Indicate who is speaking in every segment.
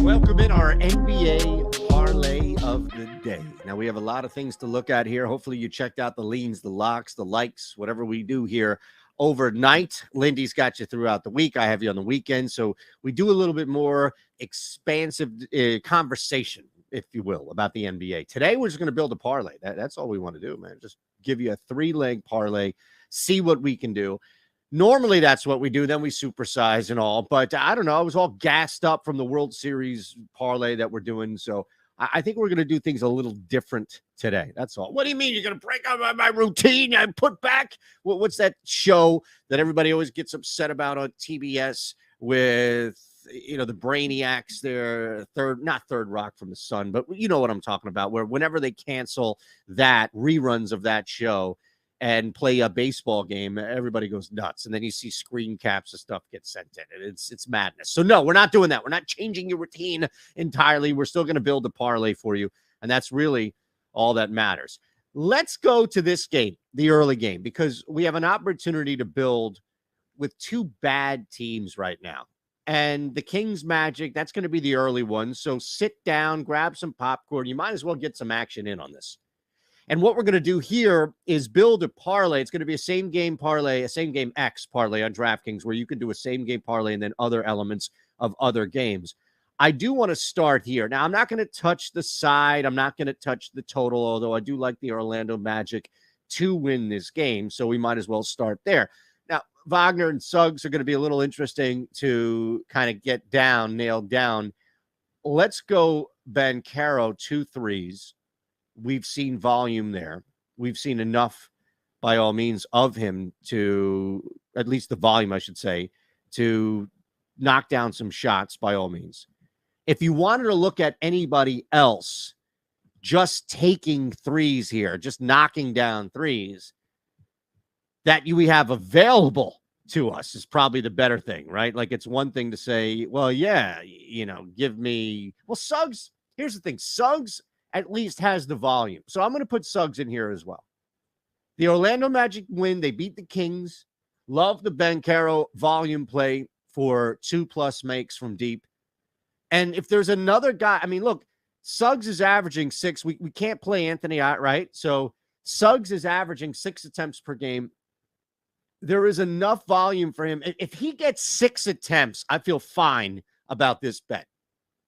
Speaker 1: Welcome in our NBA parlay of the day. Now, we have a lot of things to look at here. Hopefully, you checked out the leans, the locks, the likes, whatever we do here overnight. Lindy's got you throughout the week. I have you on the weekend. So we do a little bit more expansive conversation, if you will, about the NBA. Today, we're just going to build a parlay. That's all we want to do, man. Just give you a 3-leg parlay, see what we can do. Normally, that's what we do. Then we supersize and all. But I don't know. I was all gassed up from the World Series parlay that we're doing. So I think we're going to do things a little different today. That's all. What do you mean you're going to break up my routine and put back? What's that show that everybody always gets upset about on TBS with, you know, the brainiacs? They're not Third Rock from the Sun, but you know what I'm talking about, where whenever they cancel that, reruns of that show, and play a baseball game, everybody goes nuts. And then you see screen caps of stuff get sent in. It's madness. So no, we're not doing that. We're not changing your routine entirely. We're still going to build a parlay for you. And that's really all that matters. Let's go to this game, the early game, because we have an opportunity to build with two bad teams right now. And the Kings Magic, that's going to be the early one. So sit down, grab some popcorn. You might as well get some action in on this. And what we're going to do here is build a parlay. It's going to be a same game parlay, a same game X parlay on DraftKings, where you can do a same game parlay and then other elements of other games. I do want to start here. Now, I'm not going to touch the side. I'm not going to touch the total, although I do like the Orlando Magic to win this game. So we might as well start there. Now, Wagner and Suggs are going to be a little interesting to kind of get down, nailed down. Let's go Banchero 2 threes. We've seen volume there. We've seen enough, by all means, of him to, at least the volume, I should say, to knock down some shots, by all means. If you wanted to look at anybody else just taking threes here, just knocking down threes, that we have available to us is probably the better thing, right? Like, it's one thing to say, well, yeah, you know, give me, well, Suggs, here's the thing, Suggs at least has the volume. So I'm going to put Suggs in here as well. The Orlando Magic win. They beat the Kings. Love the Banchero volume play for 2+ makes from deep. And if there's another guy, I mean, look, Suggs is averaging 6. We can't play Anthony out, right? So Suggs is averaging 6 attempts per game. There is enough volume for him. If he gets 6 attempts, I feel fine about this bet.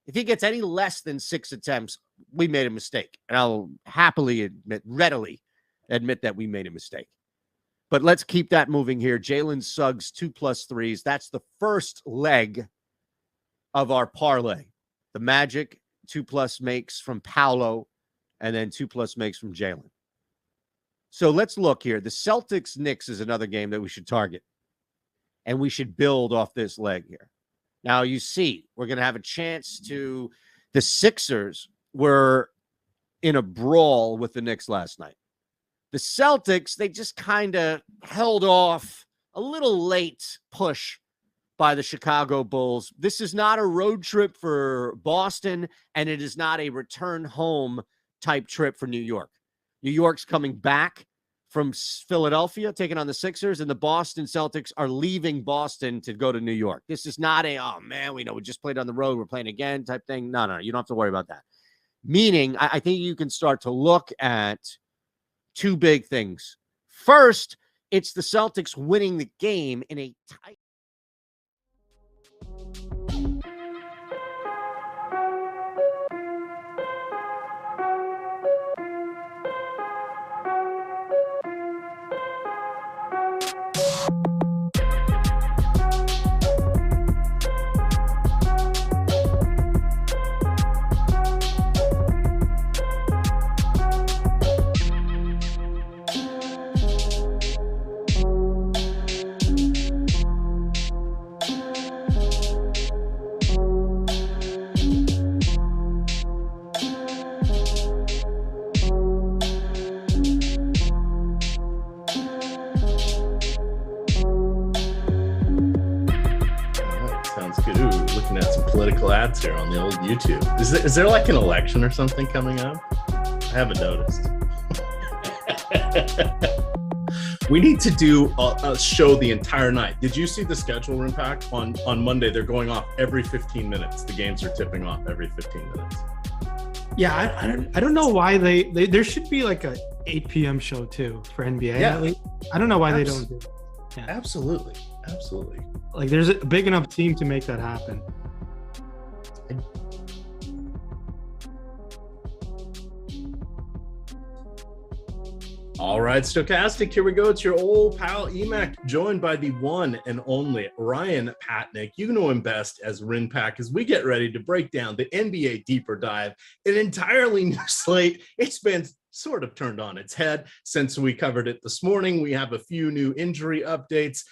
Speaker 1: If he gets any less than 6 attempts, we made a mistake. And I'll readily admit that we made a mistake. But let's keep that moving here. Jalen Suggs, 2+ threes. That's the first leg of our parlay. The Magic, 2+ makes from Paolo, and then 2+ makes from Jalen. So let's look here. The Celtics Knicks is another game that we should target. And we should build off this leg here. Now, you see, we're going to have a chance to... The Sixers were in a brawl with the Knicks last night. The Celtics, they just kind of held off a little late push by the Chicago Bulls. This is not a road trip for Boston, and it is not a return home type trip for New York. New York's coming back from Philadelphia, taking on the Sixers, and the Boston Celtics are leaving Boston to go to New York. This is not a, oh, man, we just played on the road, we're playing again type thing. No, you don't have to worry about that. Meaning, I think you can start to look at two big things. First, it's the Celtics winning the game in a tight...
Speaker 2: Ads here on the old YouTube. Is there like an election or something coming up? I haven't noticed. We need to do a show the entire night. Did you see the schedule impact on Monday? They're going off every 15 minutes. The games are tipping off every 15 minutes.
Speaker 3: Yeah, I don't know why they there should be like a 8 p.m. show too for NBA.
Speaker 2: Yeah.
Speaker 3: At least. I don't know why they don't do it.
Speaker 2: Yeah. Absolutely.
Speaker 3: Like there's a big enough team to make that happen.
Speaker 2: All right, Stokastic, here we go. It's your old pal EMac, joined by the one and only Rayen Patnaik. You know him best as Rinpack, as we get ready to break down the NBA Deeper Dive, an entirely new slate. It's been sort of turned on its head since we covered it this morning. We have a few new injury updates.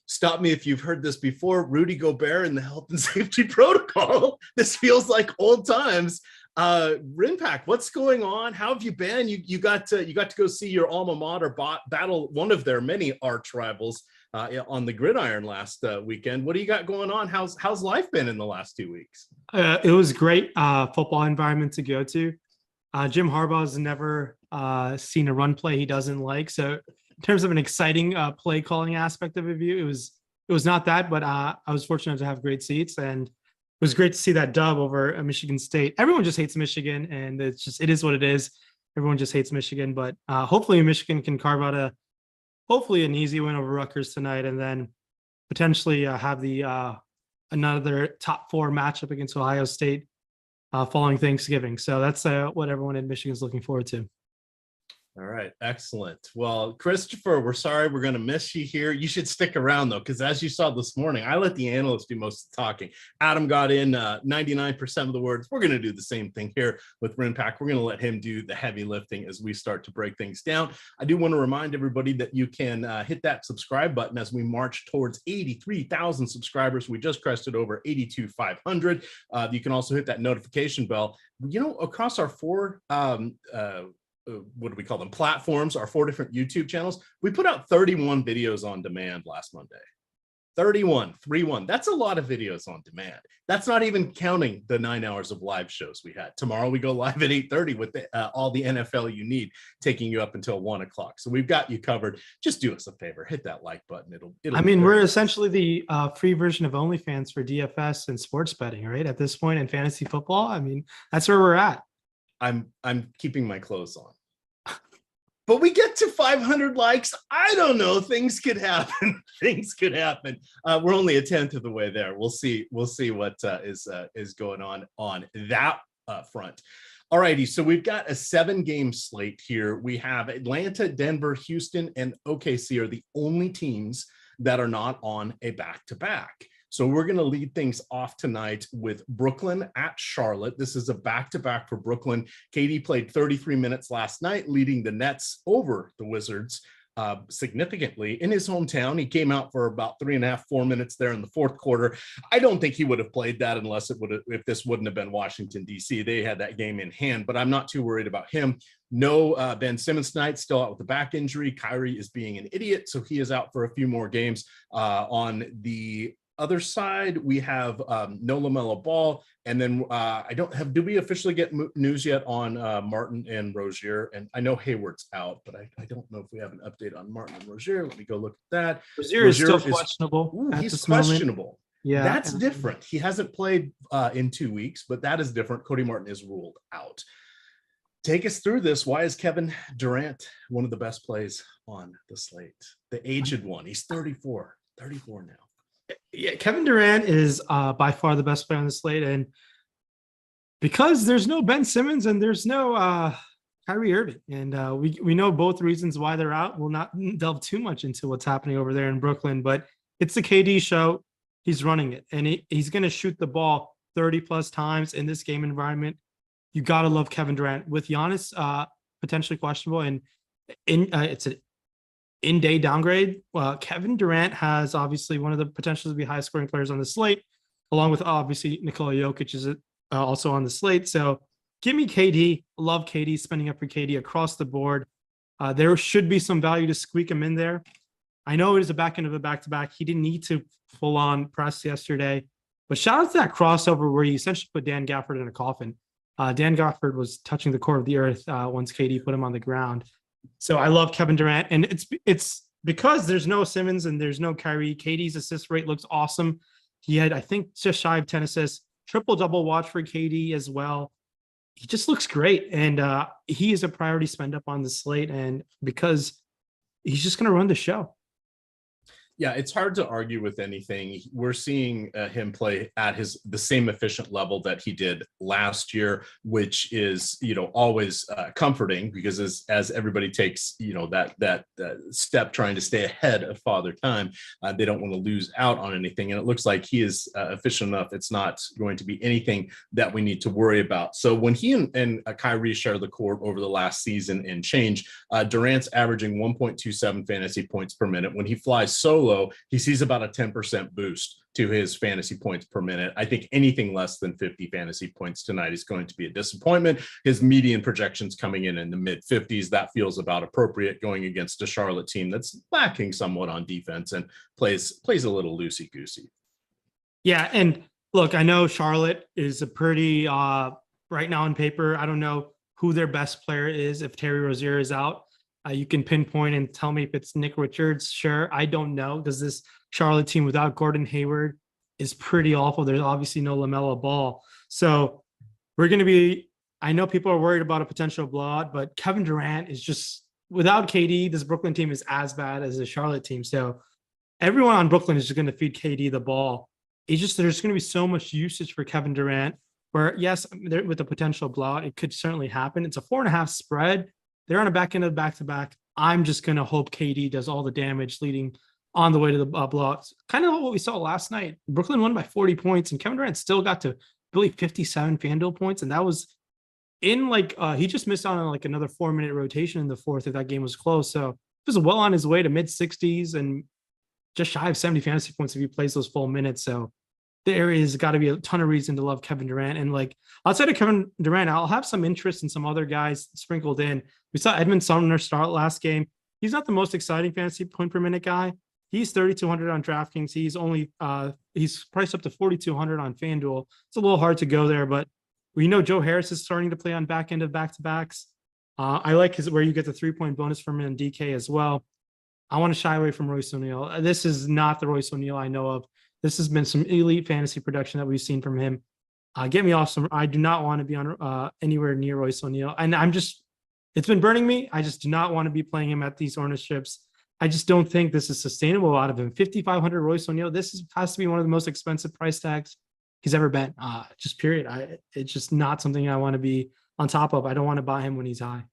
Speaker 2: Stop me if you've heard this before. Rudy Gobert in the health and safety protocol. This feels like old times. Rinpack, what's going on? How have you been? You got to go see your alma mater battle one of their many arch rivals on the gridiron last weekend. What do you got going on? How's life been in the last 2 weeks?
Speaker 3: It was great football environment to go to. Jim Harbaugh's never seen a run play he doesn't like. So in terms of an exciting play calling aspect of a view, it was not that, but I was fortunate to have great seats, and it was great to see that dub over Michigan State. Everyone just hates Michigan, and it is what it is. Everyone just hates Michigan, but hopefully Michigan can carve out hopefully an easy win over Rutgers tonight, and then potentially have another top 4 matchup against Ohio State following Thanksgiving. So that's what everyone in Michigan is looking forward to.
Speaker 2: All right, excellent. Well, Christopher, we're sorry we're going to miss you here. You should stick around, though, because as you saw this morning, I let the analysts do most of the talking. Adam got in 99% of the words. We're going to do the same thing here with Rinpack. We're going to let him do the heavy lifting as we start to break things down. I do want to remind everybody that you can hit that subscribe button as we march towards 83,000 subscribers. We just crested over 82,500. You can also hit that notification bell. You know, across our 4 what do we call them, platforms, our 4 different YouTube channels, we put out 31 videos on demand last Monday. 31. That's a lot of videos on demand. That's not even counting the 9 hours of live shows we had. Tomorrow we go live at 8:30 with all the NFL you need, taking you up until 1 o'clock. So we've got you covered. Just do us a favor, hit that like button.
Speaker 3: I mean, we're essentially the free version of OnlyFans for DFS and sports betting, right? At this point in fantasy football, I mean, that's where we're at.
Speaker 2: I'm keeping my clothes on. But we get to 500 likes. I don't know. Things could happen. We're only a 10th of the way there. We'll see what is going on that front. All righty. So we've got a 7-game slate here. We have Atlanta, Denver, Houston, and OKC are the only teams that are not on a back-to-back. So we're going to lead things off tonight with Brooklyn at Charlotte. This is a back-to-back for Brooklyn. KD played 33 minutes last night, leading the Nets over the Wizards significantly in his hometown. He came out for about 3.5, 4 minutes there in the fourth quarter. I don't think he would have played that if this wouldn't have been Washington, D.C. They had that game in hand, but I'm not too worried about him. No Ben Simmons tonight, still out with a back injury. Kyrie is being an idiot, so he is out for a few more games. On the other side, we have no LaMelo Ball, and then did we officially get news yet on Martin and Rozier? And I know Hayward's out, but I don't know if we have an update on Martin and Rozier. Let me go look at that.
Speaker 3: Rozier is still questionable.
Speaker 2: He's questionable.
Speaker 3: Yeah,
Speaker 2: that's different. He hasn't played in 2 weeks, but that is different. Cody Martin is ruled out. Take us through this. Why is Kevin Durant one of the best plays on the slate? The aged one. He's 34 now.
Speaker 3: Yeah, Kevin Durant is by far the best player on the slate, and because there's no Ben Simmons and there's no Kyrie Irving, and we know both reasons why they're out. We'll not delve too much into what's happening over there in Brooklyn, but it's the KD show. He's running it, and he's going to shoot the ball 30 plus times in this game environment. You got to love Kevin Durant. With Giannis potentially questionable, and it's an in-day downgrade. Kevin Durant has obviously one of the potentials to be highest scoring players on the slate, along with obviously Nikola Jokic is also on the slate. So give me KD. Love KD, spending up for KD across the board. There should be some value to squeak him in there. I know it is a back end of a back-to-back. He didn't need to full-on press yesterday, but shout out to that crossover where he essentially put Dan Gafford in a coffin. Dan Gafford was touching the core of the earth once KD put him on the ground. So I love Kevin Durant, and it's because there's no Simmons and there's no Kyrie. KD's assist rate looks awesome. He had, I think, just shy of 10 assists, triple double watch for KD as well. He just looks great, and he is a priority spend up on the slate, and because he's just going to run the show.
Speaker 2: Yeah, it's hard to argue with anything. We're seeing him play at the same efficient level that he did last year, which is, always comforting, because as everybody takes, that step trying to stay ahead of Father Time, they don't want to lose out on anything. And it looks like he is efficient enough. It's not going to be anything that we need to worry about. So when he and Kyrie share the court over the last season and change, Durant's averaging 1.27 fantasy points per minute. When he flies solo, he sees about a 10% boost to his fantasy points per minute. I think anything less than 50 fantasy points tonight is going to be a disappointment. His median projections coming in the mid 50s. That feels about appropriate going against a Charlotte team that's lacking somewhat on defense and plays a little loosey goosey.
Speaker 3: Yeah. And look, I know Charlotte is a pretty, right now on paper, I don't know who their best player is. If Terry Rozier is out, you can pinpoint and tell me if it's Nick Richards. Sure. I don't know, because this Charlotte team without Gordon Hayward is pretty awful. There's obviously no LaMelo Ball. So we're going to be, I know people are worried about a potential blowout, but Kevin Durant is just, without KD, this Brooklyn team is as bad as the Charlotte team. So everyone on Brooklyn is just going to feed KD the ball. It's just, there's going to be so much usage for Kevin Durant where, yes, with the potential blowout, it could certainly happen. It's a 4.5 spread. They're on a back end of back-to-back. I'm just going to hope KD does all the damage leading on the way to the blowouts. Kind of what we saw last night. Brooklyn won by 40 points, and Kevin Durant still got to, I believe, 57 FanDuel points, and that was in he just missed out on another 4-minute rotation in the fourth if that game was close. So he was well on his way to mid-60s and just shy of 70 fantasy points if he plays those full minutes. So there is got to be a ton of reason to love Kevin Durant. And outside of Kevin Durant, I'll have some interest in some other guys sprinkled in. We saw Edmund Sumner start last game. He's not the most exciting fantasy point per minute guy. He's 3,200 on DraftKings. He's only he's priced up to 4,200 on FanDuel. It's a little hard to go there, but we know Joe Harris is starting to play on back end of back-to-backs. I like where you get the 3-point bonus from him in DK as well. I want to shy away from Royce O'Neal. This is not the Royce O'Neal I know of. This has been some elite fantasy production that we've seen from him. Get me off some. I do not want to be on anywhere near Royce O'Neal. And it's been burning me. I just do not want to be playing him at these Hornets trips. I just don't think this is sustainable out of him. 5,500 Royce O'Neal. Has to be one of the most expensive price tags he's ever been. Just period. It's just not something I want to be on top of. I don't want to buy him when he's high.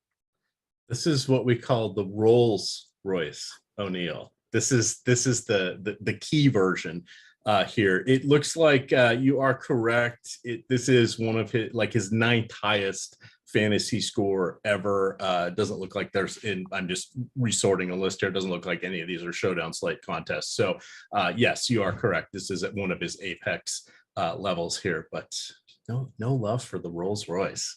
Speaker 2: This is what we call the Rolls Royce O'Neal. This is the key version. Here. It looks like you are correct. This is one of his 9th highest fantasy score ever. Doesn't look like I'm just resorting a list here. Doesn't look like any of these are showdown slate contests. So yes, you are correct. This is at one of his apex levels here, but no love for the Rolls Royce.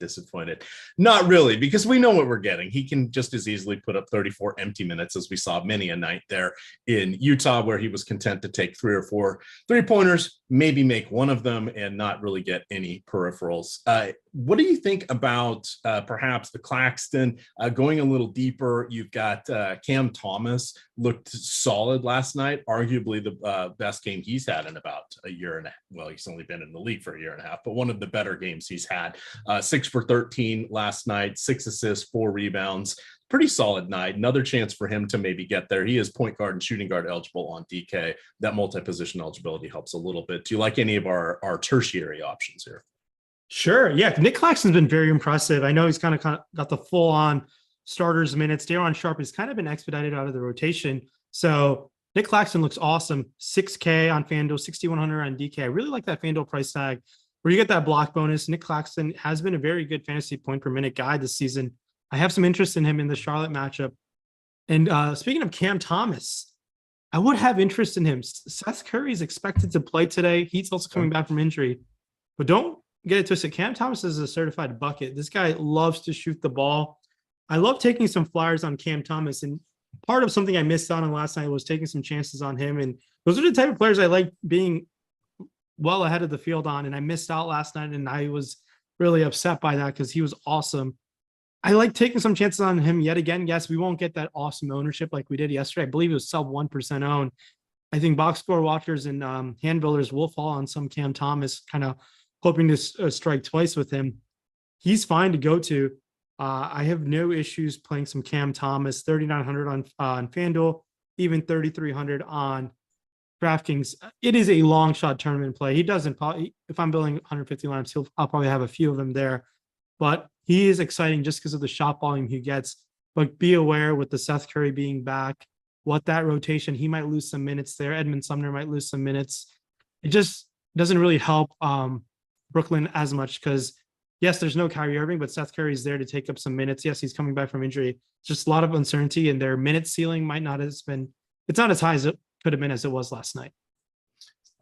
Speaker 2: Disappointed. Not really, because we know what we're getting. He can just as easily put up 34 empty minutes as we saw many a night there in Utah, where he was content to take 3 or 4 3-pointers, maybe make one of them and not really get any peripherals. What do you think about perhaps the Claxton going a little deeper? You've got Cam Thomas looked solid last night, arguably the best game he's had in about a year and a half. Well, he's only been in the league for a year and a half, but one of the better games he's had. 6 for 13 last night, 6 assists, 4 rebounds. Pretty solid night. Another chance for him to maybe get there. He is point guard and shooting guard eligible on DK. That multi-position eligibility helps a little bit. Do you like any of our tertiary options here?
Speaker 3: Sure. Yeah. Nick Claxton's been very impressive. I know he's kind of got the full on starters minutes. Daron Sharp has kind of been expedited out of the rotation. So Nick Claxton looks awesome. 6K on FanDuel, 6,100 on DK. I really like that FanDuel price tag where you get that block bonus. Nick Claxton has been a very good fantasy point per minute guy this season. I have some interest in him in the Charlotte matchup. And speaking of Cam Thomas, I would have interest in him. Seth Curry is expected to play today. He's also coming back from injury. But don't get it twisted. Cam Thomas is a certified bucket. This guy loves to shoot the ball. I love taking some flyers on Cam Thomas. And part of something I missed out on last night was taking some chances on him. And those are the type of players I like being well ahead of the field on. And I missed out last night, and I was really upset by that because he was awesome. I like taking some chances on him yet again. Yes, we won't get that awesome ownership like we did yesterday. I believe it was sub 1% owned. I think box score watchers and hand builders will fall on some Cam Thomas, kind of hoping to strike twice with him. He's fine to go to. I have no issues playing some Cam Thomas, 3,900 on FanDuel, even 3,300 on DraftKings. It is a long shot tournament play. He doesn't probably, if I'm building 150 lineups, I'll probably have a few of them there, but he is exciting just because of the shot volume he gets. But be aware with the Seth Curry being back, what that rotation, he might lose some minutes there. Edmund Sumner might lose some minutes. It just doesn't really help Brooklyn as much because, yes, there's no Kyrie Irving, but Seth Curry's there to take up some minutes. Yes, he's coming back from injury. It's just a lot of uncertainty, and their minute ceiling might not have been, it's not as high as it could have been as it was last night.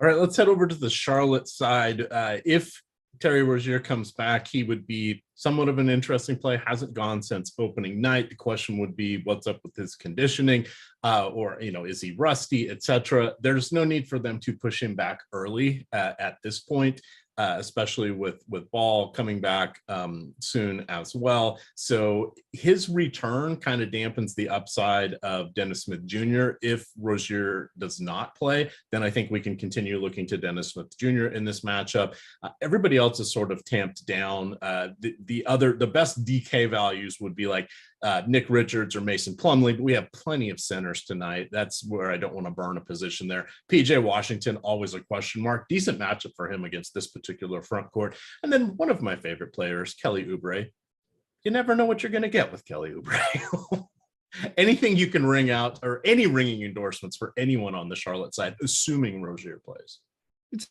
Speaker 2: All right, let's head over to the Charlotte side. If Terry Rozier comes back, he would be somewhat of an interesting play. Hasn't gone since opening night. The question would be, what's up with his conditioning? Or, is he rusty, etc. There's no need for them to push him back early at this point, especially with Ball coming back soon as well. So his return kind of dampens the upside of Dennis Smith Jr. If Rozier does not play, then I think we can continue looking to Dennis Smith Jr. in this matchup. Everybody else is sort of tamped down. The best DK values would be like Nick Richards or Mason Plumlee, but we have plenty of centers tonight. That's where I don't want to burn a position there. PJ Washington, always a question mark. Decent matchup for him against this particular front court. And then one of my favorite players, Kelly Oubre. You never know what you're going to get with Kelly Oubre. Anything you can ring out, or any ringing endorsements for anyone on the Charlotte side, assuming Rozier plays.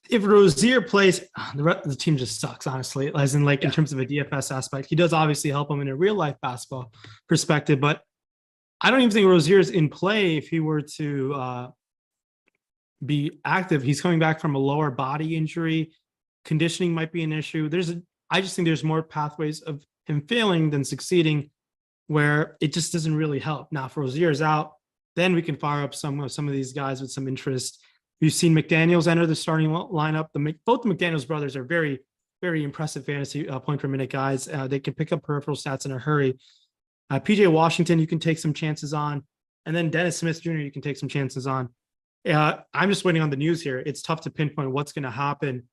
Speaker 3: If Rozier plays, the team just sucks, honestly, as in in terms of a DFS aspect. He does obviously help them in a real life basketball perspective, but I don't even think Rozier is in play if he were to be active. He's coming back from a lower body injury. Conditioning might be an issue. I just think there's more pathways of him failing than succeeding, where it just doesn't really help. Now, if Rozier's out, then we can fire up some of these guys with some interest. We've seen McDaniels enter the starting lineup. Both the McDaniels brothers are very, very impressive fantasy point per minute guys. They can pick up peripheral stats in a hurry. PJ Washington, you can take some chances on. And then Dennis Smith Jr., you can take some chances on. I'm just waiting on the news here. It's tough to pinpoint what's going to happen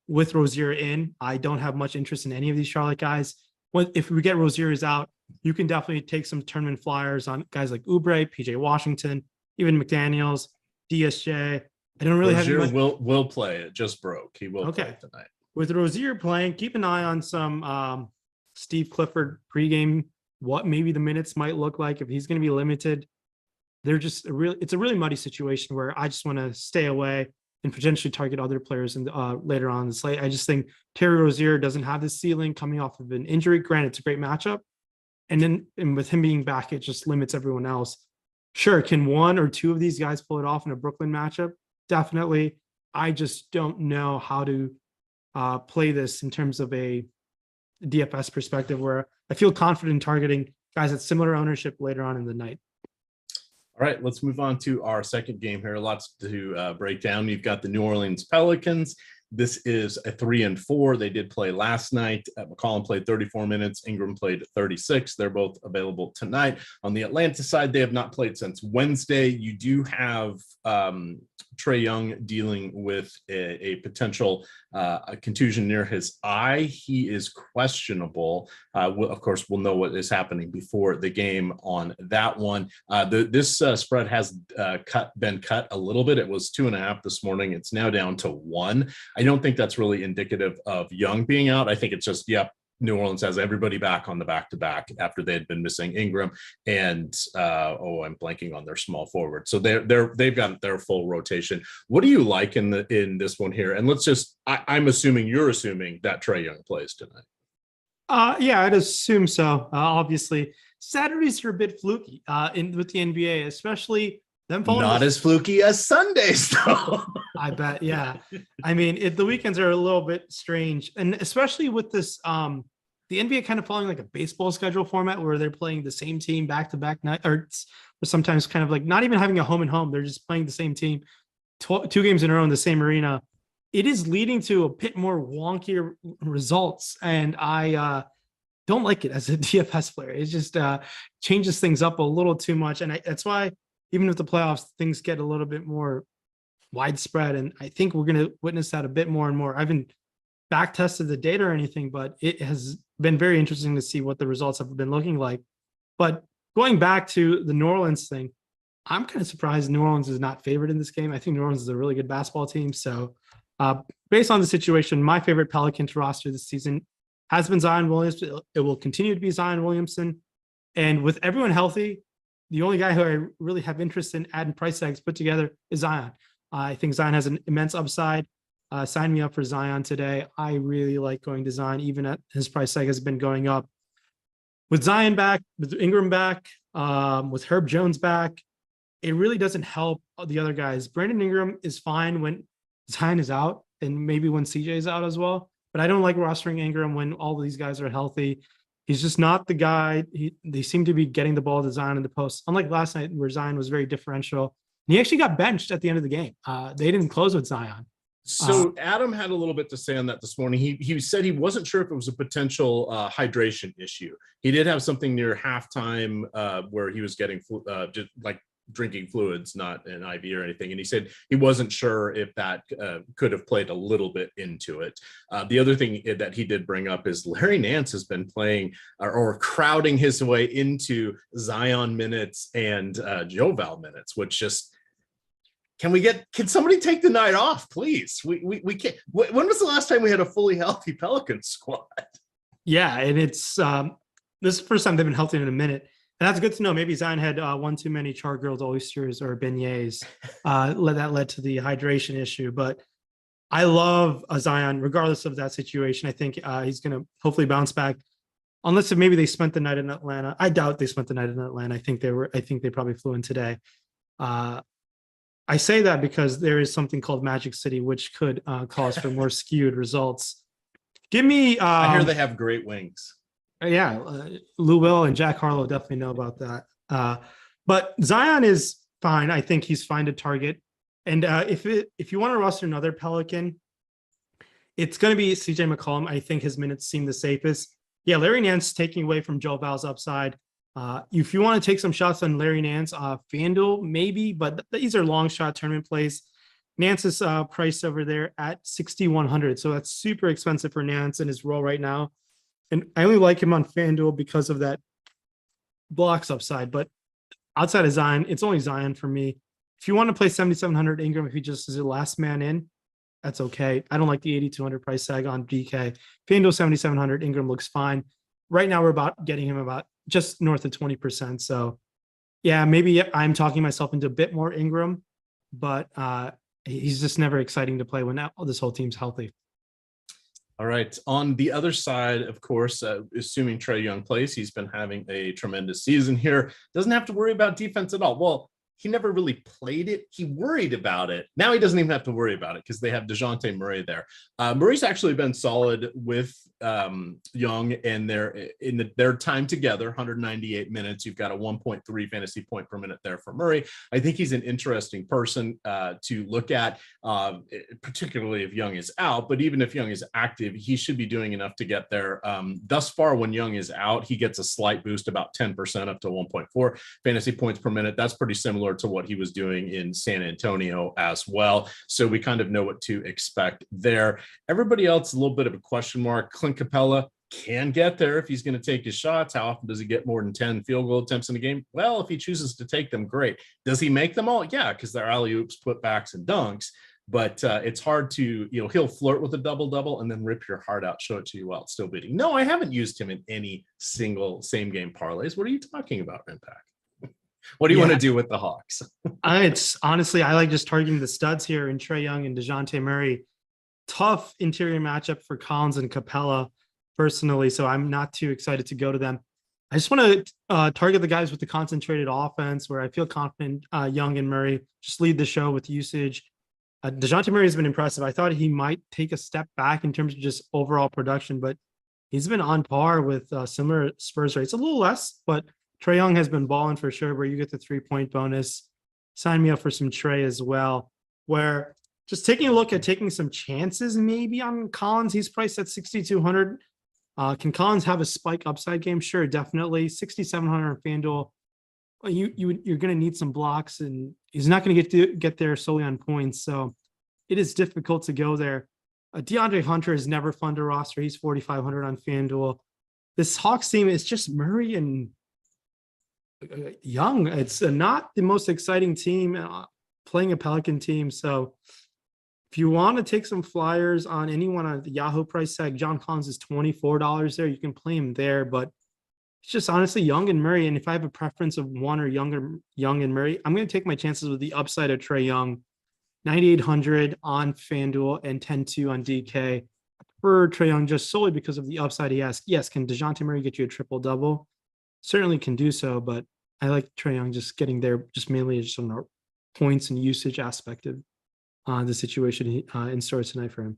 Speaker 3: with Rozier in. I don't have much interest in any of these Charlotte guys. If we get Rozier's out, you can definitely take some tournament flyers on guys like Oubre, PJ Washington, even McDaniels, DSJ. I don't really
Speaker 2: Rozier
Speaker 3: have
Speaker 2: will play. It just broke. He will play tonight.
Speaker 3: With Rozier playing, keep an eye on some Steve Clifford pregame, what maybe the minutes might look like if he's going to be limited. It's a really muddy situation where I just want to stay away and potentially target other players later on in the slate. I just think Terry Rozier doesn't have the ceiling coming off of an injury. Granted, it's a great matchup. And with him being back, it just limits everyone else. Sure, can one or two of these guys pull it off in a Brooklyn matchup? Definitely. I just don't know how to play this in terms of a DFS perspective, where I feel confident targeting guys at similar ownership later on in the night.
Speaker 2: All right, let's move on to our second game here. Lots to break down. You've got the New Orleans Pelicans. This is a 3-4. They did play last night. McCollum played 34 minutes. Ingram played 36. They're both available tonight. On the Atlanta side, they have not played since Wednesday. You do have Trae Young dealing with a potential contusion near his eye. He is questionable. Of course, we'll know what is happening before the game on that one. This spread has been cut a little bit. It was 2.5 this morning. It's now down to 1. I don't think that's really indicative of Young being out. I think it's just, New Orleans has everybody back on the back-to-back after they had been missing Ingram and I'm blanking on their small forward. So they've got their full rotation. What do you like in this one here? And let's just, I'm assuming you're assuming that Trae Young plays tonight.
Speaker 3: Yeah, I'd assume so. Obviously, Saturdays are a bit fluky with the NBA, especially them.
Speaker 2: Not as fluky as Sundays, though.
Speaker 3: I bet. Yeah. I mean, the weekends are a little bit strange, and especially with this, the NBA kind of following like a baseball schedule format where they're playing the same team back-to-back night, or sometimes kind of like not even having a home and home. They're just playing the same team, 2 games in a row in the same arena. It is leading to a bit more wonkier results. And I don't like it as a DFS player. It just changes things up a little too much. And that's why even with the playoffs, things get a little bit more widespread. And I think we're going to witness that a bit more and more. I haven't back tested the data or anything, but it has been very interesting to see what the results have been looking like. But going back to the New Orleans thing, I'm kind of surprised New Orleans is not favored in this game. I think New Orleans is a really good basketball team. So based on the situation, my favorite Pelican to roster this season has been Zion Williamson. It will continue to be Zion Williamson. And with everyone healthy, the only guy who I really have interest in adding price tags put together is Zion. I think Zion has an immense upside. Sign me up for Zion today. I really like going to Zion, even at his price tag has been going up. With Zion back, with Ingram back, with Herb Jones back, it really doesn't help the other guys. Brandon Ingram is fine when Zion is out and maybe when CJ is out as well. But I don't like rostering Ingram when all of these guys are healthy. He's just not the guy. They seem to be getting the ball to Zion in the post, unlike last night where Zion was very differential. And he actually got benched at the end of the game. They didn't close with Zion.
Speaker 2: So Adam had a little bit to say on that this morning. He said he wasn't sure if it was a potential hydration issue. He did have something near halftime where he was getting just like drinking fluids, not an IV or anything. And he said he wasn't sure if that could have played a little bit into it. The other thing that he did bring up is Larry Nance has been playing or crowding his way into Zion minutes and Joval minutes, which just, can somebody take the night off, please? We can't. When was the last time we had a fully healthy Pelicans squad?
Speaker 3: Yeah, and it's this is the first time they've been healthy in a minute. And that's good to know. Maybe Zion had one too many char-grilled oysters or beignets. That led to the hydration issue. But I love Zion, regardless of that situation. I think he's going to hopefully bounce back, unless maybe they spent the night in Atlanta. I doubt they spent the night in Atlanta. I think they probably flew in today. I say that because there is something called Magic City, which could cause for more skewed results. Give me.
Speaker 2: I hear they have great wings.
Speaker 3: Yeah, Lou Will and Jack Harlow definitely know about that. But Zion is fine. I think he's fine to target. And if you want to roster another Pelican, it's going to be CJ McCollum. I think his minutes seem the safest. Yeah, Larry Nance taking away from Joe Val's upside. If you want to take some shots on Larry Nance, FanDuel maybe, but these are long shot tournament plays. Nance is priced over there at 6,100, so that's super expensive for Nance in his role right now. And I only like him on FanDuel because of that blocks upside. But outside of Zion, it's only Zion for me. If you want to play 7,700 Ingram, if he just is the last man in, that's okay. I don't like the 8,200 price tag on DK. FanDuel 7,700 Ingram looks fine. Right now, we're getting him about just north of 20%. So, yeah, maybe I'm talking myself into a bit more Ingram, but he's just never exciting to play when this whole team's healthy.
Speaker 2: All right. On the other side, of course, assuming Trae Young plays, he's been having a tremendous season here. Doesn't have to worry about defense at all. Well, he never really played it. He worried about it. Now he doesn't even have to worry about it because they have DeJounte Murray there. Murray's actually been solid with Young and their time together, 198 minutes. You've got a 1.3 fantasy point per minute there for Murray. I think he's an interesting person to look at, particularly if Young is out. But even if Young is active, he should be doing enough to get there. Thus far, when Young is out, he gets a slight boost, about 10% up to 1.4 fantasy points per minute. That's pretty similar to what he was doing in San Antonio as well. So we kind of know what to expect there. Everybody else, a little bit of a question mark. Clint Capella can get there if he's going to take his shots. How often does he get more than 10 field goal attempts in a game? Well, if he chooses to take them, great. Does he make them all? Yeah, because they're alley-oops, putbacks, and dunks. But it's hard to, he'll flirt with a double-double and then rip your heart out, show it to you while it's still beating. No, I haven't used him in any single same-game parlays. What are you talking about, Impact? What do you want to do with the Hawks?
Speaker 3: It's honestly, I like just targeting the studs here in Trae Young and DeJounte Murray. Tough interior matchup for Collins and Capella personally, so I'm not too excited to go to them. I just want to target the guys with the concentrated offense where I feel confident Young and Murray just lead the show with usage. DeJounte Murray has been impressive. I thought he might take a step back in terms of just overall production, but he's been on par with similar Spurs rates, a little less, but Trae Young has been balling for sure, where you get the 3-point bonus. Sign me up for some Trae as well, where just taking a look at taking some chances maybe on Collins. He's priced at 6,200. Can Collins have a spike upside game? Sure, definitely. 6,700 on FanDuel. You're going to need some blocks, and he's not going to get there solely on points. So it is difficult to go there. DeAndre Hunter is never fun to roster. He's 4,500 on FanDuel. This Hawks team is just Murray and Young. It's not the most exciting team playing a Pelican team. So if you want to take some flyers on anyone on the Yahoo price tag, John Collins is $24 there. You can play him there, but it's just honestly Young and Murray. And if I have a preference of one or Young and Murray, I'm going to take my chances with the upside of Trae Young. 9,800 on FanDuel and 10-2 on DK for Trae Young, just solely because of the upside he has. Yes, can DeJounte Murray get you a triple-double? Certainly can do so, but I like Trae Young just getting there just mainly just on the points and usage aspect of the situation in store tonight for him.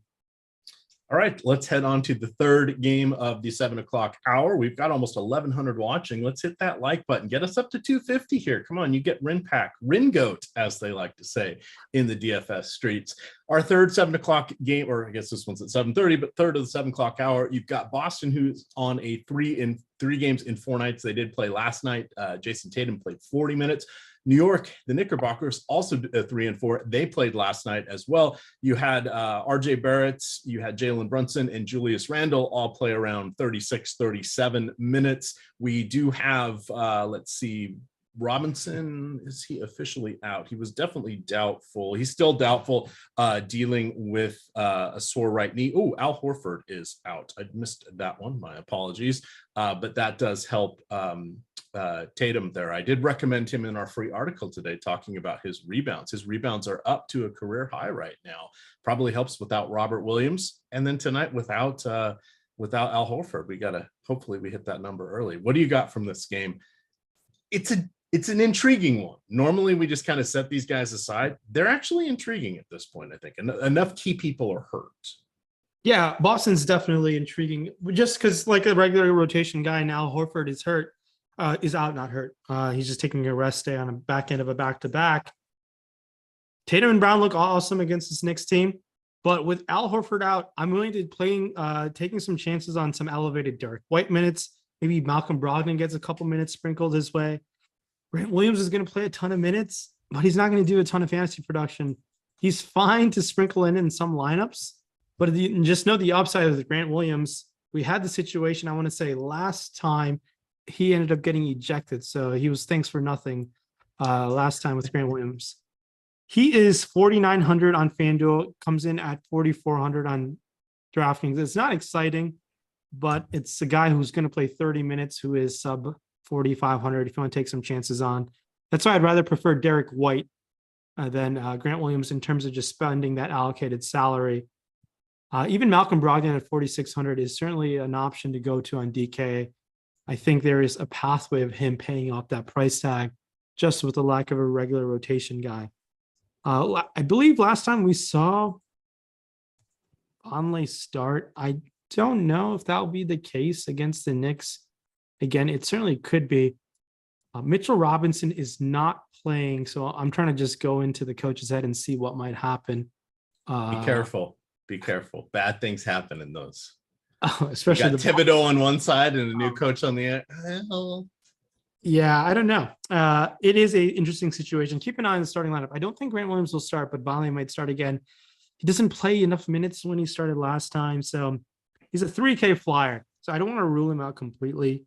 Speaker 2: All right, let's head on to the third game of the 7 o'clock hour. We've got almost 1,100 watching. Let's hit that like button. Get us up to 250 here. Come on, you get Ringoat, as they like to say in the DFS streets. Our third 7 o'clock game, or I guess this one's at 7:30, but third of the 7 o'clock hour, you've got Boston, who's on a 3 games in 4 nights. They did play last night. Jason Tatum played 40 minutes. New York, the Knickerbockers, also 3 and 4. They played last night as well. You had RJ Barrett, you had Jalen Brunson, and Julius Randle all play around 36, 37 minutes. We do have, let's see, Robinson, is he officially out? He was definitely doubtful. He's still doubtful, dealing with a sore right knee. Oh, Al Horford is out. I missed that one. My apologies. But that does help Tatum there. I did recommend him in our free article today, talking about his rebounds. His rebounds are up to a career high right now. Probably helps without Robert Williams. And then tonight without Al Horford, hopefully we hit that number early. What do you got from this game? It's an intriguing one. Normally we just kind of set these guys aside. They're actually intriguing at this point, I think. Enough key people are hurt.
Speaker 3: Yeah, Boston's definitely intriguing. Just because like a regular rotation guy now, Horford is hurt. Is out, not hurt. He's just taking a rest day on a back end of a back-to-back. Tatum and Brown look awesome against this Knicks team, but with Al Horford out, I'm willing to taking some chances on some elevated Derek White minutes. Maybe Malcolm Brogdon gets a couple minutes sprinkled his way. Grant Williams is going to play a ton of minutes, but he's not going to do a ton of fantasy production. He's fine to sprinkle in some lineups, but just know the upside of Grant Williams. We had the situation, I want to say, last time he ended up getting ejected. So he was thanks for nothing last time with Grant Williams. He is 4,900 on FanDuel, comes in at 4,400 on DraftKings. It's not exciting, but it's a guy who's going to play 30 minutes who is sub 4,500 if you want to take some chances on. That's why I'd rather prefer Derek White than Grant Williams in terms of just spending that allocated salary. Even Malcolm Brogdon at 4,600 is certainly an option to go to on DK. I think there is a pathway of him paying off that price tag just with the lack of a regular rotation guy. I believe last time we saw Conley start. I don't know if that will be the case against the Knicks. Again, it certainly could be. Mitchell Robinson is not playing, so I'm trying to just go into the coach's head and see what might happen.
Speaker 2: Be careful. Be careful. Bad things happen in those.
Speaker 3: Especially
Speaker 2: you got Thibodeau on one side and a new coach on the other.
Speaker 3: Yeah, I don't know. It is an interesting situation. Keep an eye on the starting lineup. I don't think Grant Williams will start, but Bali might start again. He doesn't play enough minutes when he started last time, so he's a 3K flyer. So I don't want to rule him out completely.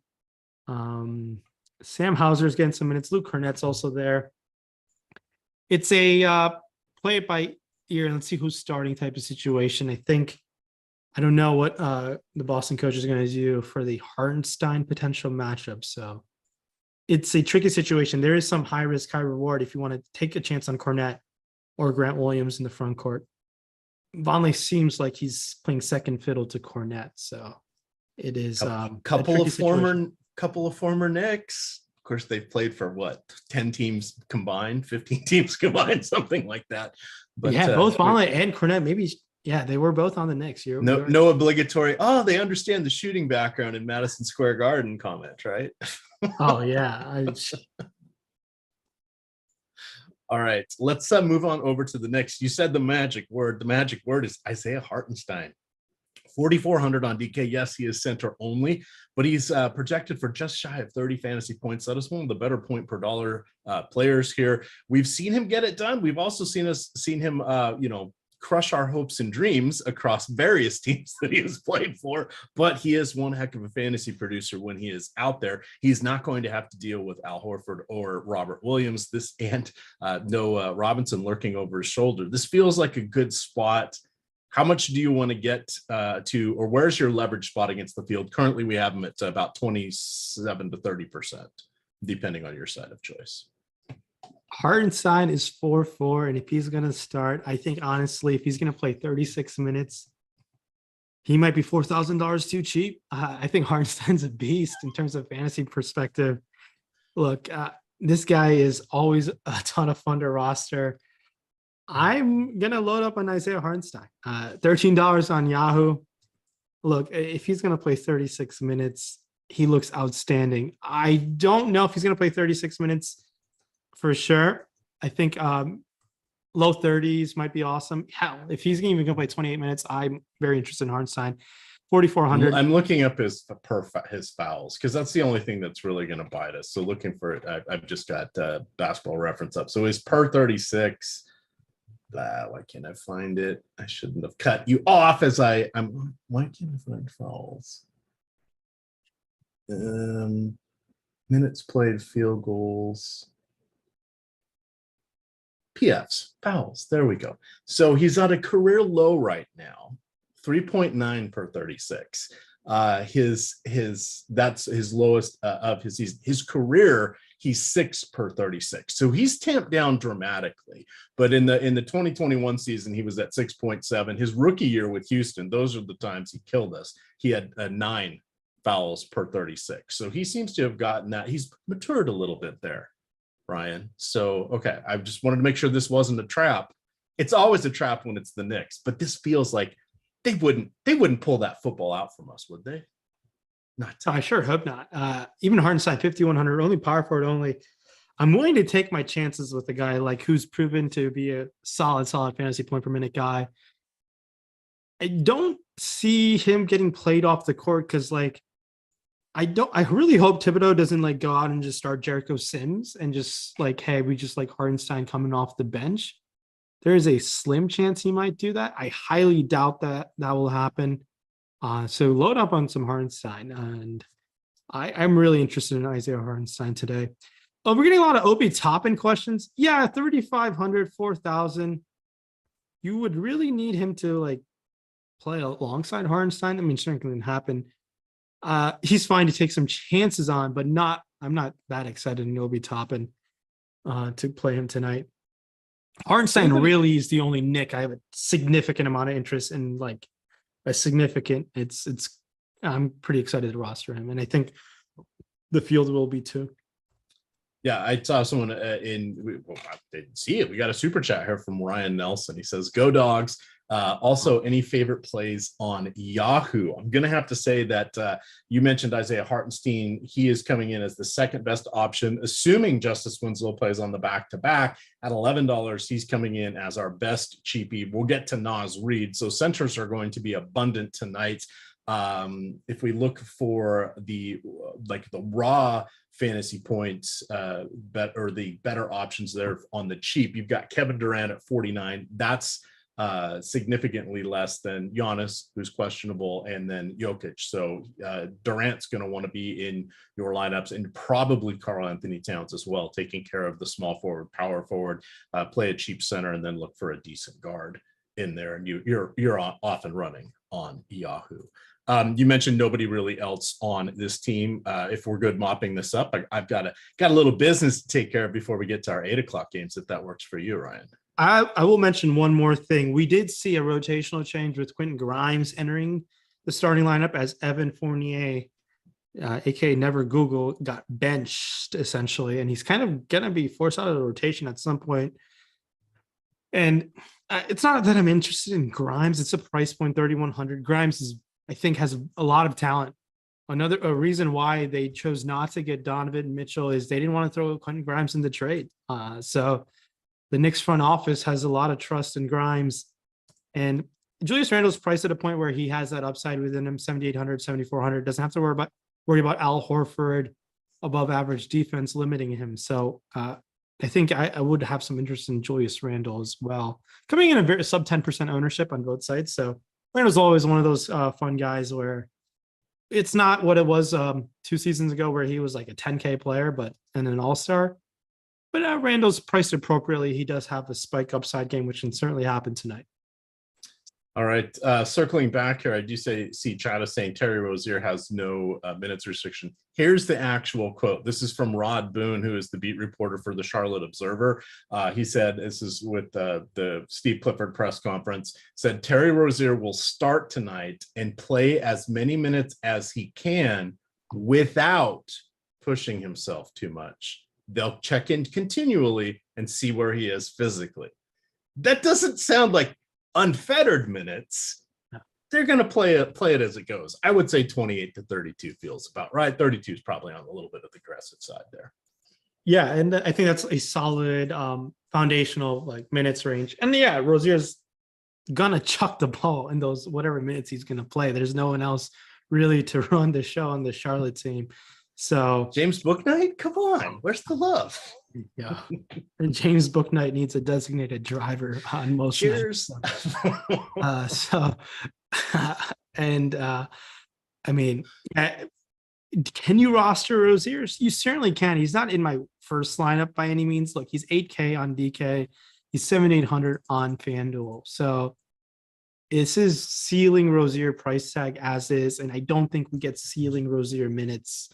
Speaker 3: Sam Hauser's getting some minutes. Luke Cornett's also there. It's a play it by ear and let's see who's starting type of situation. I don't know what the Boston coach is going to do for the Hartenstein potential matchup. So it's a tricky situation. There is some high risk, high reward if you want to take a chance on Cornette or Grant Williams in the front court. Vonleh seems like he's playing second fiddle to Cornette. So it is
Speaker 2: couple of former Knicks. Of course, they've played for 10 teams combined, 15 teams combined, something like that. But
Speaker 3: yeah, both Vonleh and Cornette, maybe. Yeah, they were both on the Knicks.
Speaker 2: No obligatory. Oh, they understand the shooting background in Madison Square Garden comment, right?
Speaker 3: Oh yeah.
Speaker 2: All right, let's move on over to the Knicks. You said the magic word. The magic word is Isaiah Hartenstein. 4,400 on DK. Yes, he is center only, but he's projected for just shy of 30 fantasy points. That is one of the better point per dollar players here. We've seen him get it done. We've also seen him, crush our hopes and dreams across various teams that he has played for, but he is one heck of a fantasy producer when he is out there. He's not going to have to deal with Al Horford or Robert Williams, no Robinson lurking over his shoulder. This feels like a good spot. How much do you want to get to, or where's your leverage spot against the field? Currently, we have him at about 27 to 30%, depending on your side of choice.
Speaker 3: Hartenstein is 4-4, and if he's going to start, I think honestly, if he's going to play 36 minutes, he might be $4,000 too cheap. I think Hartenstein's a beast in terms of fantasy perspective. Look, this guy is always a ton of fun to roster. I'm going to load up on Isaiah Hartenstein. $13 on Yahoo. Look, if he's going to play 36 minutes, he looks outstanding. I don't know if he's going to play 36 minutes for sure. I think low 30s might be awesome. Hell, if he's even going to play 28 minutes, I'm very interested in Hartenstein. 4,400.
Speaker 2: I'm looking up his fouls because that's the only thing that's really going to bite us. So looking for it, I've just got Basketball Reference up. So he's per 36. Why can't I find it? I shouldn't have cut you off as I'm. Why can't I find fouls? Minutes played, field goals. PFs, fouls. There we go. So he's at a career low right now, 3.9 per 36. That's his lowest of his season. His career, he's 6 per 36. So he's tamped down dramatically. But in the 2021 season, he was at 6.7. His rookie year with Houston, those are the times he killed us. He had 9 fouls per 36. So he seems to have gotten that. He's matured a little bit there, Ryan. So, okay, I just wanted to make sure this wasn't a trap. It's always a trap when it's the Knicks, but this feels like they wouldn't pull that football out from us, would they? Not.
Speaker 3: I sure hope not. Even Hartenstein, 5,100, only power forward only. I'm willing to take my chances with a guy like who's proven to be a solid fantasy point per minute guy. I don't see him getting played off the court because I really hope Thibodeau doesn't go out and just start Jericho Sims and just hey, we just like Hartenstein coming off the bench. There is a slim chance he might do that. I highly doubt that will happen. So load up on some Hartenstein, and I'm really interested in Isaiah Hartenstein today. We're getting a lot of Obi Toppin questions. Yeah, 3,500, 4,000. You would really need him to play alongside Hartenstein. I mean, sure, it can happen. He's fine to take some chances on, but I'm not that excited in Obi Toppin to play him tonight. Hartenstein really is the only Nick I have a significant amount of interest in, I'm pretty excited to roster him, and I think the field will be too.
Speaker 2: Yeah, I saw someone I didn't see it. We got a super chat here from Ryan Nelson. He says, "Go Dogs." Also, any favorite plays on Yahoo? I'm going to have to say that you mentioned Isaiah Hartenstein. He is coming in as the second best option, assuming Justice Winslow plays on the back-to-back at $11. He's coming in as our best cheapie. We'll get to Naz Reid. So centers are going to be abundant tonight. If we look for the raw fantasy points, the better options there on the cheap, you've got Kevin Durant at 49. That's significantly less than Giannis, who's questionable, and then Jokic. So Durant's going to want to be in your lineups, and probably Karl Anthony Towns as well, taking care of the small forward, power forward, play a cheap center, and then look for a decent guard in there, and you're off and running on Yahoo. You mentioned nobody really else on this team. If we're good mopping this up, I've got a little business to take care of before we get to our 8:00 games, if that works for you, Ryan.
Speaker 3: I will mention one more thing. We did see a rotational change with Quentin Grimes entering the starting lineup as Evan Fournier, aka Never Google, got benched essentially, and he's kind of gonna be forced out of the rotation at some point. And it's not that I'm interested in Grimes. It's a price point, 3,100. Grimes I think has a lot of talent. A reason why they chose not to get Donovan Mitchell is they didn't want to throw Quentin Grimes in the trade. So the Knicks front office has a lot of trust in Grimes. And Julius Randle's priced at a point where he has that upside within him, 7,800, 7,400. Doesn't have to worry about Al Horford above average defense limiting him. So I think I would have some interest in Julius Randle as well. Coming in a very sub 10% ownership on both sides. So Randle's always one of those fun guys where it's not what it was 2 seasons ago where he was like a 10K player, and an all-star. But Randle's priced appropriately. He does have a spike upside game, which can certainly happen tonight.
Speaker 2: All right. Circling back here, I do see Chad saying Terry Rozier has no minutes restriction. Here's the actual quote. This is from Rod Boone, who is the beat reporter for the Charlotte Observer. He said, this is with the Steve Clifford press conference, said Terry Rozier will start tonight and play as many minutes as he can without pushing himself too much. They'll check in continually and see where he is physically. That doesn't sound like unfettered minutes. They're going to play it as it goes. I would say 28 to 32 feels about right. 32 is probably on a little bit of the aggressive side there.
Speaker 3: Yeah, and I think that's a solid foundational like minutes range. And yeah, Rozier's gonna chuck the ball in those whatever minutes he's gonna play. There's no one else really to run the show on the Charlotte team. So
Speaker 2: James Bouknight, come on, where's the love?
Speaker 3: Yeah, and James Bouknight needs a designated driver on most
Speaker 2: Cheers.
Speaker 3: nights. I mean, can you roster Rozier? You certainly can. He's not in my first lineup by any means. Look, he's 8K on DK. He's 7,800 on FanDuel. So this is ceiling Rozier price tag as is, and I don't think we get ceiling Rozier minutes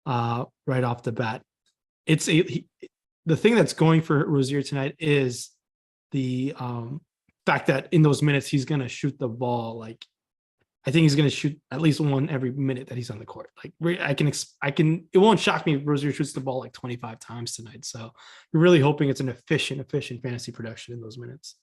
Speaker 3: right off the bat. The thing that's going for Rozier tonight is the fact that in those minutes he's going to shoot the ball. Like, I think he's going to shoot at least one every minute that he's on the court. Like, it won't shock me if Rozier shoots the ball like 25 times tonight. So we're really hoping it's an efficient fantasy production in those minutes.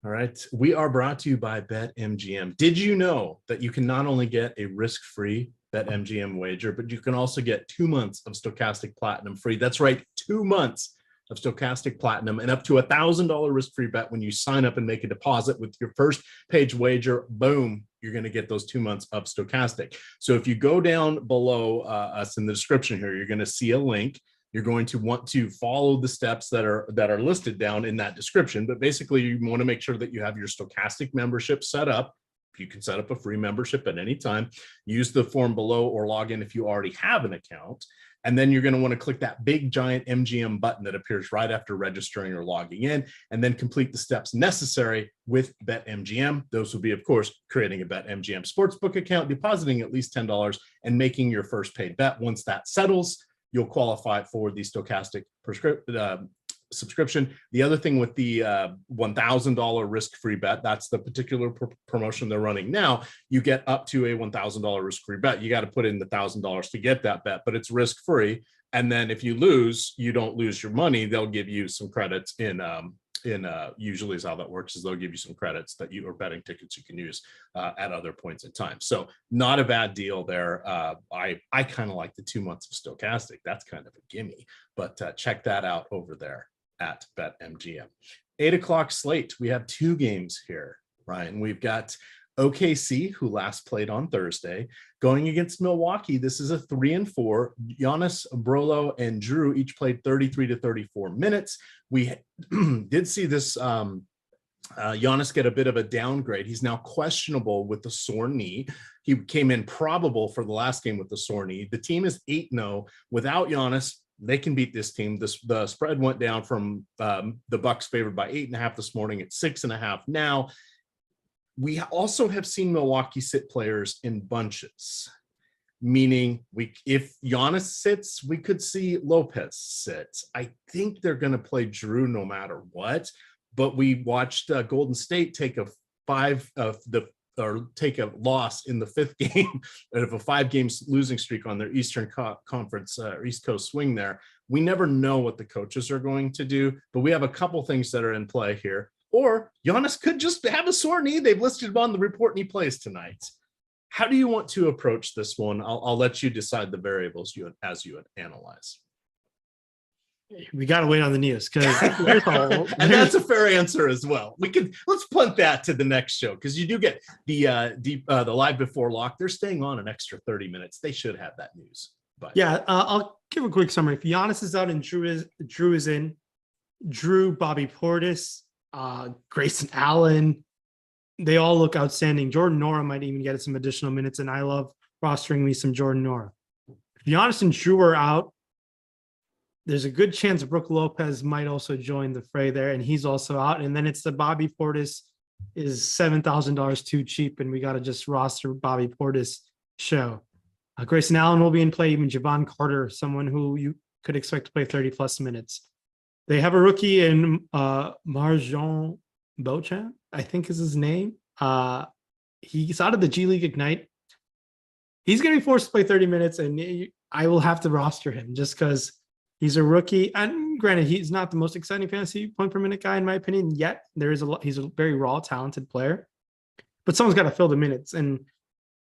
Speaker 2: All right. We are brought to you by BetMGM. Did you know that you can not only get a risk-free BetMGM wager, but you can also get 2 months of Stokastic Platinum free? That's right, 2 months of Stokastic Platinum and up to $1,000 risk-free bet when you sign up and make a deposit with your first page wager. Boom, you're going to get those 2 months of Stokastic. So if you go down below us in the description here, you're going to see a link. You're going to want to follow the steps that are listed down in that description. But basically, you want to make sure that you have your Stokastic membership set up. You can set up a free membership at any time. Use the form below or log in if you already have an account. And then you're going to want to click that big giant MGM button that appears right after registering or logging in, and then complete the steps necessary with BetMGM. Those will be, of course, creating a BetMGM sportsbook account, depositing at least $10, and making your first paid bet. Once that settles, you'll qualify for the Stokastic subscription. The other thing with the $1,000 risk-free bet, that's the particular promotion they're running now. You get up to a $1,000 risk-free bet. You got to put in the $1,000 to get that bet, but it's risk-free. And then if you lose, you don't lose your money. They'll give you some credits usually is how that works, is they'll give you some credits that you or betting tickets you can use at other points in time. So not a bad deal there. I kind of like the 2 months of Stokastic. That's kind of a gimme, but check that out over there at BetMGM. 8 o'clock slate. We have 2 games here, Ryan. We've got OKC, who last played on Thursday, going against Milwaukee. This is a 3-4. Giannis, Brolo, and Drew each played 33 to 34 minutes. We did see this Giannis get a bit of a downgrade. He's now questionable with the sore knee. He came in probable for the last game with the sore knee. The team is 8-0. Without Giannis, they can beat this team. The spread went down from the Bucks favored by 8.5 this morning at 6.5 now. We also have seen Milwaukee sit players in bunches, meaning if Giannis sits, we could see Lopez sit. I think they're going to play Drew no matter what, but we watched Golden State take a loss in the 5th game of a 5-game losing streak on their Eastern Conference East Coast swing there. We never know what the coaches are going to do, but we have a couple things that are in play here. Or Giannis could just have a sore knee. They've listed him on the report and he plays tonight. How do you want to approach this one? I'll let you decide the variables as you analyze.
Speaker 3: We got to wait on the news because
Speaker 2: and that's a fair answer as well. Let's punt that to the next show because you do get the live before lock. They're staying on an extra 30 minutes. They should have that news. But
Speaker 3: yeah, I'll give a quick summary. If Giannis is out and Drew is in, Bobby Portis, Grayson Allen, they all look outstanding. Jordan Nora might even get some additional minutes, and I love rostering me some Jordan Nora. If Giannis and Drew are out, there's a good chance Brook Lopez might also join the fray there, and he's also out. And then it's the Bobby Portis is $7,000 too cheap, and we got to just roster Bobby Portis show. Grayson Allen will be in play, even Javon Carter, someone who you could expect to play 30-plus minutes. They have a rookie in Marjon Beauchamp, I think is his name. He's out of the G League Ignite. He's going to be forced to play 30 minutes, and I will have to roster him just because he's a rookie. And granted, he's not the most exciting fantasy point per minute guy, in my opinion, yet. He's a very raw, talented player. But someone's got to fill the minutes. And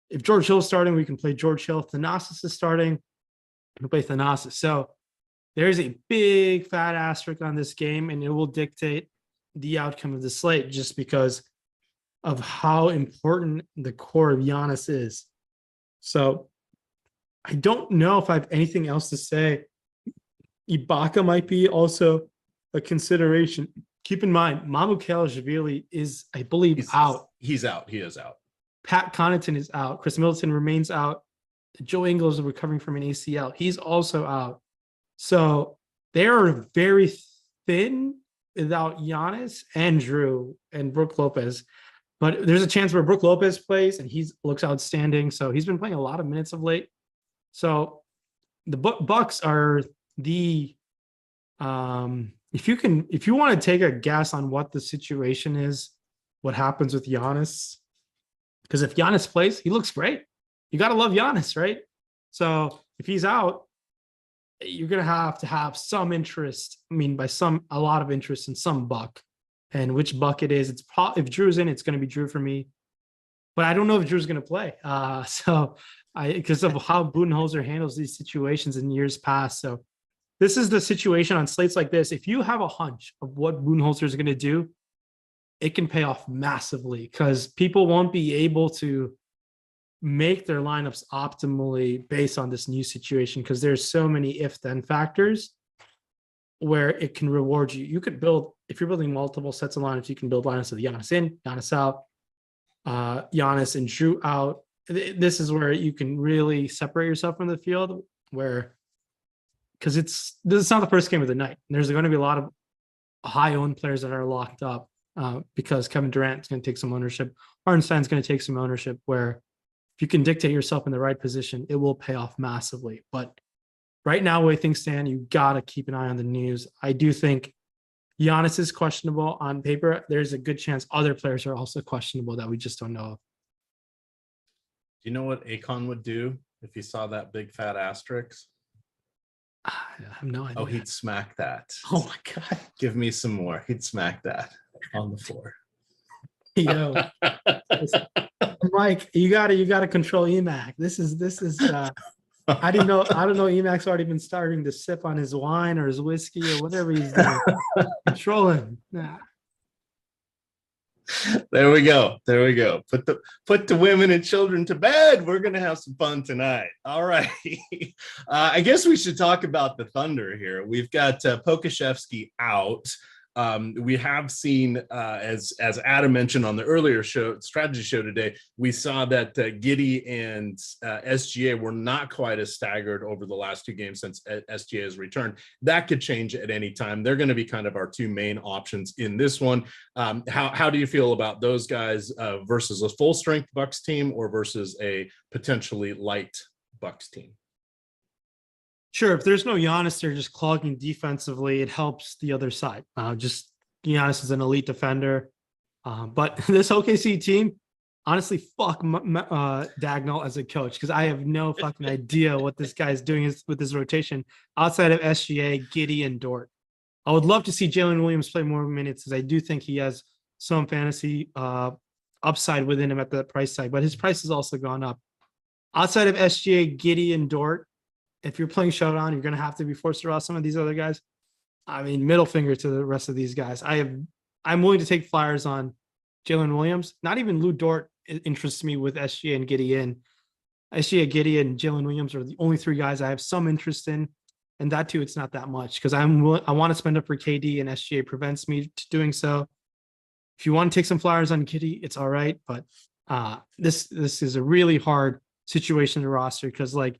Speaker 3: if George Hill's starting, we can play George Hill. If Thanasis is starting, we'll play Thanasis. So there's a big fat asterisk on this game, and it will dictate the outcome of the slate just because of how important the core of Giannis is. So I don't know if I have anything else to say. Ibaka might be also a consideration. Keep in mind, Mamukele is, I believe, out.
Speaker 2: He's out. He is out.
Speaker 3: Pat Connaughton is out. Chris Middleton remains out. Joe Ingles is recovering from an ACL. He's also out. So they are very thin without Giannis and Drew and Brook Lopez. But there's a chance where Brook Lopez plays and he looks outstanding. So he's been playing a lot of minutes of late. So the Bucks are the if you want to take a guess on what the situation is, what happens with Giannis, because if Giannis plays, he looks great. You got to love Giannis, right? So if he's out, you're going to have some interest. I mean, a lot of interest in some Buck. And which Buck it is, if Drew's in, it's going to be Drew for me. But I don't know if Drew's going to play. Because of how Budenholzer handles these situations in years past. So this is the situation on slates like this. If you have a hunch of what Budenholzer is going to do, it can pay off massively because people won't be able to make their lineups optimally based on this new situation because there's so many if-then factors where it can reward you. You could build, if you're building multiple sets of lineups, you can build lineups with Giannis in, Giannis out, Giannis and Drew out. This is where you can really separate yourself from the field because this is not the first game of the night. There's going to be a lot of high-owned players that are locked up because Kevin Durant is going to take some ownership. Hardenstein's going to take some ownership where if you can dictate yourself in the right position, it will pay off massively. But right now, the way things stand, you got to keep an eye on the news. I do think Giannis is questionable on paper. There's a good chance other players are also questionable that we just don't know of.
Speaker 2: Do you know what Akon would do if he saw that big fat asterisk?
Speaker 3: I have no idea.
Speaker 2: Oh, he'd smack that.
Speaker 3: Oh my God.
Speaker 2: Give me some more. He'd smack that on the floor.
Speaker 3: Yo, Mike, you gotta control EMac. This is I don't know EMac's already been starting to sip on his wine or his whiskey or whatever he's doing. Control him. Nah.
Speaker 2: There we go. Put the women and children to bed. We're gonna have some fun tonight. All right. I guess we should talk about the Thunder here. We've got Pokashevsky out. We have seen, as Adam mentioned on the earlier strategy show today, we saw that Giddey and SGA were not quite as staggered over the last two games since SGA has returned. That could change at any time. They're going to be kind of our two main options in this one. How do you feel about those guys versus a full strength Bucks team or versus a potentially light Bucks team?
Speaker 3: Sure. If there's no Giannis, they're just clogging defensively. It helps the other side. Just Giannis is an elite defender. But this OKC team, honestly, fuck Dagnall as a coach because I have no fucking idea what this guy's doing with his rotation outside of SGA, Giddey, and Dort. I would love to see Jalen Williams play more minutes because I do think he has some fantasy upside within him at the price tag, but his price has also gone up. Outside of SGA, Giddey, and Dort, if you're playing Showdown, you're going to have to be forced to draw some of these other guys. I mean, middle finger to the rest of these guys. I'm willing to take flyers on Jalen Williams. Not even Lou Dort interests me with SGA and Gideon. SGA, Gideon, and Jalen Williams are the only three guys I have some interest in. And that too, it's not that much because I want to spend up for KD and SGA prevents me to doing so. If you want to take some flyers on Kitty, it's all right. But this is a really hard situation to roster because like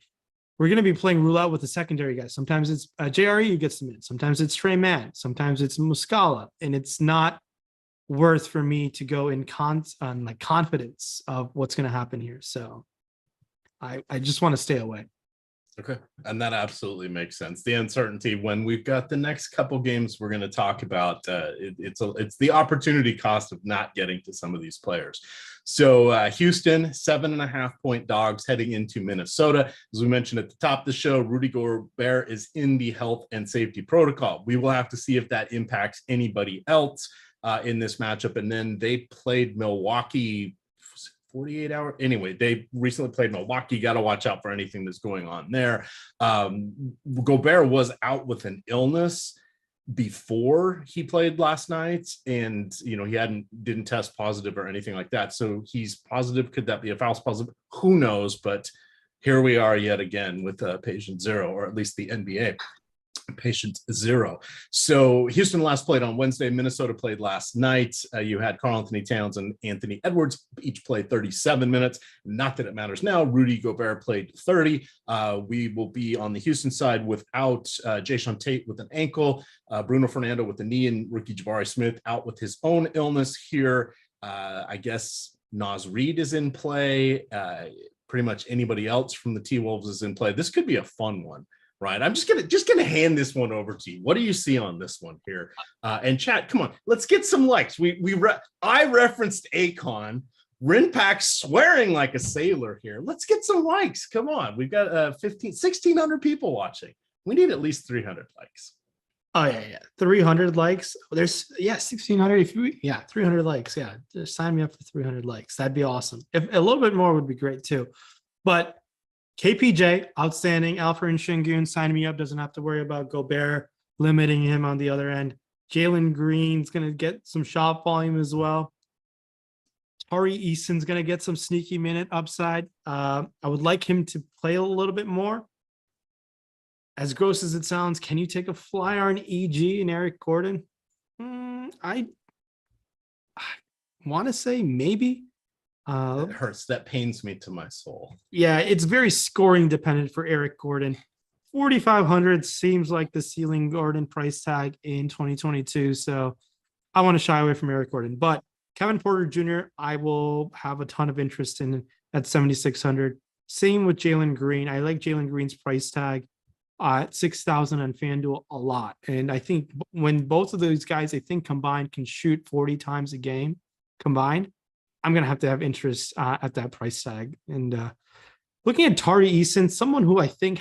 Speaker 3: we're going to be playing roulette with the secondary guys. Sometimes it's JRE who gets them in. Sometimes it's Trey Mann. Sometimes it's Muscala. And it's not worth for me to go in on confidence of what's going to happen here. So I just want to stay away.
Speaker 2: Okay. And that absolutely makes sense. The uncertainty when we've got the next couple games we're going to talk about, it's the opportunity cost of not getting to some of these players. So Houston, 7.5-point dogs heading into Minnesota. As we mentioned at the top of the show, Rudy Gobert is in the health and safety protocol. We will have to see if that impacts anybody else in this matchup. And then they played Milwaukee 48 hours. Anyway, they recently played Milwaukee. Got to watch out for anything that's going on there. Gobert was out with an illness before he played last night, and he didn't test positive or anything like that. So he's positive. Could that be a false positive? Who knows? But here we are yet again with patient zero, or at least the NBA. Patient zero. So Houston last played on Wednesday. Minnesota played last night. You had Karl-Anthony Towns and Anthony Edwards each played 37 minutes. Not that it matters now. Rudy Gobert played 30. We will be on the Houston side without Jayshawn Tate with an ankle, Bruno Fernando with a knee, and rookie Jabari Smith out with his own illness here. I guess Naz Reid is in play. Pretty much anybody else from the T-Wolves is in play. This could be a fun one. Right, I'm just gonna hand this one over to you. What do you see on this one here? And chat, come on, let's get some likes. I referenced Akon, Rinpack swearing like a sailor here. Let's get some likes. Come on, we've got 1,600 people watching. We need at least 300 likes.
Speaker 3: Oh yeah, 300 likes. There's 1,600. 300 likes. Yeah, just sign me up for 300 likes. That'd be awesome. If a little bit more would be great too, but. KPJ, outstanding. Alfred and Şengün, sign me up. Doesn't have to worry about Gobert limiting him on the other end. Jalen Green's going to get some shot volume as well. Tari Eason's going to get some sneaky minute upside. I would like him to play a little bit more. As gross as it sounds, can you take a flyer on EG and Eric Gordon? I want to say maybe.
Speaker 2: It hurts. That pains me to my soul.
Speaker 3: Yeah, it's very scoring dependent for Eric Gordon. 4,500 seems like the ceiling Gordon price tag in 2022. So I want to shy away from Eric Gordon. But Kevin Porter Jr., I will have a ton of interest in at 7,600. Same with Jalen Green. I like Jalen Green's price tag at 6,000 on FanDuel a lot. And I think when both of those guys, I think combined, can shoot 40 times a game combined, I'm going to have interest at that price tag. And looking at Tari Eason, someone who I think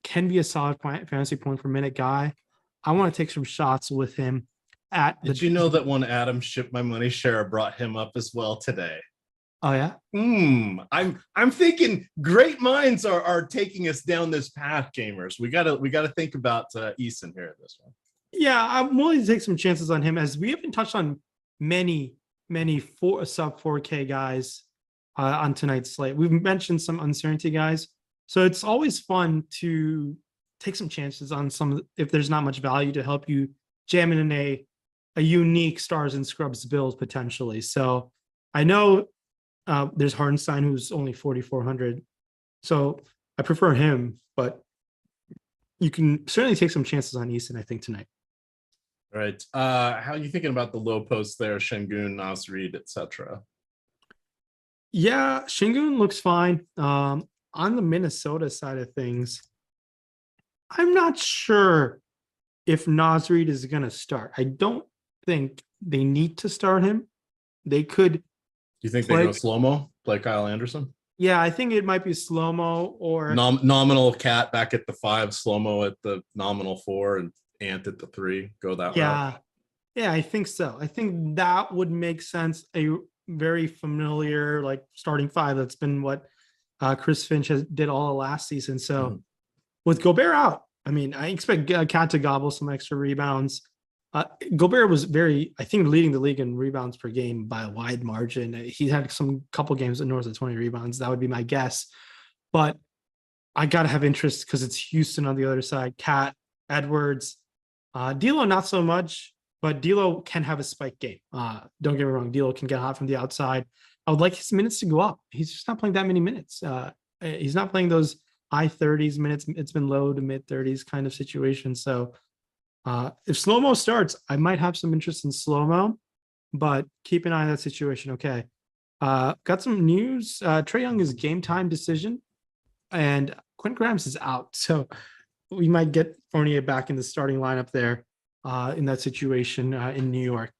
Speaker 3: can be a solid fantasy point per minute guy. I want to take some shots with him.
Speaker 2: Did you know that one Adam Ship My Money Share brought him up as well today?
Speaker 3: Oh yeah.
Speaker 2: I'm thinking great minds are taking us down this path, gamers. We gotta think about Eason here at this one.
Speaker 3: Yeah, I'm willing to take some chances on him, as we haven't touched on many sub 4K guys on tonight's slate. We've mentioned some uncertainty guys, so it's always fun to take some chances on some if there's not much value to help you jam in a unique stars and scrubs build potentially. So I know there's Hartenstein who's only 4,400, so I prefer him, but you can certainly take some chances on Easton, I think, tonight.
Speaker 2: Right. How are you thinking about the low post there, Şengün, Naz Reid, etc.?
Speaker 3: Yeah, Şengün looks fine. On the Minnesota side of things, I'm not sure if Naz Reid is going to start. I don't think they need to start him. They could. Do
Speaker 2: you think they go slow-mo, play Kyle Anderson?
Speaker 3: Yeah, I think it might be slow-mo or
Speaker 2: nominal Cat back at the 5, slow-mo at the nominal 4, and Ant at the 3, go that route.
Speaker 3: Yeah, I think so. I think that would make sense. A very familiar starting 5. That's been what Chris Finch did all of last season. So with Gobert out, I mean, I expect Cat to gobble some extra rebounds. Gobert was I think, leading the league in rebounds per game by a wide margin. He had some couple games north of 20 rebounds. That would be my guess. But I got to have interest because it's Houston on the other side. Cat, Edwards, D'Lo not so much, but D'Lo can have a spike game. Don't get me wrong, D'Lo can get hot from the outside. I would like his minutes to go up. He's just not playing that many minutes. He's not playing those high 30s minutes. It's been low to mid 30s kind of situation. So if slow-mo starts, I might have some interest in slow-mo, but keep an eye on that situation. Okay. Got some news. Trae Young is game time decision, and Quentin Grimes is out. So we might get Fournier back in the starting lineup there in that situation in New York.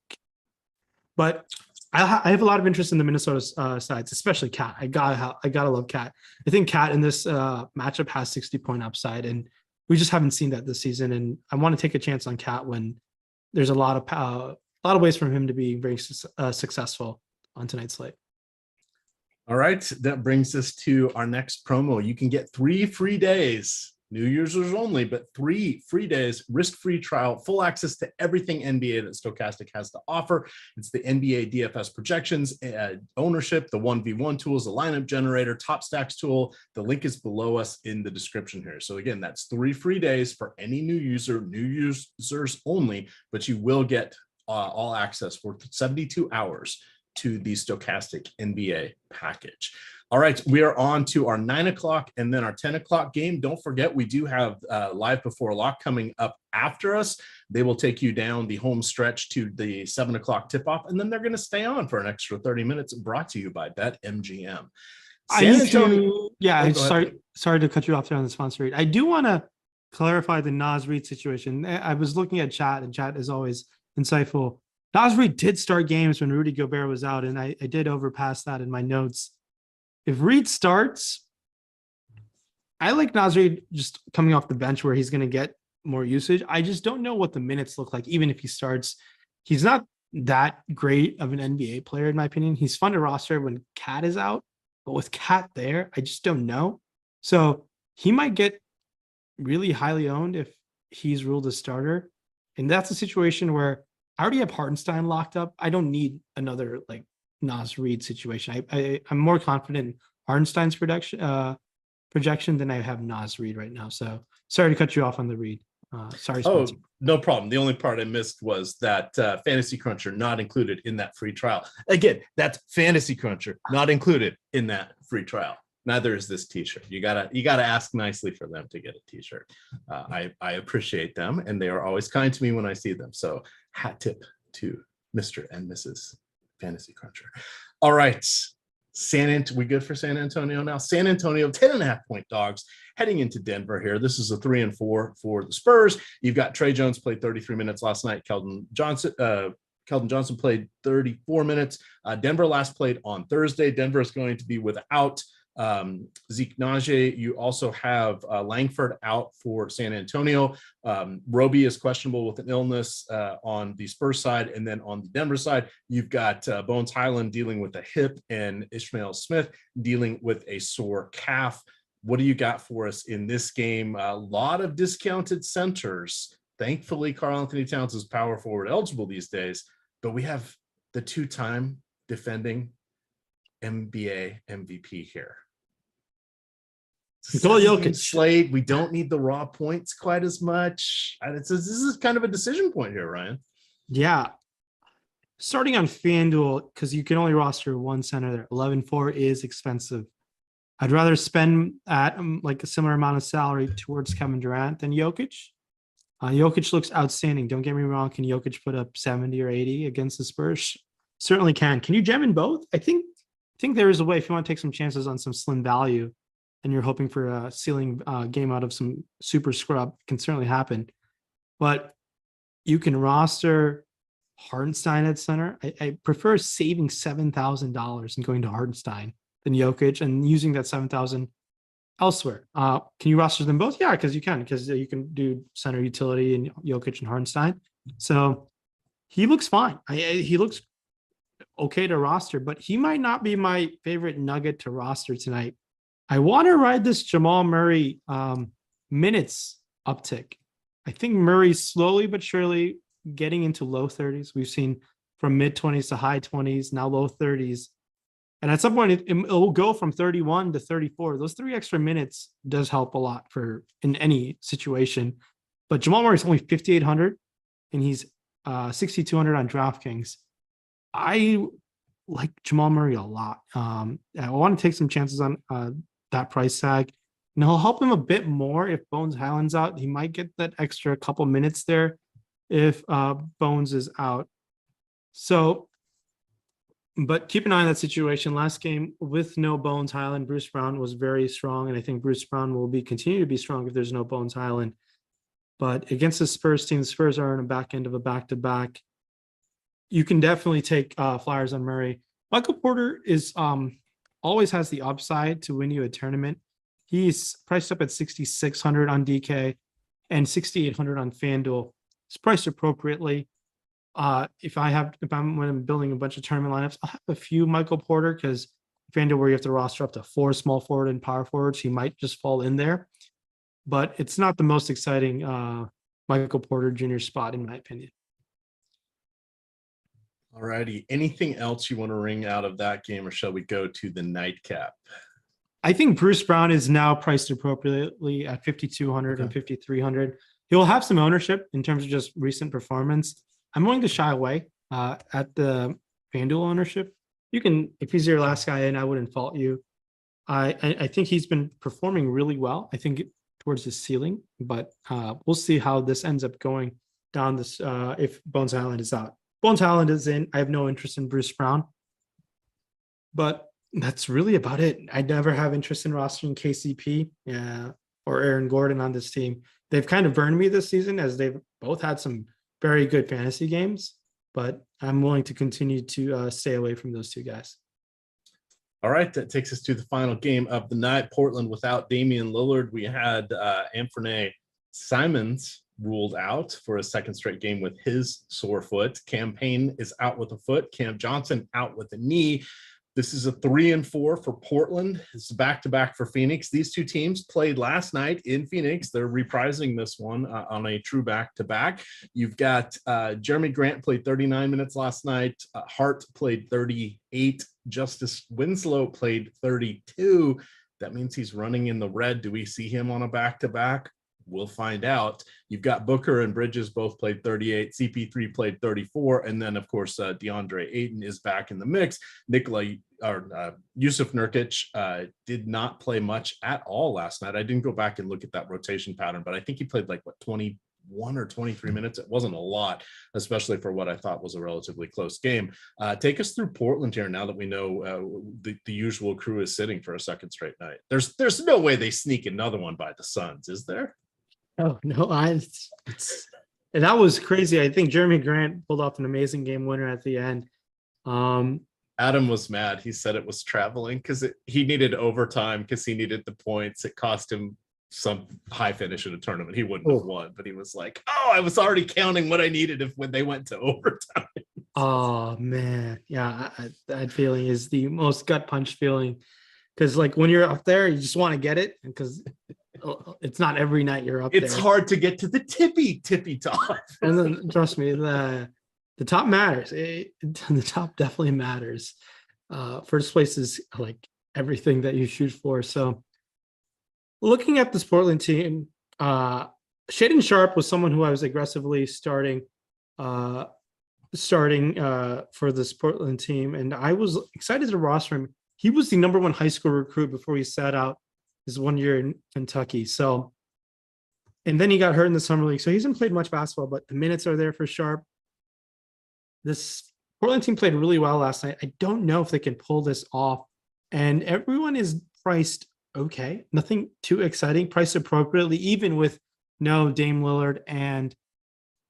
Speaker 3: But I have a lot of interest in the Minnesota sides, especially Cat. I gotta love Cat. I think Cat in this matchup has 60-point upside, and we just haven't seen that this season. And I want to take a chance on Cat when there's a lot of ways for him to be very successful on tonight's slate.
Speaker 2: All right, that brings us to our next promo. You can get 3 free days. New users only, but 3 free days, risk-free trial, full access to everything NBA that Stokastic has to offer. It's the NBA DFS projections, ownership, the 1v1 tools, the lineup generator, top stacks tool. The link is below us in the description here. So again, that's 3 free days for any new users only, but you will get all access for 72 hours to the Stokastic NBA package. All right, we are on to our 9 o'clock and then our 10 o'clock game. Don't forget, we do have Live Before Lock coming up after us. They will take you down the home stretch to the 7 o'clock tip-off, and then they're going to stay on for an extra 30 minutes, brought to you by BetMGM.
Speaker 3: Sorry to cut you off there on the sponsor read. I do want to clarify the Naz Reid situation. I was looking at chat, and chat is always insightful. Naz Reid did start games when Rudy Gobert was out, and I did overpass that in my notes. If Reid starts, I like Naz Reid just coming off the bench where he's going to get more usage. I just don't know what the minutes look like, even if he starts. He's not that great of an NBA player, in my opinion. He's fun to roster when Cat is out, but with Cat there, I just don't know. So he might get really highly owned if he's ruled a starter. And that's a situation where I already have Hartenstein locked up. I don't need another like Naz Reid situation. I'm more confident in Hartenstein's projection than I have Naz Reid right now. So sorry to cut you off on the Reid. Sorry. Spencer.
Speaker 2: Oh, no problem. The only part I missed was that Fantasy Cruncher not included in that free trial. Again, that's Fantasy Cruncher not included in that free trial. Neither is this t-shirt. You gotta ask nicely for them to get a t-shirt. I appreciate them, and they are always kind to me when I see them. So hat tip to Mr. and Mrs. Fantasy Cruncher. All right. We good for San Antonio now? San Antonio, 10.5-point dogs heading into Denver here. This is a 3-4 for the Spurs. You've got Trey Jones played 33 minutes last night. Keldon Johnson played 34 minutes. Denver last played on Thursday. Denver is going to be without Zeke Nnaji. You also have Langford out for San Antonio. Roby is questionable with an illness on the Spurs side. And then on the Denver side, you've got Bones Highland dealing with a hip and Ishmael Smith dealing with a sore calf. What do you got for us in this game? A lot of discounted centers. Thankfully, Karl-Anthony Towns is power forward eligible these days, but we have the 2-time defending NBA MVP here. Slate. We don't need the raw points quite as much. This is kind of a decision point here, Ryan.
Speaker 3: Yeah. Starting on FanDuel, because you can only roster one center there. 11.4 is expensive. I'd rather spend at like a similar amount of salary towards Kevin Durant than Jokic. Jokic looks outstanding. Don't get me wrong. Can Jokic put up 70 or 80 against the Spurs? Certainly can. Can you gem in both? I think there is a way if you want to take some chances on some slim value and you're hoping for a ceiling game out of some super scrub, it can certainly happen. But you can roster Hartenstein at center. I prefer saving $7,000 and going to Hartenstein than Jokic and using that $7,000 elsewhere. Can you roster them both? Yeah, because you can do center utility and Jokic and Hartenstein. So he looks fine. He looks okay to roster, but he might not be my favorite nugget to roster tonight. I want to ride this Jamal Murray minutes uptick. I think Murray's slowly but surely getting into low 30s. We've seen from mid 20s to high 20s, now low 30s. And at some point, it will go from 31 to 34. Those 3 extra minutes does help a lot for in any situation. But Jamal Murray's only 5,800, and he's 6,200 on DraftKings. I like Jamal Murray a lot. I want to take some chances on that price tag. And he'll help him a bit more if Bones Highland's out. He might get that extra couple minutes there if Bones is out. So, but keep an eye on that situation. Last game with no Bones Highland, Bruce Brown was very strong, and I think Bruce Brown will continue to be strong if there's no Bones Highland. But against the Spurs team, the Spurs are in a back end of a back-to-back. You can definitely take flyers on Murray. Michael Porter is always has the upside to win you a tournament. He's priced up at 6,600 on DK and 6,800 on FanDuel. It's priced appropriately. If I'm building a bunch of tournament lineups, I'll have a few Michael Porter because FanDuel where you have to roster up to 4 small forward and power forwards, he might just fall in there. But it's not the most exciting Michael Porter Jr. spot, in my opinion.
Speaker 2: All righty. Anything else you want to wring out of that game, or shall we go to the nightcap?
Speaker 3: I think Bruce Brown is now priced appropriately at 5,200 and 5,300. He'll have some ownership in terms of just recent performance. I'm willing to shy away at the FanDuel ownership. You can, if he's your last guy in, I wouldn't fault you. I think he's been performing really well. I think towards his ceiling, but we'll see how this ends up going down this if Bones Highland is out. Bones Highland is in. I have no interest in Bruce Brown, but that's really about it. I never have interest in rostering KCP or Aaron Gordon on this team. They've kind of burned me this season as they've both had some very good fantasy games, but I'm willing to continue to stay away from those 2 guys.
Speaker 2: All right, that takes us to the final game of the night. Portland without Damian Lillard. We had Anthony Simons ruled out for a second straight game with his sore foot. Cam Payne is out with a foot. Cam Johnson out with a knee. This is a 3-4 for Portland. It's back-to-back for Phoenix. These 2 teams played last night in Phoenix. They're reprising this one on a true back-to-back. You've got Jeremy Grant played 39 minutes last night. Hart played 38. Justice Winslow played 32. That means he's running in the red. Do we see him on a back-to-back? We'll find out. You've got Booker and Bridges both played 38. CP3 played 34. And then, of course, DeAndre Ayton is back in the mix. Yusuf Nurkic did not play much at all last night. I didn't go back and look at that rotation pattern, but I think he played 21 or 23 minutes. It wasn't a lot, especially for what I thought was a relatively close game. Take us through Portland here now that we know the usual crew is sitting for a second straight night. There's no way they sneak another one by the Suns, is there?
Speaker 3: Oh no, and that was crazy. I think Jeremy Grant pulled off an amazing game winner at the end.
Speaker 2: Adam was mad. He said it was traveling because he needed overtime because he needed the points. It cost him some high finish in a tournament. He wouldn't have won, but he was like, "Oh, I was already counting what I needed when they went to overtime."
Speaker 3: Oh man, yeah, that feeling is the most gut punch feeling because when you're up there, you just want to get it because it's not every night you're up there.
Speaker 2: It's hard to get to the tippy top.
Speaker 3: And then trust me, the top matters. The top definitely matters. First place is everything that you shoot for. So looking at this Portland team, Shaedon Sharpe was someone who I was aggressively starting for this Portland team, and I was excited to roster him. He was the number 1 high school recruit before he sat out his 1 year in Kentucky. So, and then he got hurt in the summer league. So he hasn't played much basketball, but the minutes are there for Sharpe. This Portland team played really well last night. I don't know if they can pull this off. And everyone is priced okay. Nothing too exciting, priced appropriately, even with no Dame Lillard and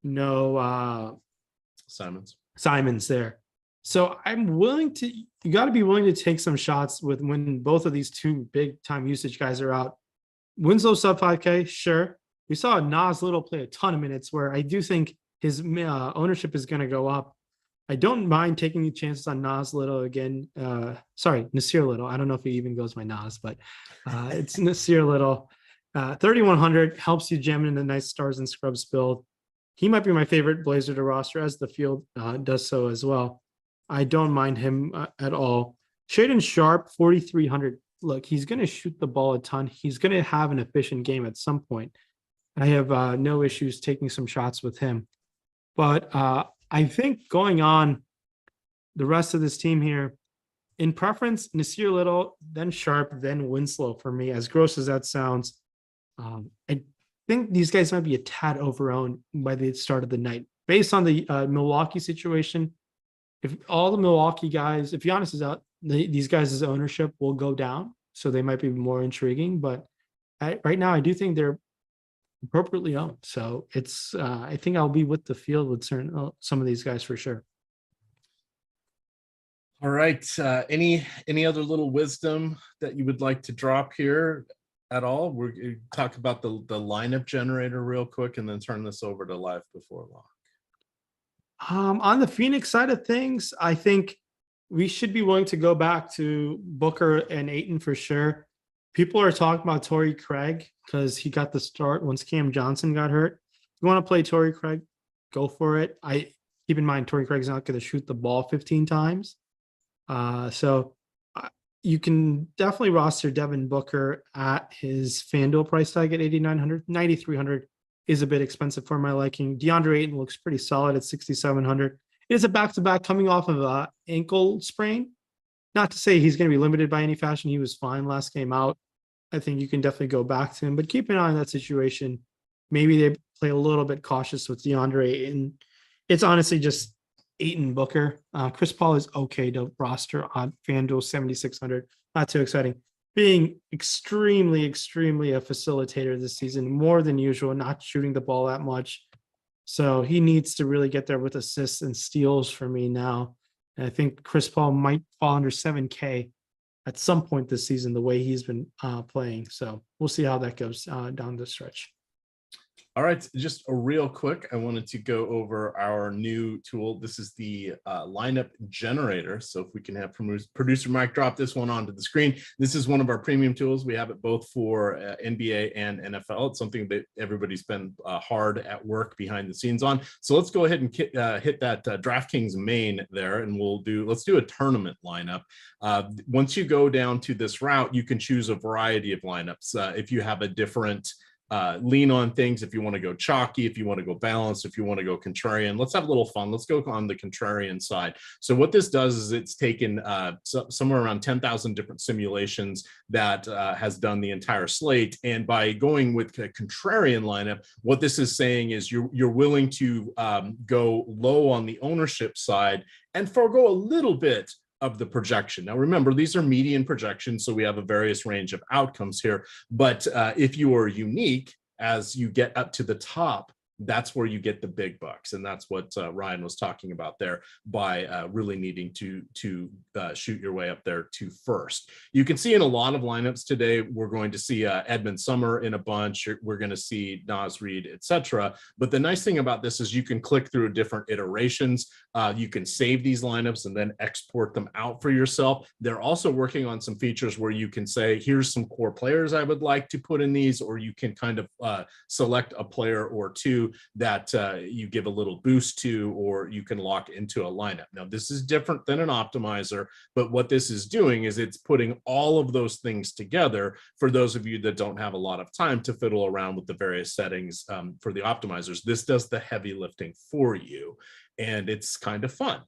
Speaker 3: no Simons there. So you got to be willing to take some shots when both of these 2 big time usage guys are out. Winslow sub 5K, sure. We saw Nas Little play a ton of minutes where I do think his ownership is going to go up. I don't mind taking the chances on Nas Little again. Nasir Little. I don't know if he even goes by Nas, but it's Nasir Little. 3,100 helps you jam in the nice stars and scrubs build. He might be my favorite Blazer to roster as the field does so as well. I don't mind him at all. Shaden Sharp, 4,300. Look, he's going to shoot the ball a ton. He's going to have an efficient game at some point. I have no issues taking some shots with him. But I think going on the rest of this team here, in preference, Nasir Little, then Sharp, then Winslow for me, as gross as that sounds. I think these guys might be a tad overowned by the start of the night. Based on the Milwaukee situation, if all the Milwaukee guys, if Giannis is out, these guys' ownership will go down. So they might be more intriguing. But right now, I do think they're appropriately owned. So it's I think I'll be with the field with some of these guys for sure.
Speaker 2: All right. Any other little wisdom that you would like to drop here at all? We're talk about the lineup generator real quick and then turn this over to live before lock.
Speaker 3: On the Phoenix side of things, I think we should be willing to go back to Booker and Ayton for sure. People are talking about Torrey Craig because he got the start once Cam Johnson got hurt. If you want to play Torrey Craig, go for it. I keep in mind Torrey Craig's not going to shoot the ball 15 times. So you can definitely roster Devin Booker at his FanDuel price tag at 8,900. 9,300 is a bit expensive for my liking. DeAndre Ayton looks pretty solid at 6,700. It is a back-to-back coming off of an ankle sprain. Not to say he's going to be limited by any fashion. He was fine last game out. I think you can definitely go back to him, but keep an eye on that situation. Maybe they play a little bit cautious with DeAndre Ayton. It's honestly just Ayton Booker. Chris Paul is okay to roster on FanDuel 7,600. Not too exciting. Being extremely, extremely a facilitator this season, more than usual, not shooting the ball that much. So he needs to really get there with assists and steals for me now. And I think Chris Paul might fall under 7K at some point this season, the way he's been playing. So we'll see how that goes down the stretch.
Speaker 2: All right, just a real quick, I wanted to go over our new tool. This is the lineup generator. So if we can have producer Mike drop this one onto the screen. This is one of our premium tools. We have it both for NBA and NFL. It's something that everybody's been hard at work behind the scenes on. So let's go ahead and hit that DraftKings main there, and let's do a tournament lineup. Once you go down to this route, you can choose a variety of lineups. If you have a different lean on things, if you want to go chalky, if you want to go balanced, if you want to go contrarian, let's have a little fun. Let's go on the contrarian side. So what this does is it's taken somewhere around 10,000 different simulations that has done the entire slate. And by going with a contrarian lineup, what this is saying is you're willing to go low on the ownership side and forego a little bit of the projection. Now, remember, these are median projections, so we have a various range of outcomes here. But if you are unique, as you get up to the top, that's where you get the big bucks. And that's what Rayen was talking about there by really needing to shoot your way up there to first. You can see in a lot of lineups today, we're going to see Edmund Summer in a bunch. We're going to see Naz Reid, etc. But the nice thing about this is you can click through different iterations. You can save these lineups and then export them out for yourself. They're also working on some features where you can say, here's some core players I would like to put in these, or you can kind of select a player or two that you give a little boost to, or you can lock into a lineup. Now, this is different than an optimizer, but what this is doing is it's putting all of those things together for those of you that don't have a lot of time to fiddle around with the various settings for the optimizers. This does the heavy lifting for you. And it's kind of fun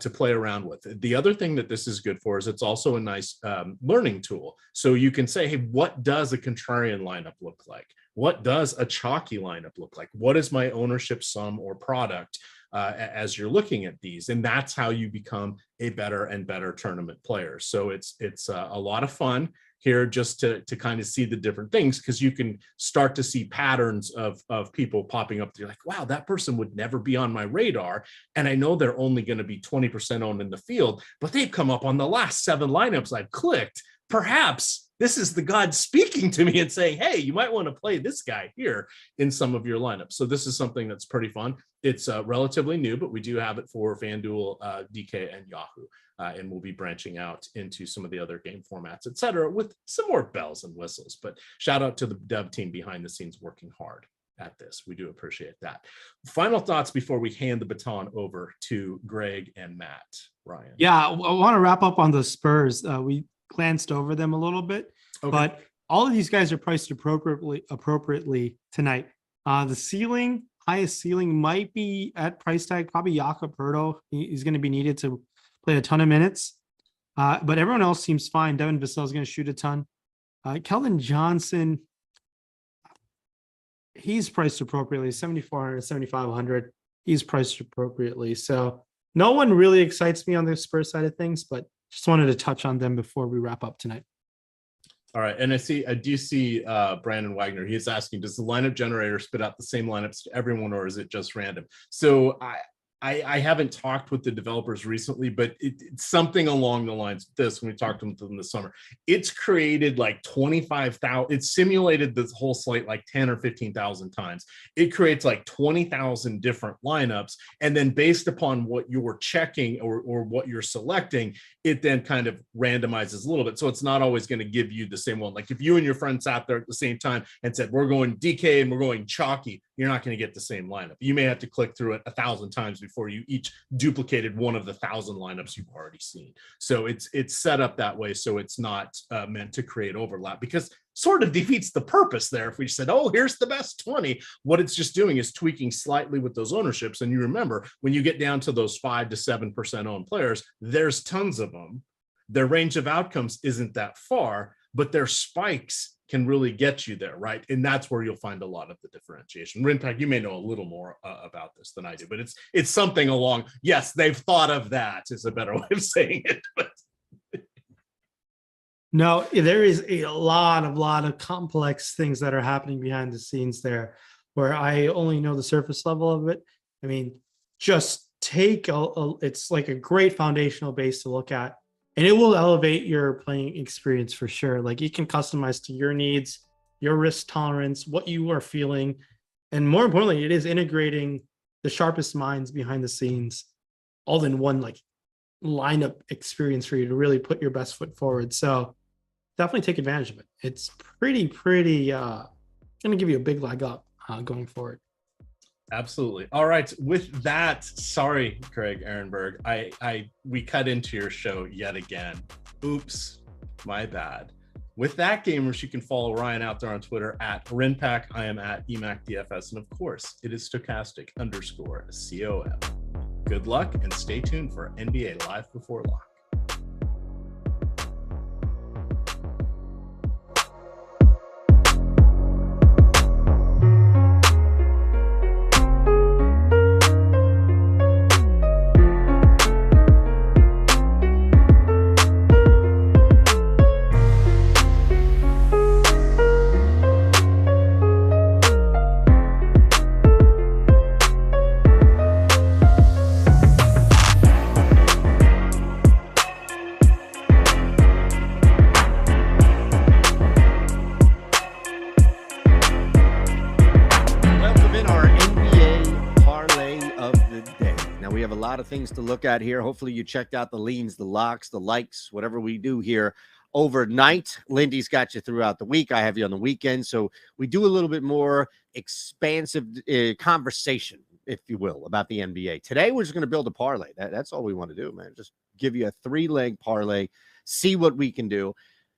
Speaker 2: to play around with. The other thing that this is good for is it's also a nice learning tool. So you can say, hey, what does a contrarian lineup look like? What does a chalky lineup look like? What is my ownership sum or product as you're looking at these? And that's how you become a better and better tournament player. So it's a lot of fun here just to kind of see the different things, because you can start to see patterns of people popping up. You're like, wow, that person would never be on my radar. And I know they're only going to be 20% owned in the field, but they've come up on the last 7 lineups I've clicked. Perhaps this is the God speaking to me and saying, hey, you might want to play this guy here in some of your lineups. So this is something that's pretty fun. It's relatively new, but we do have it for FanDuel, DK, and Yahoo. and we'll be branching out into some of the other game formats, etc., with some more bells and whistles. But shout out to the dev team behind the scenes working hard at this. We do appreciate that. Final thoughts before we hand the baton over to Greg and Matt. Rayen.
Speaker 3: Yeah, I want to wrap up on the Spurs. We glanced over them a little bit, but all of these guys are priced appropriately tonight. The highest ceiling might be at price tag, probably Jakob Poeltl. He's going to be needed to play a ton of minutes, but everyone else seems fine. Devin Vassell is going to shoot a ton. Keldon Johnson, he's priced appropriately, 7,400, 7,500. He's priced appropriately. So no one really excites me on the Spurs side of things, but just wanted to touch on them before we wrap up tonight.
Speaker 2: All right. And I do see Brandon Wagner. He's asking, does the lineup generator spit out the same lineups to everyone, or is it just random? So I haven't talked with the developers recently, but it's something along the lines of this. When we talked to them this summer, it's created like 25,000. It's simulated this whole slate like 10 or 15,000 times. It creates like 20,000 different lineups. And then based upon what you're checking or what you're selecting, it then kind of randomizes a little bit. So it's not always going to give you the same one. Like if you and your friend sat there at the same time and said, we're going DK and we're going chalky, you're not going to get the same lineup. You may have to click through it 1,000 times before you each duplicated one of the 1,000 lineups you've already seen. So it's set up that way. So it's not meant to create overlap, because sort of defeats the purpose there. If we said, oh, here's the best 20, what it's just doing is tweaking slightly with those ownerships. And you remember, when you get down to those 5 to 7% owned players, there's tons of them. Their range of outcomes isn't that far, but their spikes can really get you there, right? And that's where you'll find a lot of the differentiation. Rinpack, you may know a little more about this than I do, but it's something along, yes, they've thought of that is a better way of saying it. But
Speaker 3: no, there is a lot of complex things that are happening behind the scenes there, where I only know the surface level of it. I mean, just take it's like a great foundational base to look at, and it will elevate your playing experience for sure. Like you can customize to your needs, your risk tolerance, what you are feeling. And more importantly, it is integrating the sharpest minds behind the scenes all in one like lineup experience for you to really put your best foot forward. So definitely take advantage of it. It's pretty going to give you a big leg up going forward.
Speaker 2: Absolutely. All right. With that, sorry, Craig Ehrenberg, we cut into your show yet again. Oops, my bad. With that, gamers, you can follow Rayen out there on Twitter at Rinpack. I am at EMac DFS. And of course, it is Stokastic_COM. Good luck and stay tuned for NBA Live Before Lock.
Speaker 1: Things to look at here. Hopefully you checked out the leans, the locks, the likes, whatever we do here overnight. Lindy's got you throughout the week. I have you on the weekend. So we do a little bit more expansive conversation, if you will, about the NBA. Today, we're just going to build a parlay. That's all we want to do, man. Just give you a 3-leg parlay, see what we can do.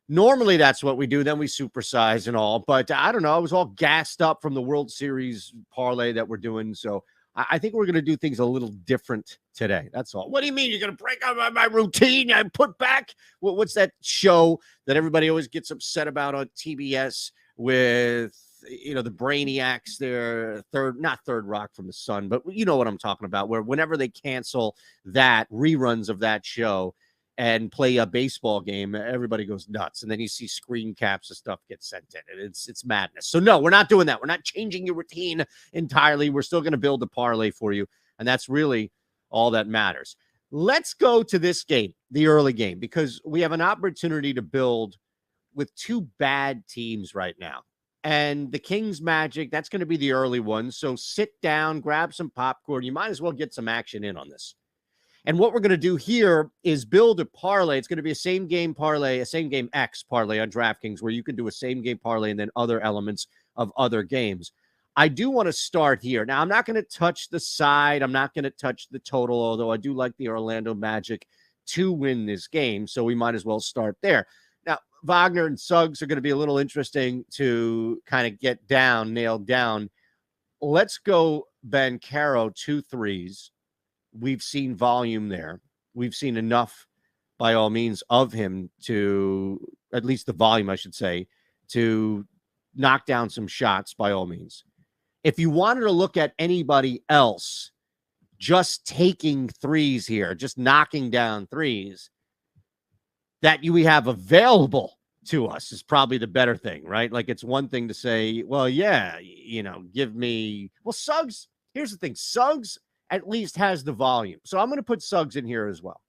Speaker 1: Normally, that's what we do. Then we supersize and all. But I don't know. I was all gassed up from the World Series parlay that we're doing. So I think we're going to do things a little different today. That's all. What do you mean you're going to break up my routine and put back? What's that show that everybody always gets upset about on TBS with, the Brainiacs, their not Third Rock from the Sun, but you know what I'm talking about, where whenever they cancel that reruns of that show and play a baseball game, everybody goes nuts. And then you see screen caps of stuff get sent in. It's madness. So no, we're not doing that. We're not changing your routine entirely. We're still going to build a parlay for you. And that's really all that matters. Let's go to this game, the early game, because we have an opportunity to build with two bad teams right now. And the Kings Magic, that's going to be the early one. So sit down, grab some popcorn. You might as well get some action in on this. And what we're going to do here is build a parlay. It's going to be a same game parlay, a same game X parlay on DraftKings, where you can do a same game parlay and then other elements of other games. I do want to start here. Now, I'm not going to touch the side. I'm not going to touch the total, although I do like the Orlando Magic to win this game. So we might as well start there. Now, Wagner and Suggs are going to be a little interesting to kind of get down, nailed down. Let's go Banchero 2 threes. We've seen volume there. We've seen enough, by all means, of him to, at least the volume, I should say, to knock down some shots, by all means. If you wanted to look at anybody else just taking threes here, just knocking down threes that we have available to us is probably the better thing, right? Like, it's one thing to say, well, yeah, give me, well, Suggs, here's the thing. Suggs at least has the volume. So I'm going to put Suggs in here as well.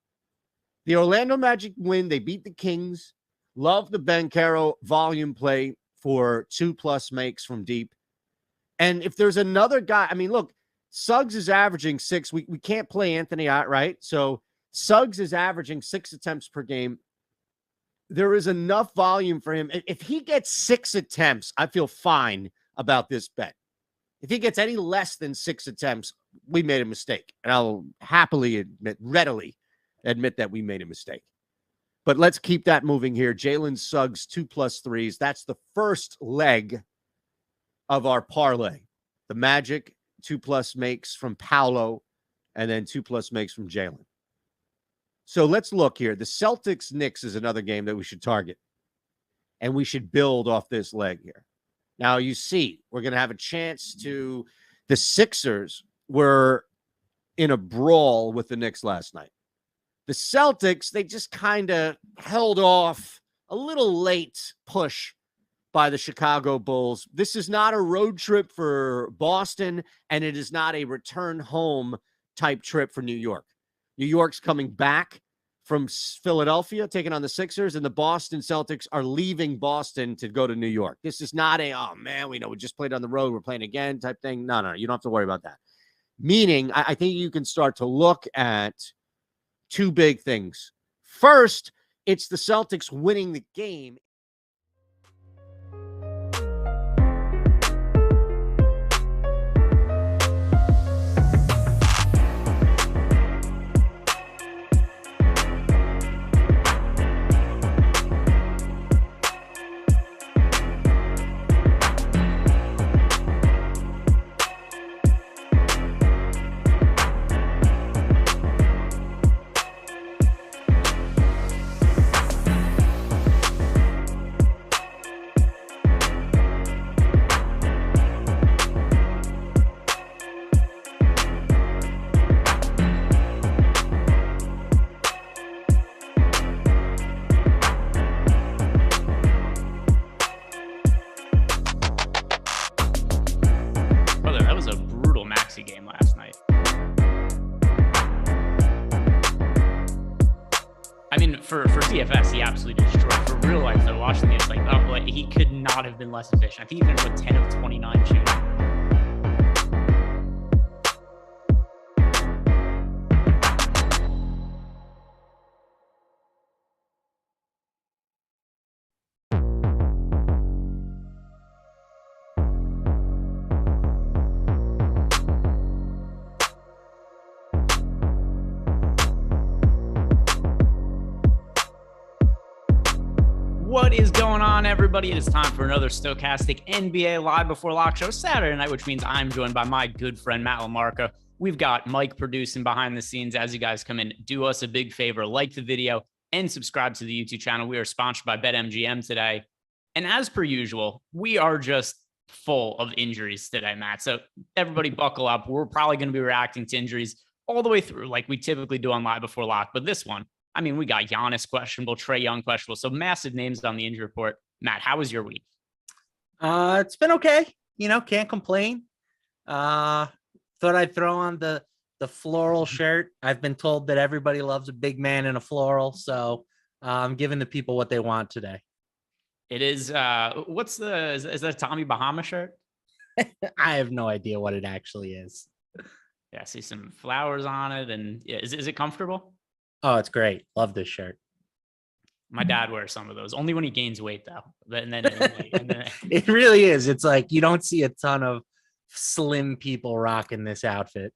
Speaker 1: The Orlando Magic win. They beat the Kings. Love the Banchero volume play for 2+ makes from deep. And if there's another guy, I mean, look, Suggs is averaging 6. We can't play Anthony out, right? So Suggs is averaging 6 attempts per game. There is enough volume for him. If he gets 6 attempts, I feel fine about this bet. If he gets any less than 6 attempts, we made a mistake. And I'll readily admit that we made a mistake. But let's keep that moving here. Jalen Suggs, 2+ threes. That's the first leg of our parlay. The Magic, 2+ makes from Paolo, and then 2+ makes from Jalen. So let's look here. The Celtics Knicks is another game that we should target. And we should build off this leg here. Now, you see, we're going to have a chance to... The Sixers were in a brawl with the Knicks last night. The Celtics, they just kind of held off a little late push by the Chicago Bulls. This is not a road trip for Boston, and it is not a return home type trip for New York. New York's coming back from Philadelphia, taking on the Sixers, and the Boston Celtics are leaving Boston to go to New York. This is not a, oh man, we just played on the road, we're playing again type thing. No, you don't have to worry about that. Meaning, I think you can start to look at two big things. First, it's the Celtics winning the game.
Speaker 4: For DFS, he absolutely destroyed. For real life, though, watching this, like, oh, boy, he could not have been less efficient. I think he finished with 10 of 29 shooting. What is going on, everybody? It is time for another Stokastic NBA Live Before Lock show Saturday night, which means I'm joined by my good friend, Matt LaMarca. We've got Mike producing behind the scenes. As you guys come in, do us a big favor, like the video and subscribe to the YouTube channel. We are sponsored by BetMGM today. And as per usual, we are just full of injuries today, Matt. So everybody buckle up. We're probably going to be reacting to injuries all the way through like we typically do on Live Before Lock. But this one, I mean, we got Giannis questionable, Trae Young questionable. So massive names on the injury report. Matt, how was your week?
Speaker 5: It's been okay. Can't complain. Thought I'd throw on the floral shirt. I've been told that everybody loves a big man in a floral. So I'm giving the people what they want today.
Speaker 4: It is, is that a Tommy Bahama shirt?
Speaker 5: I have no idea what it actually is.
Speaker 4: Yeah, I see some flowers on it. And yeah, is it comfortable?
Speaker 5: Oh, it's great. Love this shirt.
Speaker 4: My dad wears some of those, only when he gains weight, though. And then
Speaker 5: It really is. It's like you don't see a ton of slim people rocking this outfit.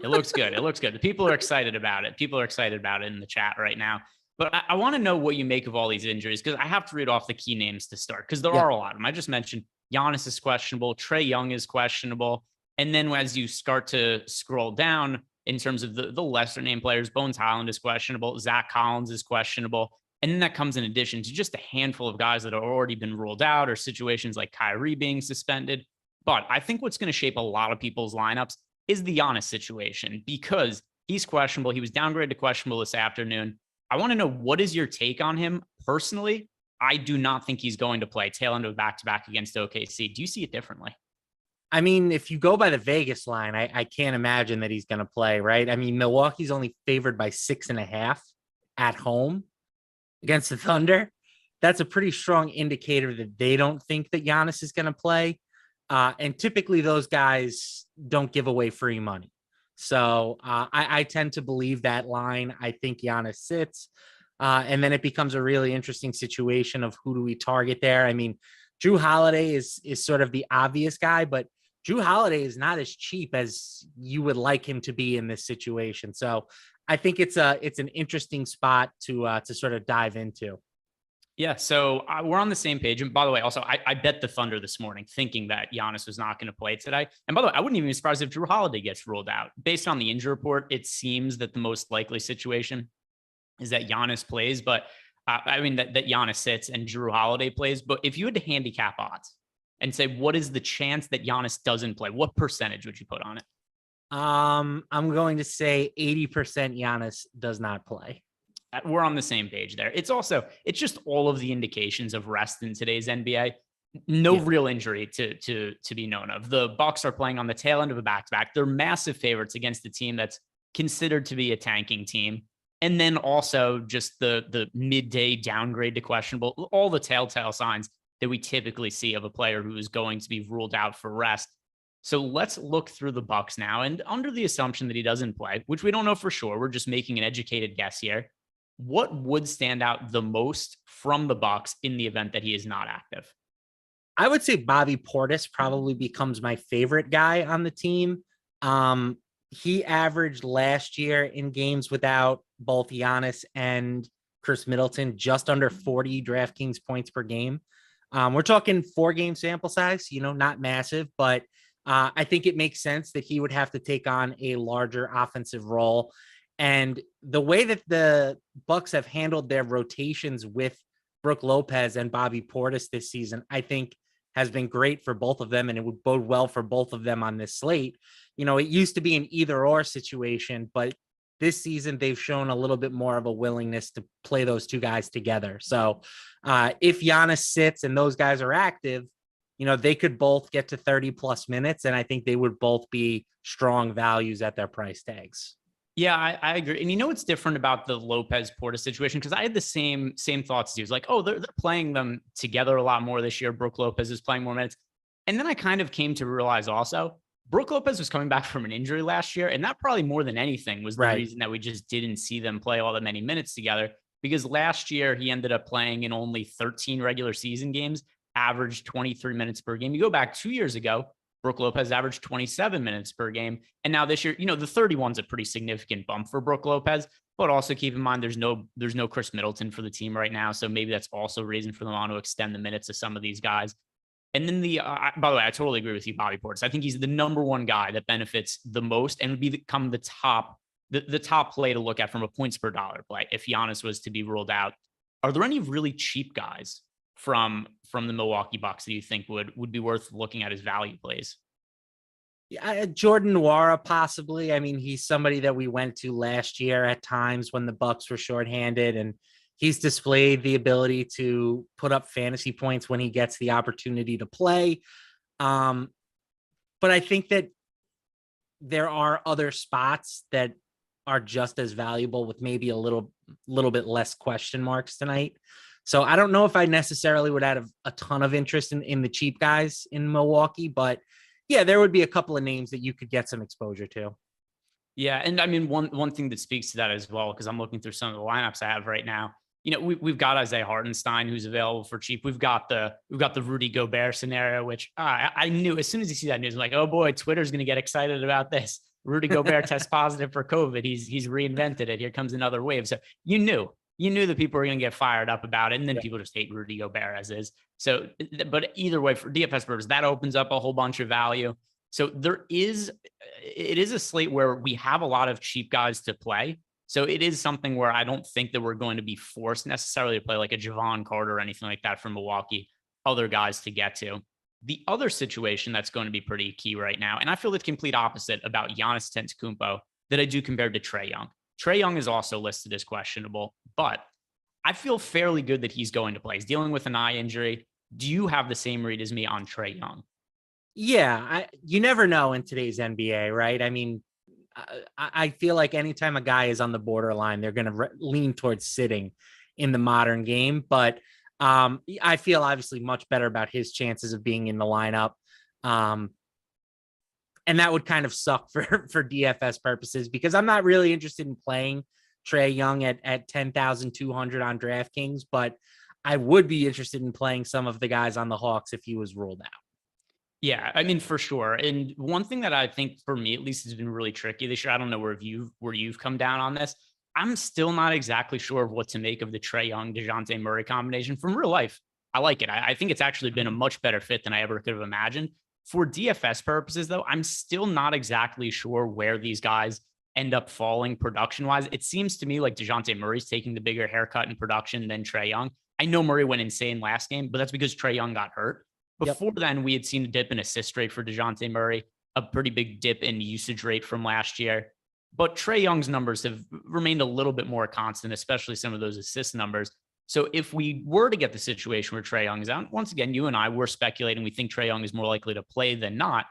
Speaker 4: it looks good. It looks good. The people are excited about it. People are excited about it in the chat right now. But I want to know what you make of all these injuries, because I have to read off the key names to start, because there are a lot of them. I just mentioned Giannis is questionable. Trae Young is questionable. And then as you start to scroll down in terms of the lesser name players, Bones Highland is questionable. Zach Collins is questionable. And then that comes in addition to just a handful of guys that have already been ruled out, or situations like Kyrie being suspended. But I think what's going to shape a lot of people's lineups is the Giannis situation, because he's questionable. He was downgraded to questionable this afternoon. I want to know, what is your take on him personally? I do not think he's going to play tail end of back-to-back against OKC. Do you see it differently?
Speaker 5: I mean, if you go by the Vegas line, I can't imagine that he's going to play, right? I mean, Milwaukee's only favored by 6.5 at home against the Thunder. That's a pretty strong indicator that they don't think that Giannis is going to play. And typically those guys don't give away free money. So I tend to believe that line. I think Giannis sits. And then it becomes a really interesting situation of who do we target there. I mean, Drew Holiday is sort of the obvious guy, but Drew Holiday is not as cheap as you would like him to be in this situation. So I think it's an interesting spot to sort of dive into.
Speaker 4: Yeah, so we're on the same page. And by the way, also, I bet the Thunder this morning thinking that Giannis was not going to play today. And by the way, I wouldn't even be surprised if Drew Holiday gets ruled out. Based on the injury report, it seems that the most likely situation is that Giannis plays, but I mean, that Giannis sits and Drew Holiday plays. But if you had to handicap odds and say, what is the chance that Giannis doesn't play, what percentage would you put on it?
Speaker 5: I'm going to say 80% Giannis does not play.
Speaker 4: We're on the same page there. It's just all of the indications of rest in today's NBA. No real injury to be known of. The Bucks are playing on the tail end of a back-to-back. They're massive favorites against a team that's considered to be a tanking team. And then also just the midday downgrade to questionable, all the telltale signs that we typically see of a player who is going to be ruled out for rest. So let's look through the Bucks now. And under the assumption that he doesn't play, which we don't know for sure, we're just making an educated guess here. What would stand out the most from the Bucks in the event that he is not active?
Speaker 5: I would say Bobby Portis probably becomes my favorite guy on the team. He averaged last year in games without both Giannis and Chris Middleton just under 40 DraftKings points per game. We're talking 4-game sample size, not massive, but I think it makes sense that he would have to take on a larger offensive role. And the way that the Bucks have handled their rotations with Brook Lopez and Bobby Portis this season, I think has been great for both of them, and it would bode well for both of them on this slate. It used to be an either or situation, but this season they've shown a little bit more of a willingness to play those two guys together. So if Giannis sits and those guys are active, they could both get to 30 plus minutes, and I think they would both be strong values at their price tags.
Speaker 4: Yeah, I agree. And what's different about the Lopez Portis situation? Because I had the same thoughts as you. It's like, oh, they're playing them together a lot more this year. Brook Lopez is playing more minutes. And then I kind of came to realize also, Brook Lopez was coming back from an injury last year. And that probably more than anything was the reason that we just didn't see them play all that many minutes together. Because last year he ended up playing in only 13 regular season games, averaged 23 minutes per game. You go back 2 years ago, Brook Lopez averaged 27 minutes per game. And now this year, the 31's a pretty significant bump for Brook Lopez, but also keep in mind, there's no Chris Middleton for the team right now. So maybe that's also a reason for them to extend the minutes of some of these guys. And then by the way, I totally agree with you, Bobby Portis. I think he's the number one guy that benefits the most and would become the top play to look at from a points per dollar play if Giannis was to be ruled out. Are there any really cheap guys from the Milwaukee Bucks that you think would be worth looking at as value plays?
Speaker 5: Yeah, Jordan Nwora, possibly. I mean, he's somebody that we went to last year at times when the Bucks were shorthanded, and he's displayed the ability to put up fantasy points when he gets the opportunity to play. But I think that there are other spots that are just as valuable with maybe a little bit less question marks tonight. So I don't know if I necessarily would have a ton of interest in the cheap guys in Milwaukee, but yeah, there would be a couple of names that you could get some exposure to.
Speaker 4: Yeah, and I mean one thing that speaks to that as well, because I'm looking through some of the lineups I have right now. We've got Isaiah Hartenstein who's available for cheap. We've got the Rudy Gobert scenario, which I knew as soon as you see that news, I'm like, oh boy, Twitter's going to get excited about this. Rudy Gobert tests positive for COVID. He's reinvented it. Here comes another wave. So you knew that people were going to get fired up about it, and then people just hate Rudy Gobert as is. So, but either way, for DFS purposes, that opens up a whole bunch of value. So it is a slate where we have a lot of cheap guys to play. So it is something where I don't think that we're going to be forced necessarily to play like a Javon Carter or anything like that from Milwaukee, other guys to get to. The other situation that's going to be pretty key right now, and I feel the complete opposite about Giannis Antetokounmpo that I do compared to Trae Young. Trae Young is also listed as questionable, but I feel fairly good that he's going to play. He's dealing with an eye injury. Do you have the same read as me on Trae Young?
Speaker 5: Yeah, you never know in today's NBA, right? I mean, I feel like anytime a guy is on the borderline, they're going to lean towards sitting in the modern game. But I feel obviously much better about his chances of being in the lineup. And that would kind of suck for DFS purposes, because I'm not really interested in playing Trae Young at 10,200 on DraftKings, but I would be interested in playing some of the guys on the Hawks if he was ruled out.
Speaker 4: Yeah, I mean, for sure. And one thing that I think for me, at least, has been really tricky this year, I don't know where you've come down on this. I'm still not exactly sure of what to make of the Trae Young, DeJounte Murray combination from real life. I like it. I think it's actually been a much better fit than I ever could have imagined. For DFS purposes, though, I'm still not exactly sure where these guys end up falling production-wise. It seems to me like DeJounte Murray's taking the bigger haircut in production than Trae Young. I know Murray went insane last game, but that's because Trae Young got hurt. Before then, we had seen a dip in assist rate for DeJounte Murray, a pretty big dip in usage rate from last year. But Trae Young's numbers have remained a little bit more constant, especially some of those assist numbers. So if we were to get the situation where Trae Young is out, once again, you and I were speculating, we think Trae Young is more likely to play than not.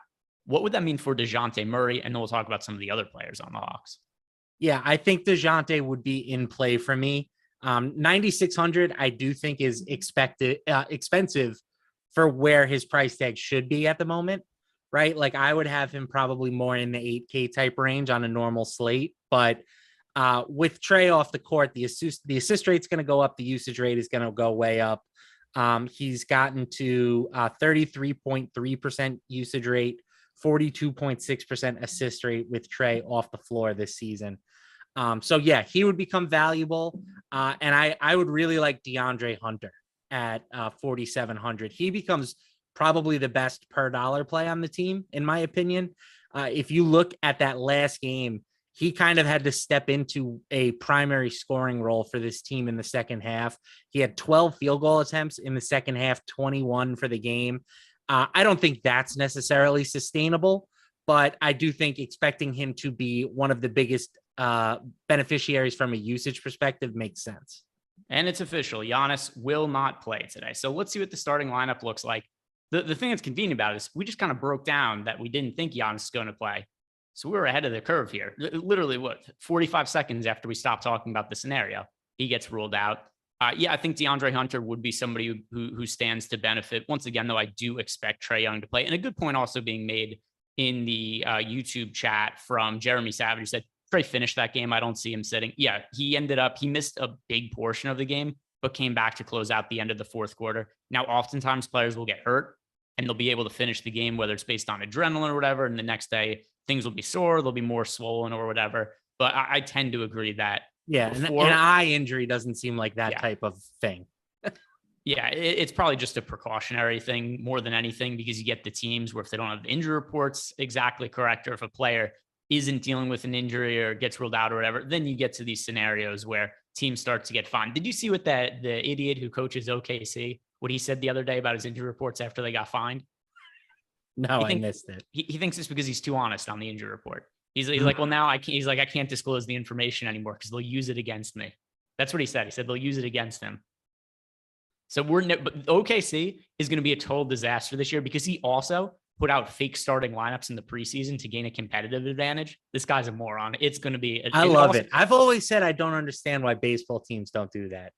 Speaker 4: What would that mean for DeJounte Murray? And then we'll talk about some of the other players on the Hawks.
Speaker 5: Yeah, I think DeJounte would be in play for me. 9,600, I do think is expensive for where his price tag should be at the moment, right? Like I would have him probably more in the 8K type range on a normal slate, but with Trae off the court, the assist rate's going to go up. The usage rate is going to go way up. He's gotten to 33.3% usage rate, 42.6% assist rate with Trae off the floor this season. So yeah, he would become valuable. And I would really like DeAndre Hunter at 4,700. He becomes probably the best per dollar play on the team, in my opinion. If you look at that last game, he kind of had to step into a primary scoring role for this team in the second half. He had 12 field goal attempts in the second half, 21 for the game. I don't think that's necessarily sustainable, but I do think expecting him to be one of the biggest beneficiaries from a usage perspective makes sense.
Speaker 4: And it's official. Giannis will not play today. So let's see what the starting lineup looks like. The thing that's convenient about it is we just kind of broke down that we didn't think Giannis is going to play. So we were ahead of the curve here. Literally, 45 seconds after we stopped talking about the scenario, he gets ruled out. Yeah, I think DeAndre Hunter would be somebody who stands to benefit. Once again, though, I do expect Trae Young to play. And a good point also being made in the YouTube chat from Jeremy Savage. He said, Trae finished that game. I don't see him sitting. Yeah, he missed a big portion of the game, but came back to close out the end of the fourth quarter. Now, oftentimes players will get hurt and they'll be able to finish the game, whether it's based on adrenaline or whatever. And the next day things will be sore. They'll be more swollen or whatever. But I tend to agree that.
Speaker 5: Yeah. An eye injury doesn't seem like that type of thing.
Speaker 4: Yeah, it's probably just a precautionary thing more than anything, because you get the teams where if they don't have the injury reports exactly correct, or if a player isn't dealing with an injury or gets ruled out or whatever, then you get to these scenarios where teams start to get fined. Did you see what the idiot who coaches OKC, what he said the other day about his injury reports after they got fined?
Speaker 5: No, I missed it.
Speaker 4: He thinks it's because he's too honest on the injury report. He's like, well, now I can't. He's like, I can't disclose the information anymore because they'll use it against me. That's what he said. He said they'll use it against him. So but OKC is going to be a total disaster this year because he also put out fake starting lineups in the preseason to gain a competitive advantage. This guy's a moron. It's going to be.
Speaker 5: I love it. I've always said I don't understand why baseball teams don't do that.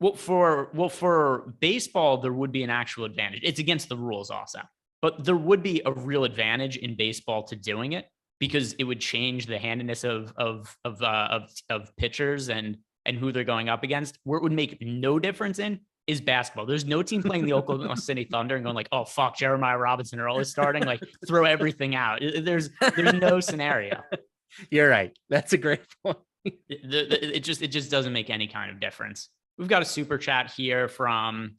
Speaker 4: Well, for baseball, there would be an actual advantage. It's against the rules also, but there would be a real advantage in baseball to doing it. because it would change the handedness of pitchers and who they're going up against. Where it would make no difference in is basketball. There's no team playing the Oklahoma City Thunder and going like, oh fuck, Jeremiah Robinson Earl is starting, like throw everything out. There's no scenario.
Speaker 5: You're right. That's a great point.
Speaker 4: It just doesn't make any kind of difference. We've got a super chat here from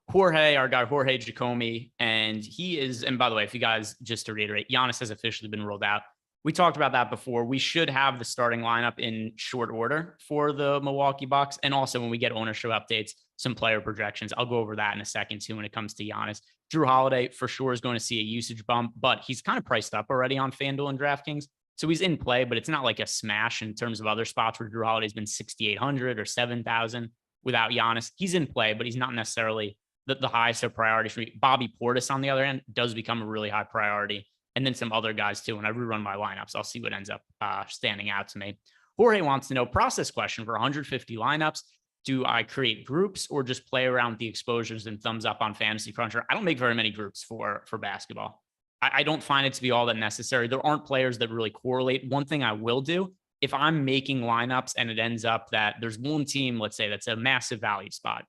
Speaker 4: Jorge, our guy Jorge Jacomi, and he is, and by the way, if you guys, just to reiterate, Giannis has officially been ruled out. We talked about that before. We should have the starting lineup in short order for the Milwaukee Bucks. And also when we get ownership updates, some player projections. I'll go over that in a second too when it comes to Giannis. Drew Holiday for sure is going to see a usage bump, but he's kind of priced up already on FanDuel and DraftKings. So he's in play, but it's not like a smash in terms of other spots where Drew Holiday's been 6,800 or 7,000 without Giannis. He's in play, but he's not necessarily the highest of priorities for me. Bobby Portis, on the other end, does become a really high priority. And then some other guys too. When I rerun my lineups, I'll see what ends up standing out to me. Jorge wants to know, process question for 150 lineups. Do I create groups or just play around with the exposures and thumbs up on Fantasy Cruncher? I don't make very many groups for basketball. I don't find it to be all that necessary. There aren't players that really correlate. One thing I will do, if I'm making lineups and it ends up that there's one team, let's say that's a massive value spot,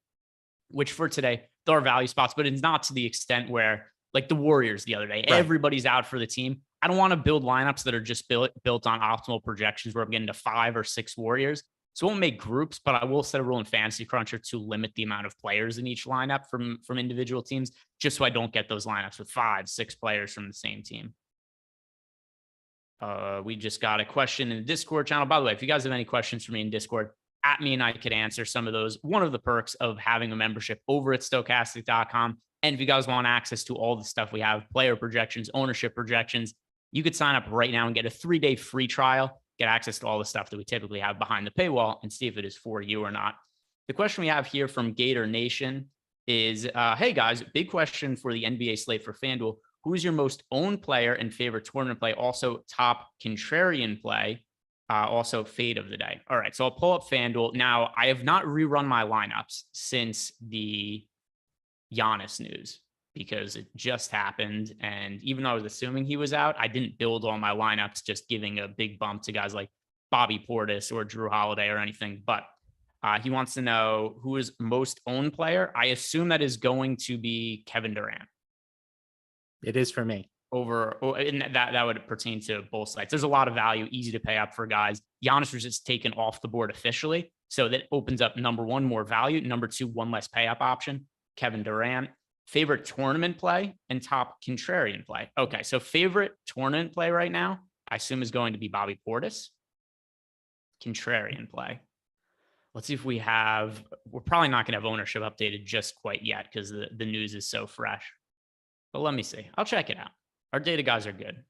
Speaker 4: which for today, there are value spots, but it's not to the extent where, like the Warriors the other day, right, everybody's out for the team. I don't want to build lineups that are just built on optimal projections where I'm getting to 5 or 6 Warriors. So I won't make groups, but I will set a rule in Fantasy Cruncher to limit the amount of players in each lineup from individual teams, just so I don't get those lineups with 5, 6 players from the same team. We just got a question in the Discord channel. By the way, if you guys have any questions for me in Discord, at me and I could answer some of those. One of the perks of having a membership over at Stokastic.com. And if you guys want access to all the stuff we have, player projections, ownership projections, you could sign up right now and get a 3-day free trial, get access to all the stuff that we typically have behind the paywall, and see if it is for you or not. The question we have here from Gator Nation is, hey guys, big question for the NBA slate for FanDuel. Who is your most owned player and favorite tournament play? Also top contrarian play, also fade of the day. All right, so I'll pull up FanDuel. Now, I have not rerun my lineups since the Giannis news because it just happened. And even though I was assuming he was out, I didn't build all my lineups just giving a big bump to guys like Bobby Portis or Drew Holiday or anything. But he wants to know who is most owned player. I assume that is going to be Kevin Durant.
Speaker 5: It is for me.
Speaker 4: And that would pertain to both sides. There's a lot of value, easy to pay up for guys. Giannis was just taken off the board officially. So that opens up, number one, more value. Number two, one less pay up option. Kevin Durant. Favorite tournament play and top contrarian play. Okay, so favorite tournament play right now, I assume is going to be Bobby Portis. Contrarian play. Let's see if we're probably not going to have ownership updated just quite yet because the news is so fresh. But let me see. I'll check it out. Our data guys are good.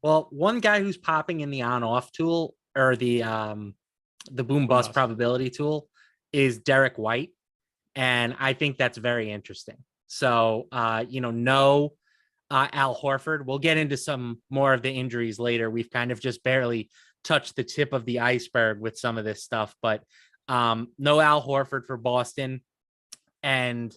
Speaker 5: Well, one guy who's popping in the on-off tool or the boom bust probability tool is Derek White. And I think that's very interesting. So, no Al Horford. We'll get into some more of the injuries later. We've kind of just barely touched the tip of the iceberg with some of this stuff, but no Al Horford for Boston. And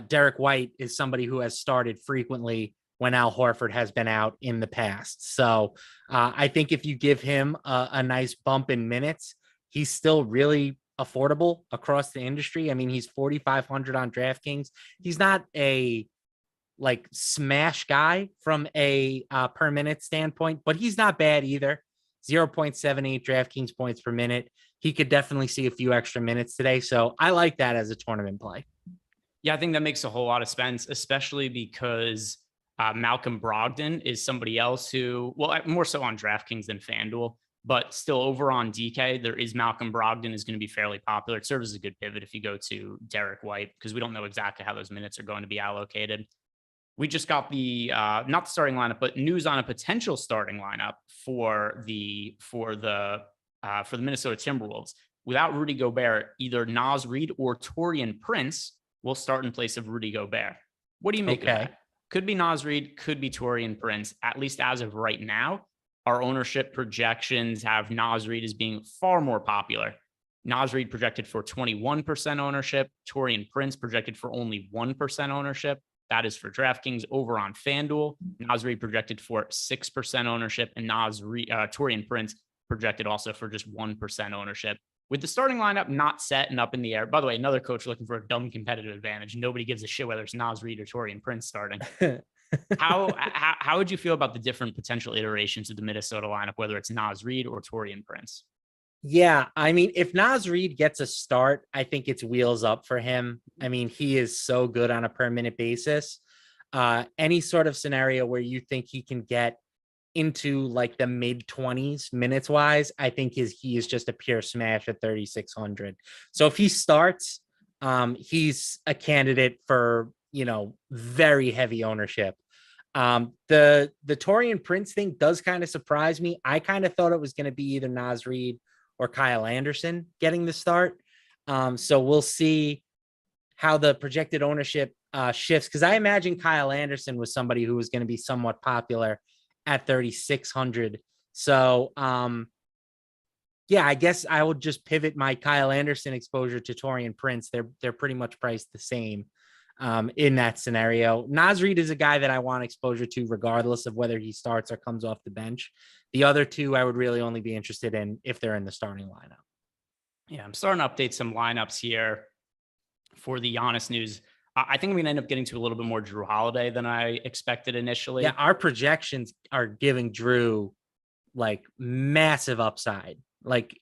Speaker 5: Derek White is somebody who has started frequently when Al Horford has been out in the past. So I think if you give him a nice bump in minutes, he's still really affordable across the industry. I mean, he's 4,500 on DraftKings. He's not a smash guy from a per minute standpoint, but he's not bad either. 0.78 DraftKings points per minute. He could definitely see a few extra minutes today. So I like that as a tournament play.
Speaker 4: Yeah, I think that makes a whole lot of sense, especially because Malcolm Brogdon is somebody else who, well, more so on DraftKings than FanDuel, but still over on DK, there is Malcolm Brogdon is going to be fairly popular. It serves as a good pivot if you go to Derek White, because we don't know exactly how those minutes are going to be allocated. We just got the, not the starting lineup, but news on a potential starting lineup for the Minnesota Timberwolves. Without Rudy Gobert, either Naz Reid or Taurean Prince will start in place of Rudy Gobert. What do you make of that? Could be Naz Reid, could be Taurean Prince, at least as of right now. Our ownership projections have Naz Reid as being far more popular. Naz Reid projected for 21% ownership. Taurean Prince projected for only 1% ownership. That is for DraftKings. Over on FanDuel, Naz Reid projected for 6% ownership, and Taurean Prince projected also for just 1% ownership. With the starting lineup not set and up in the air. By the way, another coach looking for a dumb competitive advantage. Nobody gives a shit whether it's Naz Reid or Taurean Prince starting. How would you feel about the different potential iterations of the Minnesota lineup, whether it's Naz Reid or Taurean Prince?
Speaker 5: Yeah, I mean, if Naz Reid gets a start, I think it's wheels up for him. I mean, he is so good on a per minute basis. Any sort of scenario where you think he can get into like the mid 20s minutes wise, I think he is just a pure smash at 3,600. So if he starts, he's a candidate for, very heavy ownership. The Taurean Prince thing does kind of surprise me. I kind of thought it was going to be either Naz Reid or Kyle Anderson getting the start. So we'll see how the projected ownership shifts, because I imagine Kyle Anderson was somebody who was going to be somewhat popular at 3,600. So yeah, I guess I would just pivot my Kyle Anderson exposure to Taurean Prince. They're pretty much priced the same in that scenario. Naz Reid is a guy that I want exposure to regardless of whether he starts or comes off the bench. The other two I would really only be interested in if they're in the starting lineup.
Speaker 4: Yeah, I'm starting to update some lineups here for the Giannis news. I think I'm going to end up getting to a little bit more Drew Holiday than I expected initially.
Speaker 5: Yeah, our projections are giving Drew like massive upside. Like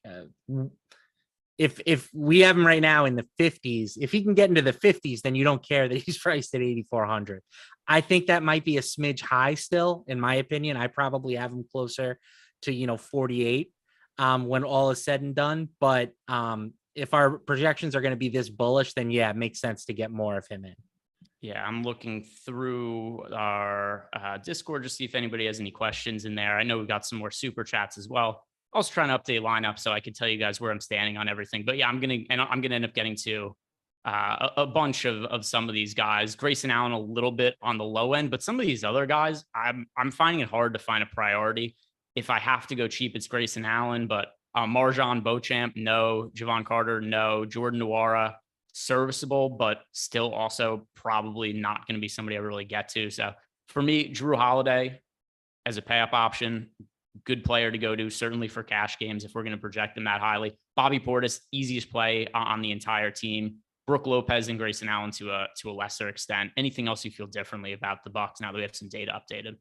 Speaker 5: if we have him right now in the 50s, if he can get into the 50s, then you don't care that he's priced at 8,400. I think that might be a smidge high still, in my opinion. I probably have him closer to, 48 when all is said and done. But if our projections are going to be this bullish, then yeah, it makes sense to get more of him in.
Speaker 4: Yeah, I'm looking through our Discord to see if anybody has any questions in there. I know we've got some more super chats as well. I was trying to update lineup so I could tell you guys where I'm standing on everything. But yeah, I'm gonna end up getting to a bunch of some of these guys. Grayson Allen a little bit on the low end, but some of these other guys, I'm finding it hard to find a priority. If I have to go cheap, it's Grayson Allen, but Marjon Beauchamp, no. Javon Carter, no. Jordan Nwora, serviceable, but still also probably not going to be somebody I really get to. So for me, Drew Holiday as a pay-up option, good player to go to, certainly for cash games if we're going to project them that highly. Bobby Portis, easiest play on the entire team. Brook Lopez and Grayson Allen to a lesser extent. Anything else you feel differently about the Bucks now that we have some data updated?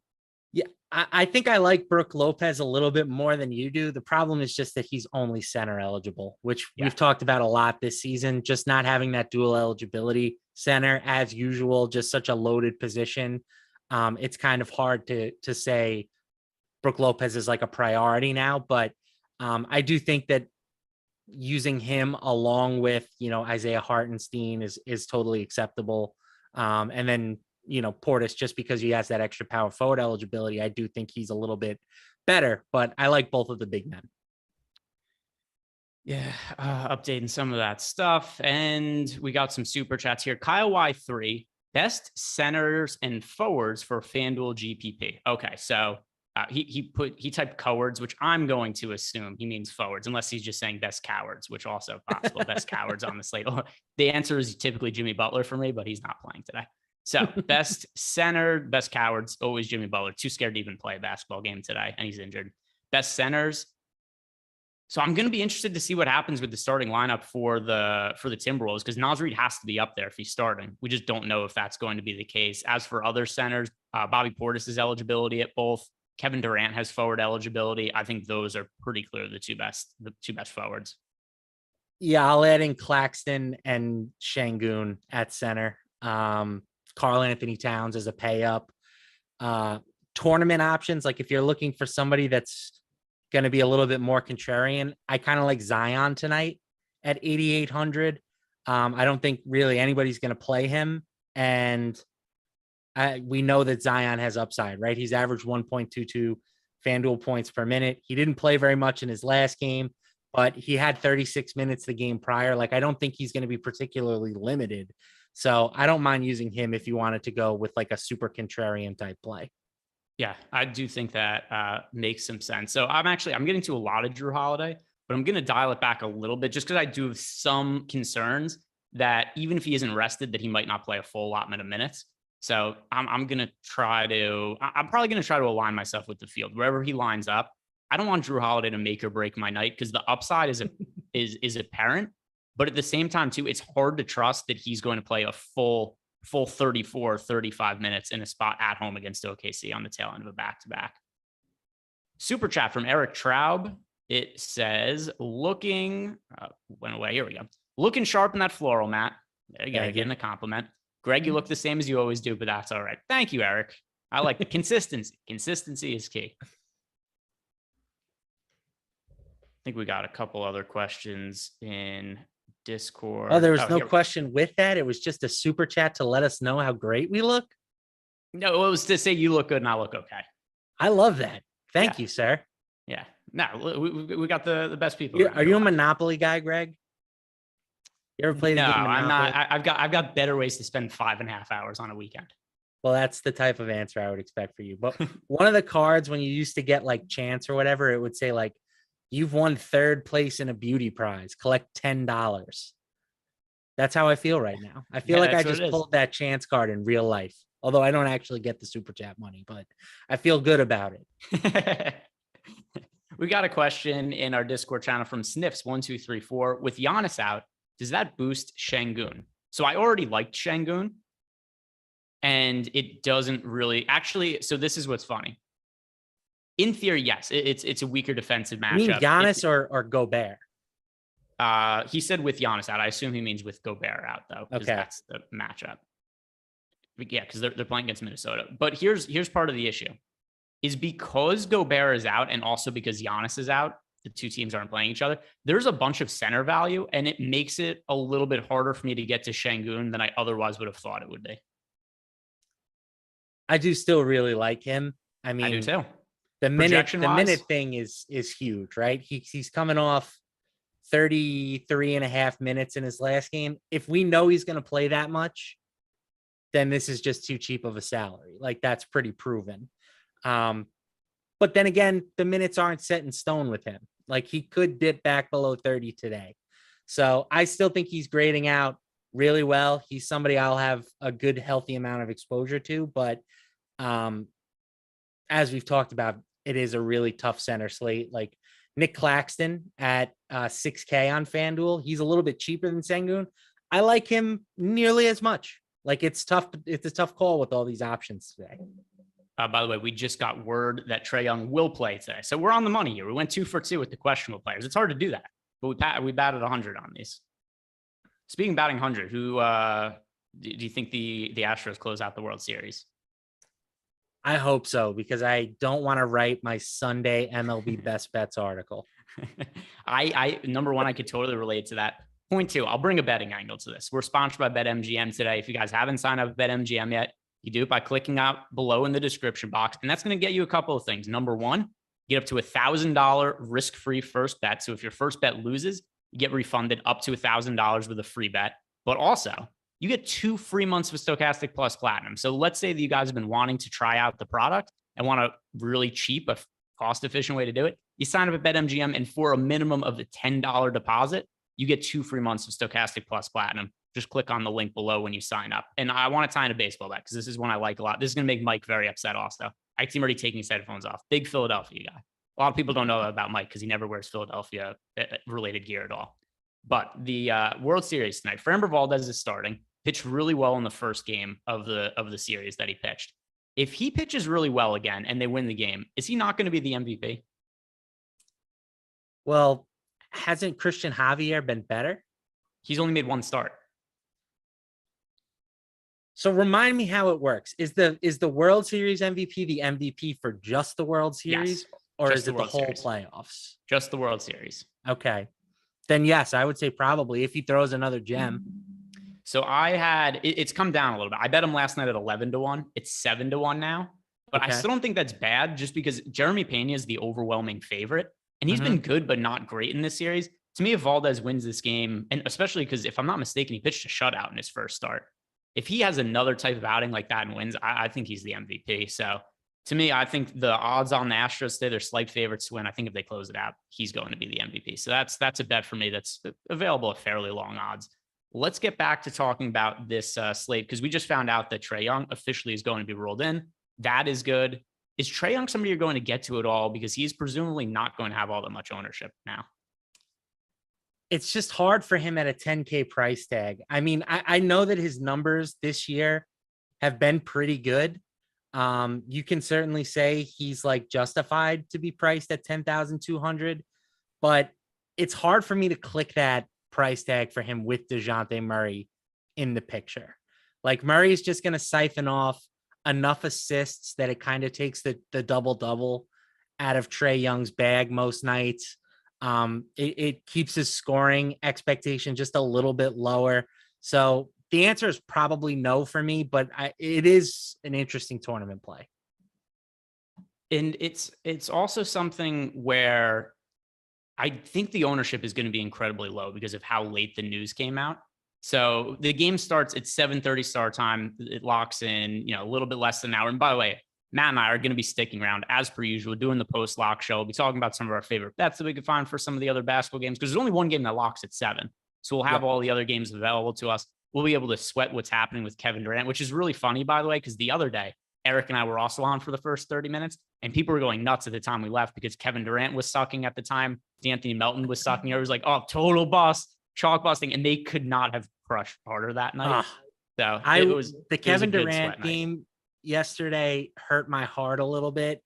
Speaker 5: Yeah, I think I like Brook Lopez a little bit more than you do. The problem is just that he's only center eligible, which we've talked about a lot this season, just not having that dual eligibility. Center, as usual, just such a loaded position. It's kind of hard to say Brook Lopez is like a priority now, but I do think that using him along with, Isaiah Hartenstein is totally acceptable. And then, Portis, just because he has that extra power forward eligibility, I do think he's a little bit better, but I like both of the big men.
Speaker 4: Yeah, updating some of that stuff. And we got some super chats here. Kyle Y3, best centers and forwards for FanDuel GPP. Okay, so he typed cowards, which I'm going to assume he means forwards, unless he's just saying best cowards, which also possible. Best cowards on the slate. The answer is typically Jimmy Butler for me, but he's not playing today. So best center, best cowards, always Jimmy Butler. Too scared to even play a basketball game today, and he's injured. Best centers. So I'm going to be interested to see what happens with the starting lineup for the Timberwolves, because Naz Reid has to be up there if he's starting. We just don't know if that's going to be the case. As for other centers, Bobby Portis' eligibility at both. Kevin Durant has forward eligibility. I think those are pretty clear the two best forwards.
Speaker 5: Yeah, I'll add in Claxton and Şengün at center. Karl Anthony Towns as a pay up. Tournament options, like if you're looking for somebody that's going to be a little bit more contrarian, I kind of like Zion tonight at 8,800. I don't think really anybody's going to play him, and we know that Zion has upside, right? He's averaged 1.22 FanDuel points per minute. He didn't play very much in his last game, but he had 36 minutes the game prior. Like, I don't think he's going to be particularly limited. So I don't mind using him if you wanted to go with like a super contrarian type play.
Speaker 4: Yeah, I do think that makes some sense. So I'm getting to a lot of Drew Holiday, but I'm going to dial it back a little bit just because I do have some concerns that even if he isn't rested, that he might not play a full allotment of minutes. So I'm probably going to try to align myself with the field wherever he lines up. I don't want Drew Holiday to make or break my night because the upside is apparent, but at the same time too, it's hard to trust that he's going to play a full 34, 35 minutes in a spot at home against OKC on the tail end of a back-to-back. Super chat from Eric Traub. It says, went away. Here we go. Looking sharp in that floral, Matt. There you go. Getting a compliment. Greg, you look the same as you always do, but that's all right. Thank you, Eric. I like the consistency. Consistency is key. I think we got a couple other questions in Discord.
Speaker 5: Oh, there was no question with that. It was just a super chat to let us know how great we look.
Speaker 4: No, it was to say you look good and I look okay.
Speaker 5: I love that. Thank you, sir.
Speaker 4: Yeah. No, we got the best people.
Speaker 5: Are you a Monopoly guy, Greg? You ever played the game Monopoly?
Speaker 4: I'm not. I've got better ways to spend 5.5 hours on a weekend.
Speaker 5: Well, that's the type of answer I would expect for you. But one of the cards, when you used to get like chance or whatever, it would say like, you've won 3rd place in a beauty prize. Collect $10. That's how I feel right now. I feel like I just pulled that chance card in real life. Although I don't actually get the super chat money, but I feel good about it.
Speaker 4: We got a question in our Discord channel from Sniffs1234. With Giannis out, does that boost Şengün? So I already liked Şengün, and it doesn't really actually. So this is what's funny. In theory, yes, it's a weaker defensive matchup.
Speaker 5: You mean Giannis or Gobert?
Speaker 4: He said with Giannis out. I assume he means with Gobert out though, because that's the matchup. But yeah, because they're playing against Minnesota. But here's part of the issue. Is because Gobert is out and also because Giannis is out, the two teams aren't playing each other, there's a bunch of center value, and it makes it a little bit harder for me to get to Şengün than I otherwise would have thought it would be.
Speaker 5: I do still really like him. I mean,
Speaker 4: I do too.
Speaker 5: The minute thing is huge, right? He's coming off 33.5 minutes in his last game. If we know he's going to play that much, then this is just too cheap of a salary. Like, that's pretty proven. But then again, the minutes aren't set in stone with him. Like, he could dip back below 30 today. So I still think he's grading out really well. He's somebody I'll have a good, healthy amount of exposure to. But as we've talked about, it is a really tough center slate. Like Nick Claxton at $6K on FanDuel. He's a little bit cheaper than Şengün. I like him nearly as much. Like, it's tough. It's a tough call with all these options today.
Speaker 4: By the way, we just got word that Trae Young will play today. So we're on the money here. We went 2 for 2 with the questionable players. It's hard to do that, but we batted 100 on these. Speaking of batting 100, who do you think the Astros close out the World Series?
Speaker 5: I hope so, because I don't want to write my Sunday MLB best bets article.
Speaker 4: I number one, I could totally relate to that. Point 2, I'll bring a betting angle to this. We're sponsored by BetMGM today. If you guys haven't signed up with BetMGM yet, you do it by clicking out below in the description box. And that's going to get you a couple of things. Number 1, get up to $1,000 risk-free first bet. So if your first bet loses, you get refunded up to $1,000 with a free bet. But also, you get 2 free months of Stokastic Plus Platinum. So let's say that you guys have been wanting to try out the product and want a really cheap, a cost-efficient way to do it. You sign up at BetMGM, and for a minimum of a $10 deposit, you get 2 free months of Stokastic Plus Platinum. Just click on the link below when you sign up. And I want to tie in a baseball bet because this is one I like a lot. This is going to make Mike very upset also. I see him already taking his headphones off. Big Philadelphia guy. A lot of people don't know about Mike because he never wears Philadelphia related gear at all. But the World Series tonight, Framber Valdez is starting. Pitched really well in the first game of the series that he pitched. If he pitches really well again and they win the game, is he not going to be the MVP?
Speaker 5: Well, hasn't Christian Javier been better?
Speaker 4: He's only made 1 start.
Speaker 5: So remind me how it works. Is the World Series MVP the MVP for just the World Series?
Speaker 4: Yes,
Speaker 5: or is it the whole
Speaker 4: Series.
Speaker 5: Playoffs?
Speaker 4: Just the World Series.
Speaker 5: Okay. Then yes, I would say probably if he throws another gem.
Speaker 4: So I had, it's come down a little bit. I bet him last night at 11-1. It's 7-1 now, but I still don't think that's bad just because Jeremy Pena is the overwhelming favorite and he's been good, but not great in this series. To me, if Valdez wins this game, and especially because if I'm not mistaken, he pitched a shutout in his first start. If he has another type of outing like that and wins, I think he's the MVP. So to me, I think the odds on the Astros today, they're slight favorites to win. I think if they close it out, he's going to be the MVP. So that's a bet for me that's available at fairly long odds. let's get back to talking about this slate, because we just found out that Trae Young officially is going to be rolled in. That is good. Is Trae Young somebody you're going to get to at all? Because he's presumably not going to have all that much ownership now.
Speaker 5: It's just hard for him at a 10K price tag. I mean, I know that his numbers this year have been pretty good. You can certainly say he's like justified to be priced at 10,200, but it's hard for me to click that price tag for him with DeJounte Murray in the picture. Like, Murray is just going to siphon off enough assists that it kind of takes the double-double out of Trae Young's bag most nights. It keeps his scoring expectation just a little bit lower. So the answer is probably no for me, but it is an interesting tournament play.
Speaker 4: And it's also something where I think the ownership is going to be incredibly low because of how late the news came out. So the game starts at 7:30 start time. It locks in, a little bit less than an hour. And by the way, Matt and I are going to be sticking around as per usual, doing the post-lock show. We'll be talking about some of our favorite bets that we could find for some of the other basketball games, because there's only one game that locks at 7. So we'll have all the other games available to us. We'll be able to sweat what's happening with Kevin Durant, which is really funny, by the way, because the other day, Eric and I were also on for the first 30 minutes, and people were going nuts at the time we left because Kevin Durant was sucking at the time. D'Anthony Melton was sucking. It was like, oh, total bust, chalk busting, and they could not have crushed harder that night.
Speaker 5: The Kevin Durant game yesterday hurt my heart a little bit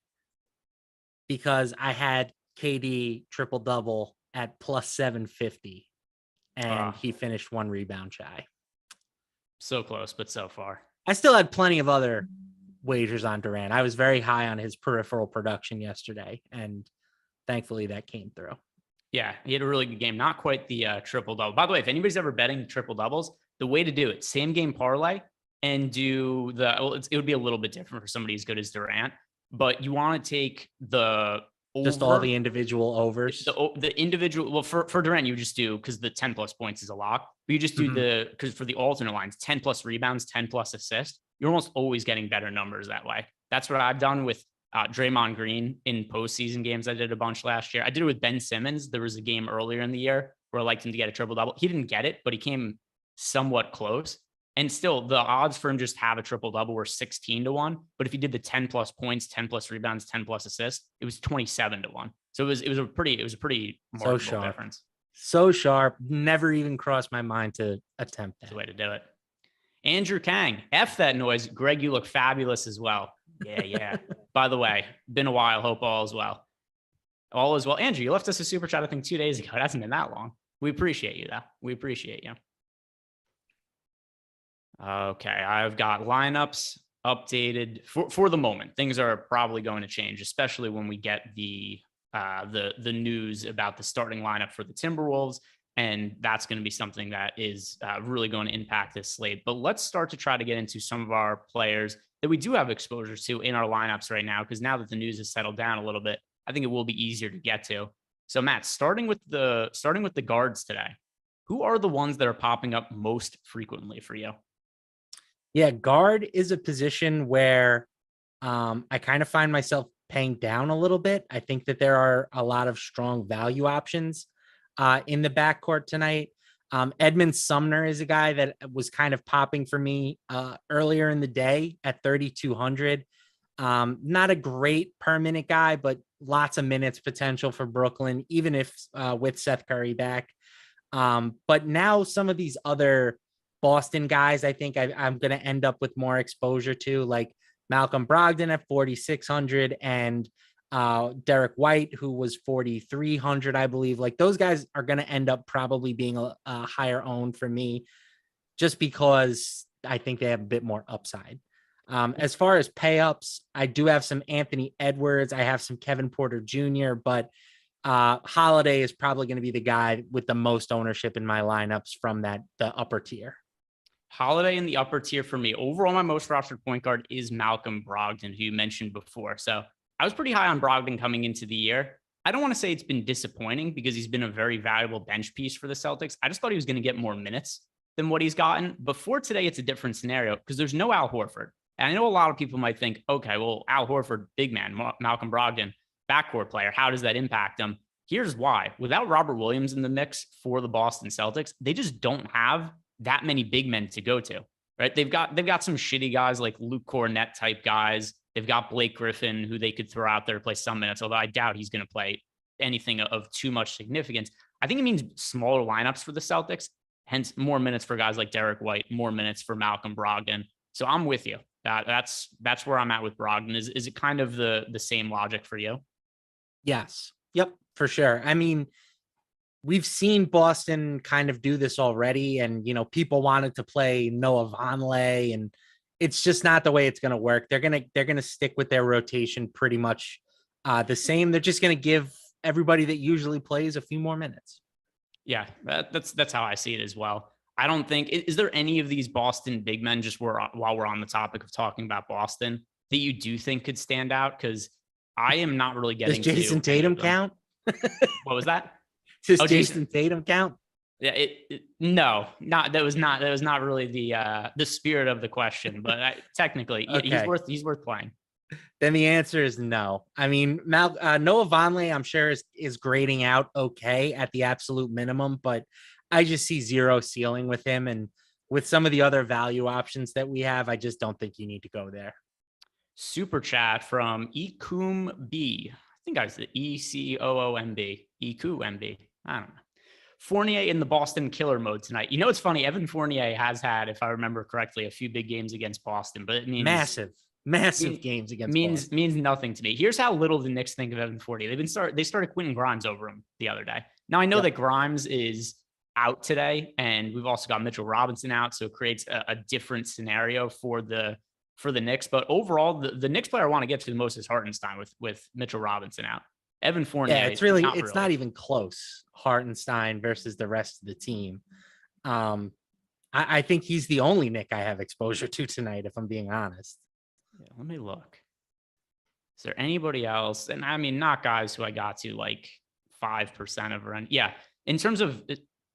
Speaker 5: because I had KD triple double at plus 750, and he finished 1 rebound shy.
Speaker 4: So close, but so far.
Speaker 5: I still had plenty of other wagers on Durant. I was very high on his peripheral production yesterday, and thankfully that came through.
Speaker 4: Yeah, he had a really good game. Not quite the triple double. By the way, if anybody's ever betting triple doubles, the way to do it, same game parlay, and do it would be a little bit different for somebody as good as Durant, but you want to take the
Speaker 5: just all the individual overs.
Speaker 4: The individual, well, for Durant, you just do, because the 10 plus points is a lock, but you just do because for the alternate lines, 10 plus rebounds, 10 plus assists, you're almost always getting better numbers that way. That's what I've done with Draymond Green in postseason games. I did a bunch last year. I did it with Ben Simmons. There was a game earlier in the year where I liked him to get a triple double. He didn't get it, but he came somewhat close. And still, the odds for him just have a triple double were 16-1. But if he did the 10 plus points, 10 plus rebounds, 10 plus assists, it was 27-1. So it was a pretty marketable difference.
Speaker 5: So sharp. Never even crossed my mind to attempt that.
Speaker 4: That's the way to do it. Andrew Kang, F that noise. Greg, you look fabulous as well. Yeah. By the way, been a while. Hope all is well. All is well. Andrew, you left us a super chat, I think 2 days ago. It hasn't been that long. We appreciate you, though. We appreciate you. Okay, I've got lineups updated for the moment. Things are probably going to change, especially when we get the news about the starting lineup for the Timberwolves, and that's going to be something that is really going to impact this slate. But let's start to try to get into some of our players that we do have exposure to in our lineups right now, because now that the news has settled down a little bit, I think it will be easier to get to. So, Matt, starting with the guards today, who are the ones that are popping up most frequently for you?
Speaker 5: Yeah, guard is a position where I kind of find myself paying down a little bit. I think that there are a lot of strong value options in the backcourt tonight. Edmund Sumner is a guy that was kind of popping for me earlier in the day at 3,200. Not a great per minute guy, but lots of minutes potential for Brooklyn, even if with Seth Curry back. But now some of these other Boston guys, I think I'm going to end up with more exposure to, like Malcolm Brogdon at 4,600 and Derek White, who was 4,300, I believe. Like, those guys are going to end up probably being a higher owned for me, just because I think they have a bit more upside. As far as pay ups, I do have some Anthony Edwards. I have some Kevin Porter Jr., but Holiday is probably going to be the guy with the most ownership in my lineups from the upper tier.
Speaker 4: Holiday in the upper tier for me. Overall, my most rostered point guard is Malcolm Brogdon, who you mentioned before. So I was pretty high on Brogdon coming into the year. I don't want to say it's been disappointing, because he's been a very valuable bench piece for the Celtics. I just thought he was going to get more minutes than what he's gotten. Before today, it's a different scenario because there's no Al Horford. And I know a lot of people might think, okay, well, Al Horford, big man, Malcolm Brogdon, backcourt player. How does that impact him? Here's why. Without Robert Williams in the mix for the Boston Celtics, they just don't have that many big men to go to, right? They've got some shitty guys like Luke Cornett type guys. They've got Blake Griffin, who they could throw out there to play some minutes, although I doubt he's going to play anything of too much significance. I think it means smaller lineups for the Celtics, hence more minutes for guys like Derek White, more minutes for Malcolm Brogdon. So I'm with you. That's where I'm at with Brogdon. Is it kind of the same logic for you?
Speaker 5: Yes. Yep, for sure. I mean, we've seen Boston kind of do this already, and people wanted to play Noah Vonleh, and it's just not the way it's going to work. They're gonna stick with their rotation pretty much the same. They're just going to give everybody that usually plays a few more minutes.
Speaker 4: Yeah, that's how I see it as well. I don't think is there any of these Boston big men, just while we're on the topic of talking about Boston, that you do think could stand out? Because I am not really getting.
Speaker 5: Does Jason Tatum count?
Speaker 4: What was that?
Speaker 5: Does Jason Tatum count?
Speaker 4: Yeah, that was not really the spirit of the question, but technically, okay. he's worth playing.
Speaker 5: Then the answer is no. I mean, Noah Vonleh, I'm sure is grading out okay at the absolute minimum, but I just see zero ceiling with him, and with some of the other value options that we have, I just don't think you need to go there.
Speaker 4: Super chat from Ecoom B. I think I said ECOOMB. ECOOMB. I don't know. Fournier in the Boston killer mode tonight. It's funny. Evan Fournier has had, if I remember correctly, a few big games against Boston, but it means massive games against Boston. Means nothing to me. Here's how little the Knicks think of Evan Fournier. They started Quentin Grimes over him the other day. Now I know that Grimes is out today, and we've also got Mitchell Robinson out, so it creates a different scenario for the Knicks. But overall, the Knicks player I want to get to the most is Hartenstein with Mitchell Robinson out. Evan Fournier.
Speaker 5: Yeah, it's not even close. Hartenstein versus the rest of the team. I think he's the only Knick I have exposure to tonight, if I'm being honest.
Speaker 4: Yeah, let me look. Is there anybody else? And I mean, not guys who I got to like 5% of run. Yeah, in terms of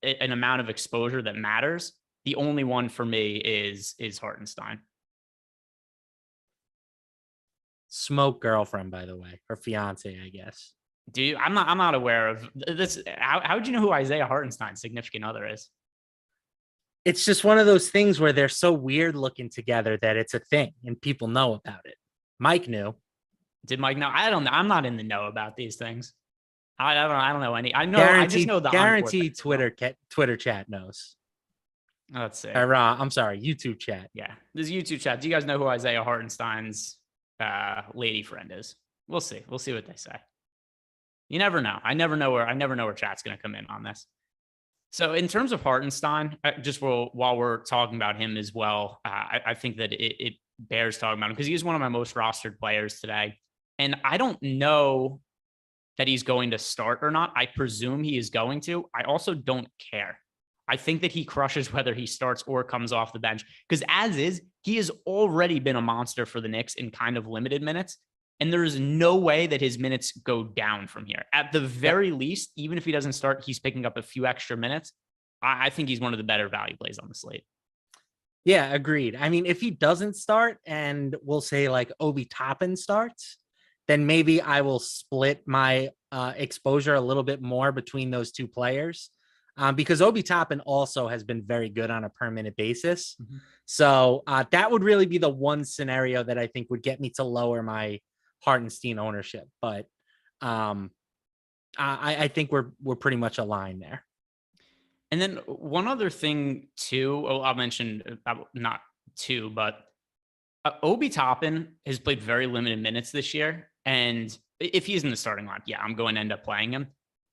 Speaker 4: an amount of exposure that matters, the only one for me is Hartenstein.
Speaker 5: Smoke girlfriend, by the way, or fiance, I guess.
Speaker 4: Do you? I'm not aware of this. How would you know who Isaiah Hartenstein's significant other is?
Speaker 5: It's just one of those things where they're so weird looking together that it's a thing and people know about it. Mike knew.
Speaker 4: Did Mike know? I don't know. I'm not in the know about these things. I don't know any. I know.
Speaker 5: Guaranteed,
Speaker 4: I just know the
Speaker 5: guaranteed Twitter chat knows.
Speaker 4: Let's see.
Speaker 5: I'm sorry, YouTube chat.
Speaker 4: Yeah, this YouTube chat. Do you guys know who Isaiah Hartenstein's lady friend is? We'll see. We'll see what they say. You never know. I never know where chat's going to come in on this. So in terms of Hartenstein, while we're talking about him as well, I think that it bears talking about him because he is one of my most rostered players today. And I don't know that he's going to start or not. I presume he is going to. I also don't care. I think that he crushes whether he starts or comes off the bench because as is, he has already been a monster for the Knicks in kind of limited minutes. And there is no way that his minutes go down from here. At the very least, even if he doesn't start, he's picking up a few extra minutes. I think he's one of the better value plays on the slate.
Speaker 5: Yeah, agreed. I mean, if he doesn't start and we'll say like Obi Toppin starts, then maybe I will split my exposure a little bit more between those two players because Obi Toppin also has been very good on a per minute basis. Mm-hmm. So that would really be the one scenario that I think would get me to lower my Hartenstein ownership, but I think we're pretty much aligned there.
Speaker 4: And then one other thing too, I'll mention not two, but Obi Toppin has played very limited minutes this year, and if he's in the starting line, yeah, I'm going to end up playing him.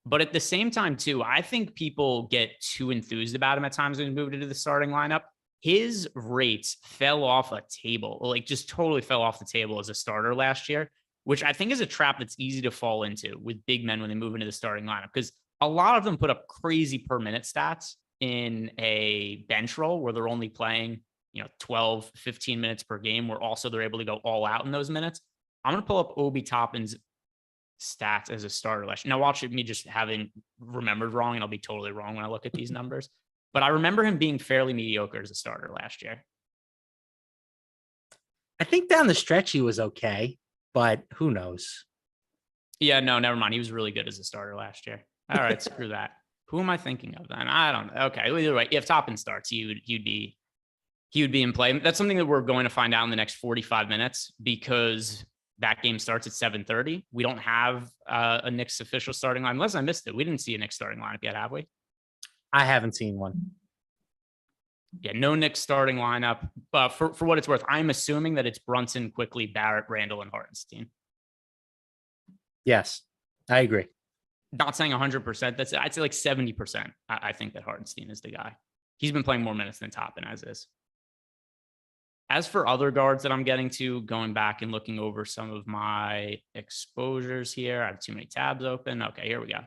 Speaker 4: But at the same time too, I think people get too enthused about him at times when he moved into the starting lineup. His rates fell off a table, like just totally fell off the table as a starter last year, which I think is a trap that's easy to fall into with big men when they move into the starting lineup, because a lot of them put up crazy per minute stats in a bench role where they're only playing, 12, 15 minutes per game, where also they're able to go all out in those minutes. I'm going to pull up Obi Toppin's stats as a starter last year. Now watch me just having remembered wrong, and I'll be totally wrong when I look at these numbers, but I remember him being fairly mediocre as a starter last year.
Speaker 5: I think down the stretch he was okay, but who knows?
Speaker 4: Yeah, no, never mind. He was really good as a starter last year. All right, screw that. Who am I thinking of then? I don't know. Okay, either way, if Toppin starts, he would be in play. That's something that we're going to find out in the next 45 minutes because that game starts at 7:30. We don't have a Knicks official starting line unless I missed it. We didn't see a Knicks starting lineup yet, have we?
Speaker 5: I haven't seen one.
Speaker 4: Yeah, no Knicks starting lineup. But for what it's worth, I'm assuming that it's Brunson, Quickly, Barrett, Randall, and Hartenstein.
Speaker 5: Yes, I agree.
Speaker 4: Not saying 100%. I'd say like 70%. I think that Hartenstein is the guy. He's been playing more minutes than Toppin as is. As for other guards that I'm getting to, going back and looking over some of my exposures here, I have too many tabs open. Okay, here we go.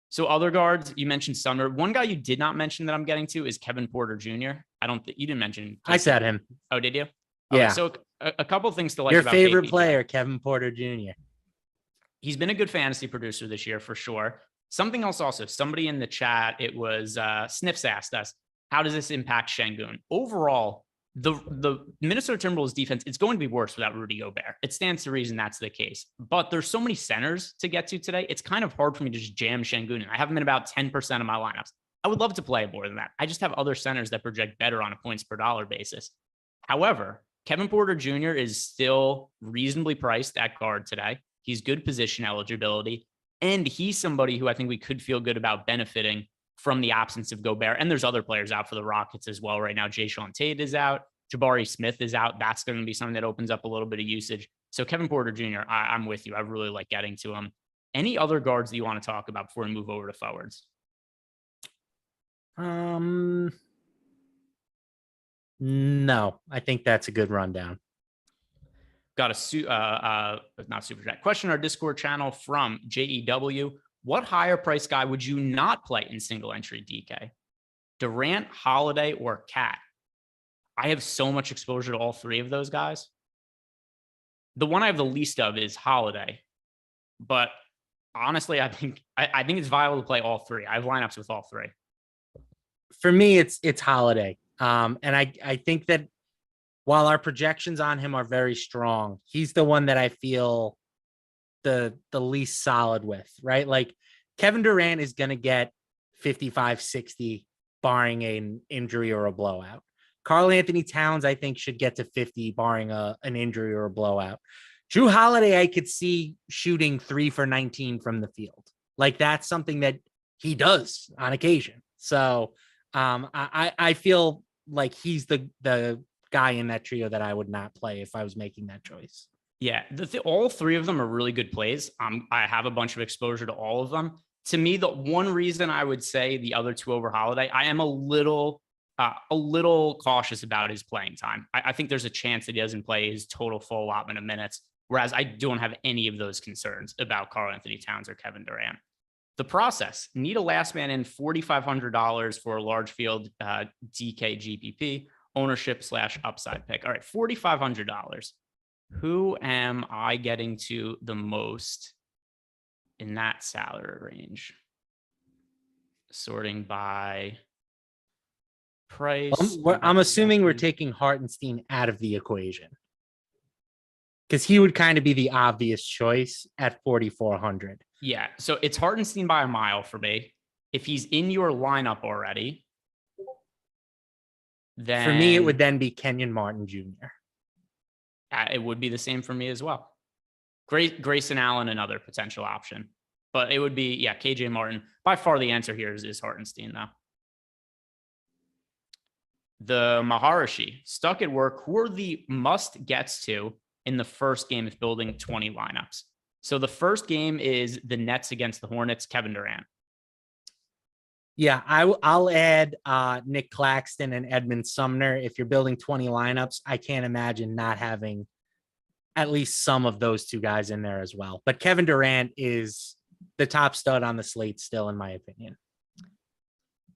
Speaker 4: So other guards, you mentioned Sumner. One guy you did not mention that I'm getting to is Kevin Porter Jr. I don't think you didn't mention.
Speaker 5: I said him.
Speaker 4: Oh, did you?
Speaker 5: Yeah.
Speaker 4: Okay, so a couple of things to like
Speaker 5: Your
Speaker 4: about
Speaker 5: favorite
Speaker 4: KP.
Speaker 5: player, Kevin Porter Jr.
Speaker 4: He's been a good fantasy producer this year for sure. Something else also, somebody in the chat, it was Sniffs asked us, how does this impact Şengün? Overall, the Minnesota Timberwolves defense, it's going to be worse without Rudy Gobert. It stands to reason that's the case. But there's so many centers to get to today. It's kind of hard for me to just jam Şengün in. I have him in about 10% of my lineups. I would love to play more than that. I just have other centers that project better on a points per dollar basis. However, Kevin Porter Jr. is still reasonably priced at guard today. He's good position eligibility. And he's somebody who I think we could feel good about benefiting from the absence of Gobert. And there's other players out for the Rockets as well right now. Jayshawn Tate is out. Jabari Smith is out. That's going to be something that opens up a little bit of usage. So Kevin Porter Jr., I'm with you. I really like getting to him. Any other guards that you want to talk about before we move over to forwards?
Speaker 5: No, I think that's a good rundown.
Speaker 4: Got not super chat question in our Discord channel from JEW. What higher price guy would you not play in single entry DK? Durant, Holiday, or Cat? I have so much exposure to all three of those guys. The one I have the least of is Holiday, but honestly, I think it's viable to play all three. I have lineups with all three.
Speaker 5: For me, it's Holiday, and I think that while our projections on him are very strong, he's the one that I feel the least solid with, right? Like Kevin Durant is going to get 55, 60, barring an injury or a blowout. Karl Anthony Towns, I think, should get to 50, barring an injury or a blowout. Drew Holiday, I could see shooting 3 for 19 from the field. Like that's something that he does on occasion. So I feel like he's the guy in that trio that I would not play if I was making that choice.
Speaker 4: Yeah, all three of them are really good plays. I have a bunch of exposure to all of them. To me, the one reason I would say the other two over Holiday, I am a little cautious about his playing time. I think there's a chance that he doesn't play his total full allotment of minutes, whereas I don't have any of those concerns about Karl Anthony Towns or Kevin Durant. The process, need a last man in $4,500 for a large field DK GPP ownership / upside pick. All right, $4,500. Who am I getting to the most in that salary range? Sorting by price.
Speaker 5: I'm assuming we're taking Hartenstein out of the equation because he would kind of be the obvious choice at 4,400.
Speaker 4: Yeah, so it's Hartenstein by a mile for me. If he's in your lineup already, then
Speaker 5: for me it would then be Kenyon Martin Jr.
Speaker 4: It would be the same for me as well. Grayson Allen, another potential option, but it would be KJ Martin. By far, the answer here is Hartenstein though. The Maharishi stuck at work. Who are the must gets to in the first game of building 20 lineups? So the first game is the Nets against the Hornets, Kevin Durant.
Speaker 5: Yeah, I'll add Nick Claxton and Edmund Sumner. If you're building 20 lineups, I can't imagine not having at least some of those two guys in there as well. But Kevin Durant is the top stud on the slate still, in my opinion.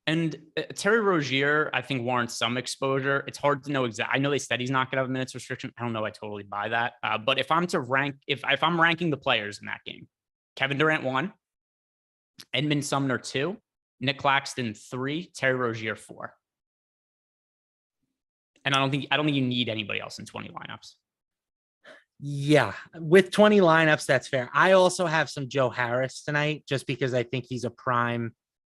Speaker 4: And Terry Rozier, I think, warrants some exposure. It's hard to know exactly. I know they said he's not going to have a minutes restriction. I don't know. I totally buy that. But if I'm to rank, if I'm ranking the players in that game, Kevin Durant 1, Edmund Sumner 2, Nick Claxton 3, Terry Rozier 4. And I don't think you need anybody else in 20 lineups.
Speaker 5: Yeah, with 20 lineups, that's fair. I also have some Joe Harris tonight, just because I think he's a prime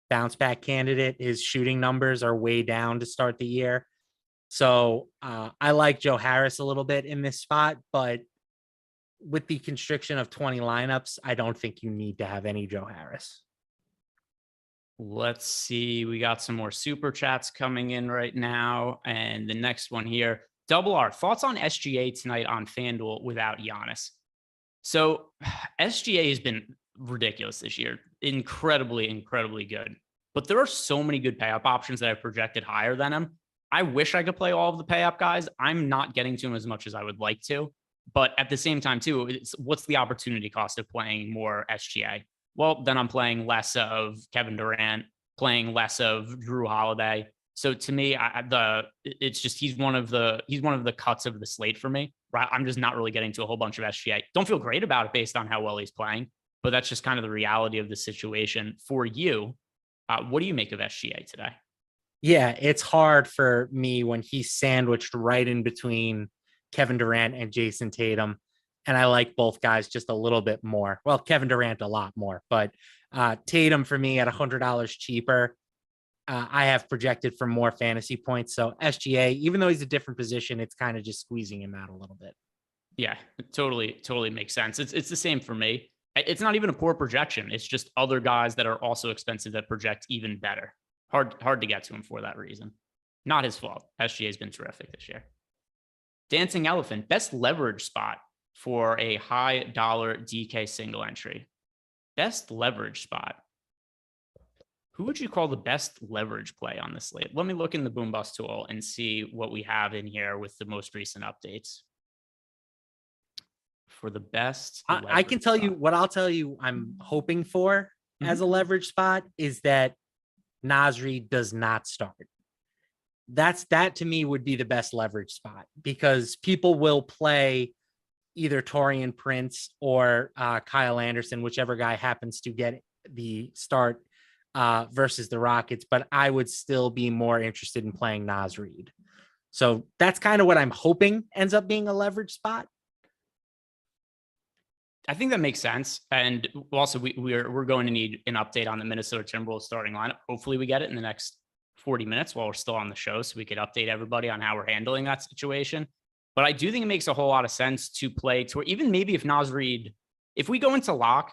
Speaker 5: bounce back candidate. His shooting numbers are way down to start the year. So I like Joe Harris a little bit in this spot, but with the constriction of 20 lineups, I don't think you need to have any Joe Harris.
Speaker 4: Let's see. We got some more super chats coming in right now. And the next one here, Double R, thoughts on SGA tonight on FanDuel without Giannis? So SGA has been ridiculous this year. Incredibly, incredibly good. But there are so many good pay up options that I've projected higher than him. I wish I could play all of the pay up guys. I'm not getting to him as much as I would like to. But at the same time, too, what's the opportunity cost of playing more SGA? Well, then I'm playing less of Kevin Durant, playing less of Drew Holiday. So to me, it's just he's one of the cuts of the slate for me. Right, I'm just not really getting to a whole bunch of SGA. Don't feel great about it based on how well he's playing, but that's just kind of the reality of the situation for you. What do you make of SGA today?
Speaker 5: Yeah, it's hard for me when he's sandwiched right in between Kevin Durant and Jason Tatum. And I like both guys just a little bit more. Well, Kevin Durant a lot more, but Tatum for me at $100 cheaper. I have projected for more fantasy points. So SGA, even though he's a different position, it's kind of just squeezing him out a little bit.
Speaker 4: Yeah, totally makes sense. It's the same for me. It's not even a poor projection. It's just other guys that are also expensive that project even better. Hard to get to him for that reason. Not his fault. SGA has been terrific this year. Dancing Elephant, best leverage spot for a high dollar DK single entry. Best leverage spot. Who would you call the best leverage play on this slate? Let me look in the Boom Bust tool and see what we have in here with the most recent updates. For the best,
Speaker 5: I can tell you what I'll tell you I'm hoping for as a leverage spot is that Nasri does not start. That to me would be the best leverage spot because people will play either Taurean Prince or Kyle Anderson, whichever guy happens to get the start versus the Rockets. But I would still be more interested in playing Naz Reid. So that's kind of what I'm hoping ends up being a leverage spot.
Speaker 4: I think that makes sense. And also we're going to need an update on the Minnesota Timberwolves starting lineup. Hopefully we get it in the next 40 minutes while we're still on the show so we could update everybody on how we're handling that situation. But I do think it makes a whole lot of sense to play to even maybe if Naz Reid, if we go into lock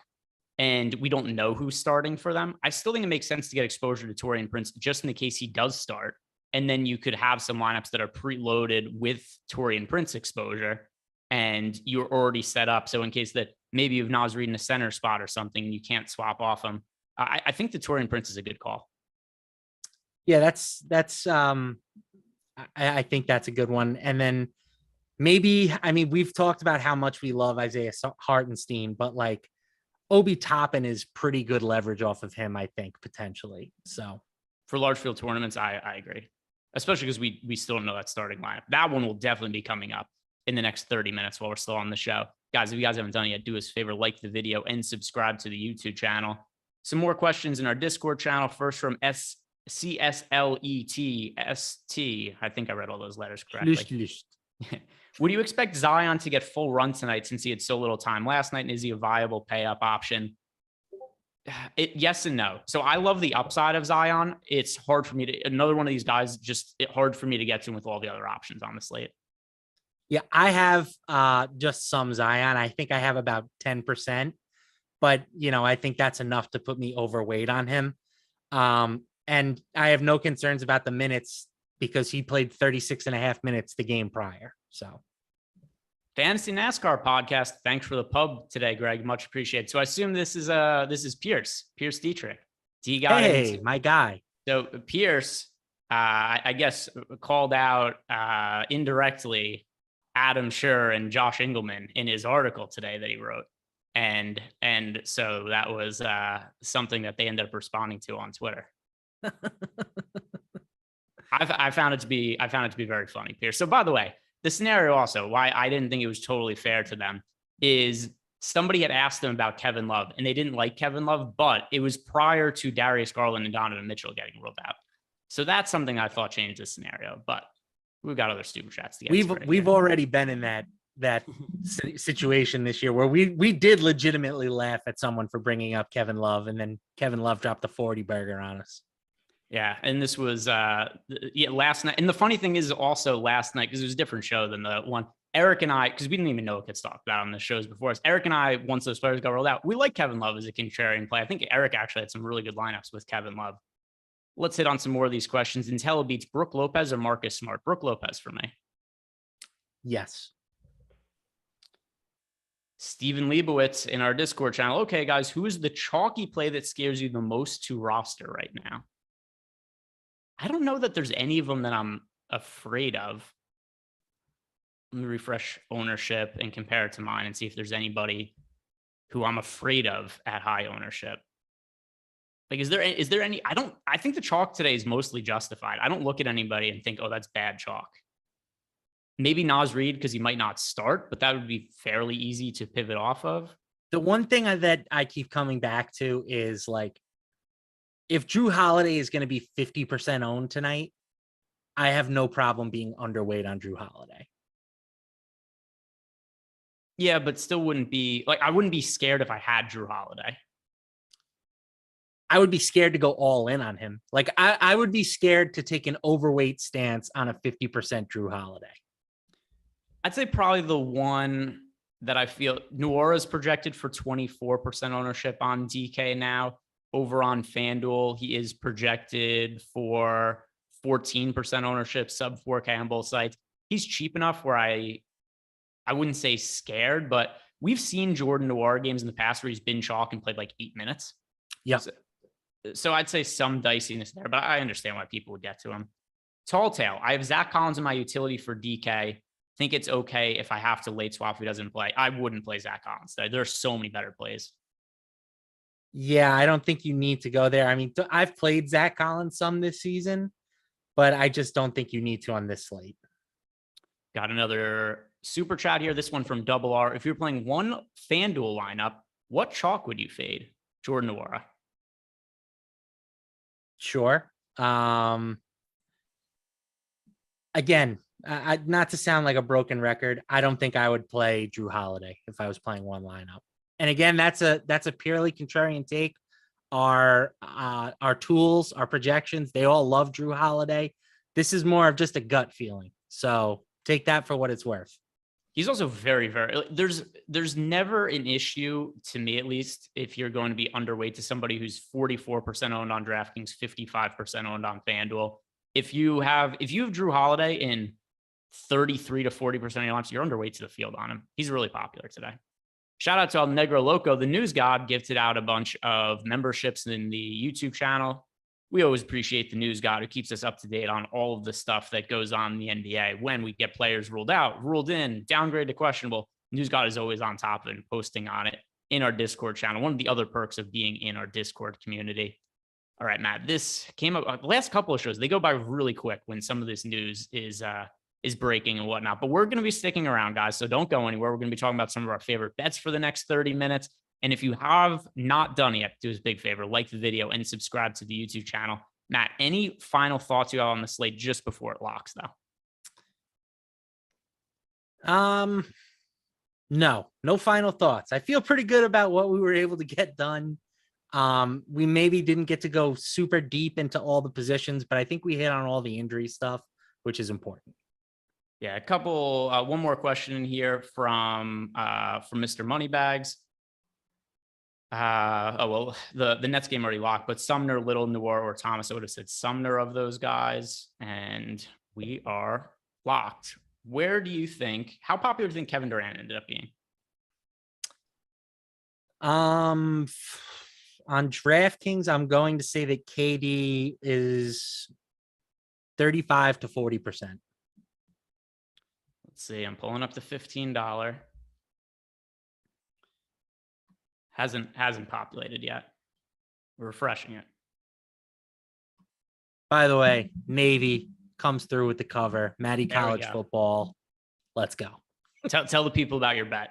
Speaker 4: and we don't know who's starting for them, I still think it makes sense to get exposure to Taurean Prince just in the case he does start. And then you could have some lineups that are preloaded with Taurean Prince exposure and you're already set up. So in case that maybe you have Naz Reid in a center spot or something, you can't swap off him. I think the Taurean Prince is a good call.
Speaker 5: Yeah, that's I think that's a good one. And then maybe, I mean, we've talked about how much we love Isaiah Hartenstein, but like Obi Toppin is pretty good leverage off of him, I think, potentially. So
Speaker 4: for large field tournaments, I agree, especially because we still don't know that starting lineup. That one will definitely be coming up in the next 30 minutes while we're still on the show. Guys, if you guys haven't done it yet, do us a favor, like the video and subscribe to the YouTube channel. Some more questions in our Discord channel. First from CSLETST. I think I read all those letters correctly. Would you expect Zion to get full run tonight since he had so little time last night? And is he a viable pay up option? Yes and no. So I love the upside of Zion. It's hard for me to, another one of these guys, hard for me to get to him with all the other options on the slate.
Speaker 5: Yeah, I have just some Zion. I think I have about 10%, but I think that's enough to put me overweight on him. And I have no concerns about the minutes because he played 36.5 minutes the game prior. So
Speaker 4: Fantasy NASCAR podcast. Thanks for the pub today, Greg. Much appreciated. So I assume this is Pierce Dietrich. D guy.
Speaker 5: Hey, my guy.
Speaker 4: So Pierce, I guess called out indirectly Adam Schur and Josh Engelman in his article today that he wrote. And so that was something that they ended up responding to on Twitter. I found it to be very funny, Pierce. So by the way, the scenario also why I didn't think it was totally fair to them is somebody had asked them about Kevin Love and they didn't like Kevin Love, but it was prior to Darius Garland and Donovan Mitchell getting ruled out. So that's something I thought changed the scenario, but we've got other super chats to get.
Speaker 5: We've already been in that situation this year where we did legitimately laugh at someone for bringing up Kevin Love, and then Kevin Love dropped the 40 burger on us.
Speaker 4: Yeah, and this was last night. And the funny thing is also last night, because it was a different show than the one. Eric and I, because we didn't even know it gets talked about on the shows before us. Eric and I, once those players got rolled out, we like Kevin Love as a contrarian play. I think Eric actually had some really good lineups with Kevin Love. Let's hit on some more of these questions. Intel beats Brooke Lopez or Marcus Smart? Brooke Lopez for me.
Speaker 5: Yes.
Speaker 4: Steven Leibowitz in our Discord channel. Okay, guys, who is the chalky play that scares you the most to roster right now? I don't know that there's any of them that I'm afraid of. Let me refresh ownership and compare it to mine and see if there's anybody who I'm afraid of at high ownership. Like, is there any, I think the chalk today is mostly justified. I don't look at anybody and think, oh, that's bad chalk. Maybe Naz Reid, because he might not start, but that would be fairly easy to pivot off of.
Speaker 5: The one thing that I keep coming back to is like, if Drew Holiday is going to be 50% owned tonight, I have no problem being underweight on Drew Holiday.
Speaker 4: Yeah, but still wouldn't be like, I wouldn't be scared if I had Drew Holiday.
Speaker 5: I would be scared to go all in on him. Like I would be scared to take an overweight stance on a 50% Drew Holiday.
Speaker 4: I'd say probably the one that I feel Nuora's projected for 24% ownership on DK now. Over on FanDuel, he is projected for 14% ownership, sub 4K on both sites. He's cheap enough where I wouldn't say scared, but we've seen Jordan Noir games in the past where he's been chalk and played like 8 minutes.
Speaker 5: Yeah.
Speaker 4: So I'd say some diciness there, but I understand why people would get to him. Tall Tale. I have Zach Collins in my utility for DK. Think it's okay if I have to late swap if he doesn't play. I wouldn't play Zach Collins. There are so many better plays.
Speaker 5: Yeah, I don't think you need to go there. I mean, I've played Zach Collins some this season, but I just don't think you need to on this slate.
Speaker 4: Got another super chat here. This one from Double R. If you're playing one FanDuel lineup, what chalk would you fade? Jordan Nwora.
Speaker 5: Sure. Again, not to sound like a broken record, I don't think I would play Drew Holiday if I was playing one lineup. And again, that's a purely contrarian take. Our tools, our projections, they all love Drew Holiday. This is more of just a gut feeling. So take that for what it's worth.
Speaker 4: He's also very, very, there's never an issue, to me at least, if you're going to be underweight to somebody who's 44% owned on DraftKings, 55% owned on FanDuel. If you have Drew Holiday in 33 to 40% of your lineups, you're underweight to the field on him. He's really popular today. Shout out to El Negro Loco. The news god gifted out a bunch of memberships in the YouTube channel. We always appreciate the news god who keeps us up to date on all of the stuff that goes on in the NBA. When we get players ruled out, ruled in, downgraded to questionable, news god is always on top of it and posting on it in our Discord channel. One of the other perks of being in our Discord community. All right, Matt, this came up the last couple of shows. They go by really quick when some of this news is breaking and whatnot, but we're going to be sticking around, guys. So don't go anywhere. We're going to be talking about some of our favorite bets for the next 30 minutes. And if you have not done it yet, do us a big favor, like the video and subscribe to the YouTube channel. Matt, any final thoughts you have on the slate just before it locks,
Speaker 5: though? No final thoughts. I feel pretty good about what we were able to get done. We maybe didn't get to go super deep into all the positions, but I think we hit on all the injury stuff, which is important.
Speaker 4: Yeah, one more question in here from Mr. Moneybags. The Nets game already locked, but Sumner, Little, Noir, or Thomas, I would have said Sumner of those guys, and we are locked. How popular do you think Kevin Durant ended up being?
Speaker 5: On DraftKings, I'm going to say that KD is 35 to 40%.
Speaker 4: Let's see. I'm pulling up the $15. Hasn't populated yet. We're refreshing it.
Speaker 5: By the way, Navy comes through with the cover. Matty College football. Let's go.
Speaker 4: Tell the people about your bet.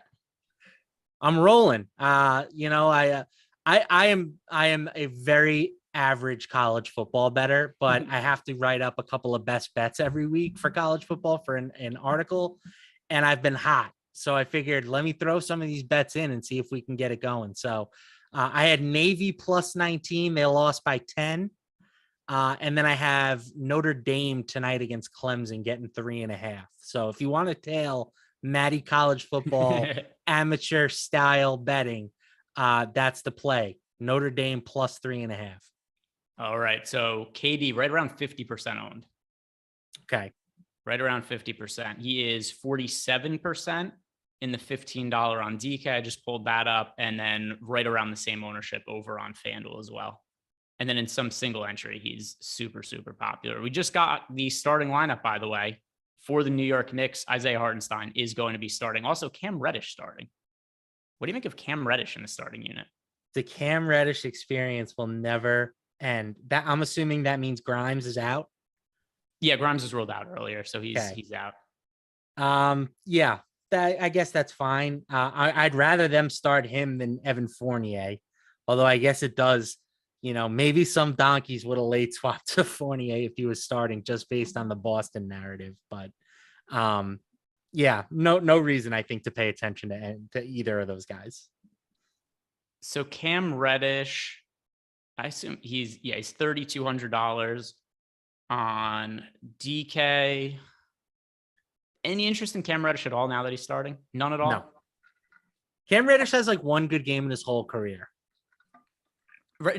Speaker 5: I'm rolling. I am a very average college football bettor, but I have to write up a couple of best bets every week for college football for an article. And I've been hot So I figured, let me throw some of these bets in and see if we can get it going. So I had Navy plus 19. They lost by 10. And then I have Notre Dame tonight against Clemson getting 3.5. So if you want to tail Matty college football amateur style betting, that's the play. Notre Dame plus 3.5.
Speaker 4: All right. So KD right around 50% owned.
Speaker 5: Okay.
Speaker 4: Right around 50%. He is 47% in the $15 on DK. I just pulled that up, and then right around the same ownership over on FanDuel as well. And then in some single entry, he's super, super popular. We just got the starting lineup, by the way, for the New York Knicks. Isaiah Hartenstein is going to be starting. Also, Cam Reddish starting. What do you think of Cam Reddish in the starting unit?
Speaker 5: The Cam Reddish experience will never end. That I'm assuming that means Grimes is out.
Speaker 4: Yeah, Grimes was ruled out earlier, so he's out.
Speaker 5: Yeah, I guess that's fine. I'd rather them start him than Evan Fournier, although I guess it does. Maybe some donkeys would have late swapped to Fournier if he was starting just based on the Boston narrative. But yeah, no reason I think to pay attention to either of those guys.
Speaker 4: So Cam Reddish, I assume he's $3,200 on DK. Any interest in Cam Reddish at all now that he's starting? None at all?
Speaker 5: No. Cam Reddish has like one good game in his whole career.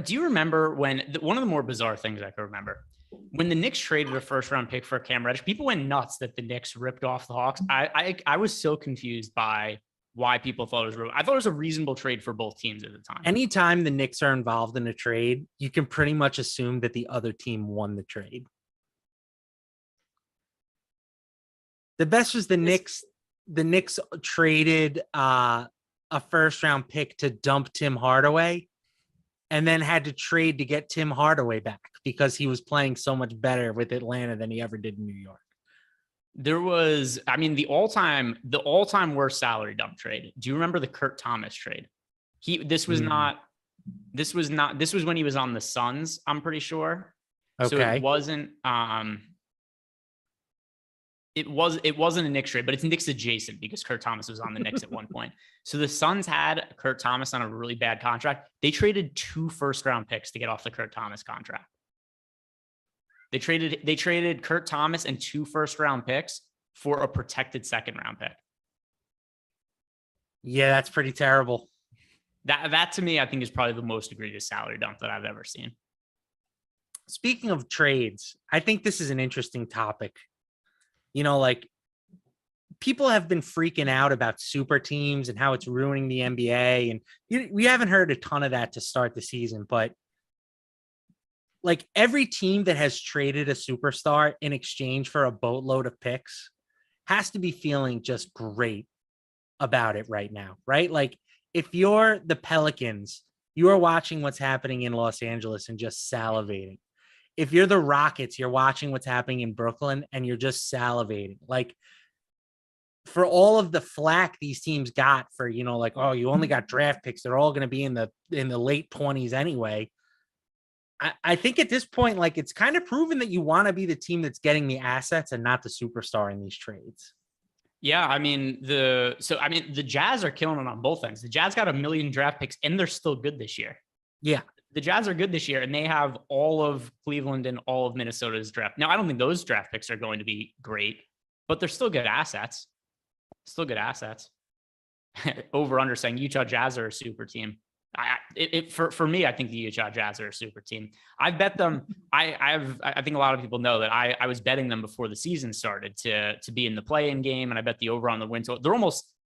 Speaker 4: Do you remember when one of the more bizarre things I can remember when the Knicks traded a first round pick for Cam Reddish? People went nuts that the Knicks ripped off the Hawks. I was so confused by why people thought it was. I thought it was a reasonable trade for both teams at the time.
Speaker 5: Anytime the Knicks are involved in a trade, you can pretty much assume that the other team won the trade. The best was the Knicks. The Knicks traded a first round pick to dump Tim Hardaway, and then had to trade to get Tim Hardaway back because he was playing so much better with Atlanta than he ever did in New York.
Speaker 4: There was, the all-time worst salary dump trade. Do you remember the Kurt Thomas trade? This was when he was on the Suns, I'm pretty sure.
Speaker 5: Okay.
Speaker 4: So it wasn't, it wasn't a Knicks trade, but it's Knicks adjacent because Kurt Thomas was on the Knicks at one point. So the Suns had Kurt Thomas on a really bad contract. They traded 2 first-round picks to get off the Kurt Thomas contract. They traded Kurt Thomas and 2 first-round picks for a protected second-round pick.
Speaker 5: Yeah, that's pretty terrible.
Speaker 4: That to me, I think is probably the most egregious salary dump that I've ever seen.
Speaker 5: Speaking of trades, I think this is an interesting topic. Like people have been freaking out about super teams and how it's ruining the NBA. And we haven't heard a ton of that to start the season, but like every team that has traded a superstar in exchange for a boatload of picks has to be feeling just great about it right now, right? Like if you're the Pelicans, you are watching what's happening in Los Angeles and just salivating. If you're the Rockets, you're watching what's happening in Brooklyn and you're just salivating. Like for all of the flack these teams got for, like, oh, you only got draft picks. They're all going to be in the late 20s anyway. I think at this point, like it's kind of proven that you want to be the team that's getting the assets and not the superstar in these trades.
Speaker 4: Yeah, the Jazz are killing it on both ends. The Jazz got 1 million draft picks and they're still good this year.
Speaker 5: Yeah.
Speaker 4: The Jazz are good this year, and they have all of Cleveland and all of Minnesota's draft. Now, I don't think those draft picks are going to be great, but they're still good assets. Over under saying Utah Jazz are a super team. For me, I think the Utah Jazz are a super team. I've bet them. I think a lot of people know that I was betting them before the season started to be in the play-in game, and I bet the over on the win total.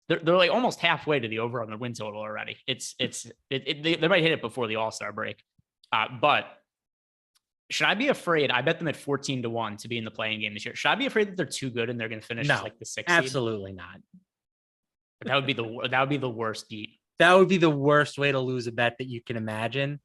Speaker 4: They're like almost halfway to the over on the win total already. They might hit it before the All-Star break. But should I be afraid? I bet them at 14-1 to be in the playing game this year. Should I be afraid that they're too good and they're going to finish as like the 6th seed?
Speaker 5: Absolutely not.
Speaker 4: That would be the worst beat.
Speaker 5: That would be the worst way to lose a bet that you can imagine.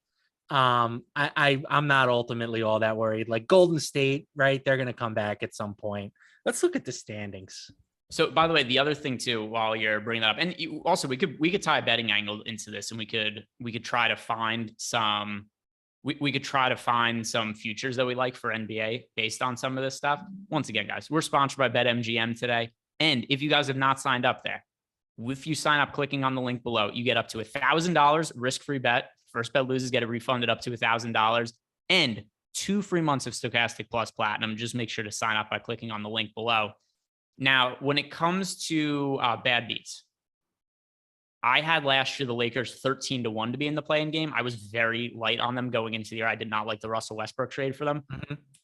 Speaker 5: I'm not ultimately all that worried. Like Golden State, right? They're going to come back at some point. Let's look at the standings.
Speaker 4: So, by the way, the other thing too, while you're bringing that up, and also we could tie a betting angle into this, and we could try to find some, we could try to find some futures that we like for NBA based on some of this stuff. Once again, guys, we're sponsored by BetMGM today, and if you guys have not signed up there, If you sign up clicking on the link below, you get up to $1,000 risk-free bet. First bet loses, get it refunded up to $1,000, and 2 free months of Stokastic Plus Platinum. Just make sure to sign up by clicking on the link below. Now, when it comes to bad beats, I had last year the Lakers 13-1 to be in the play-in game. I was very light on them going into the year. I did not like the Russell Westbrook trade for them.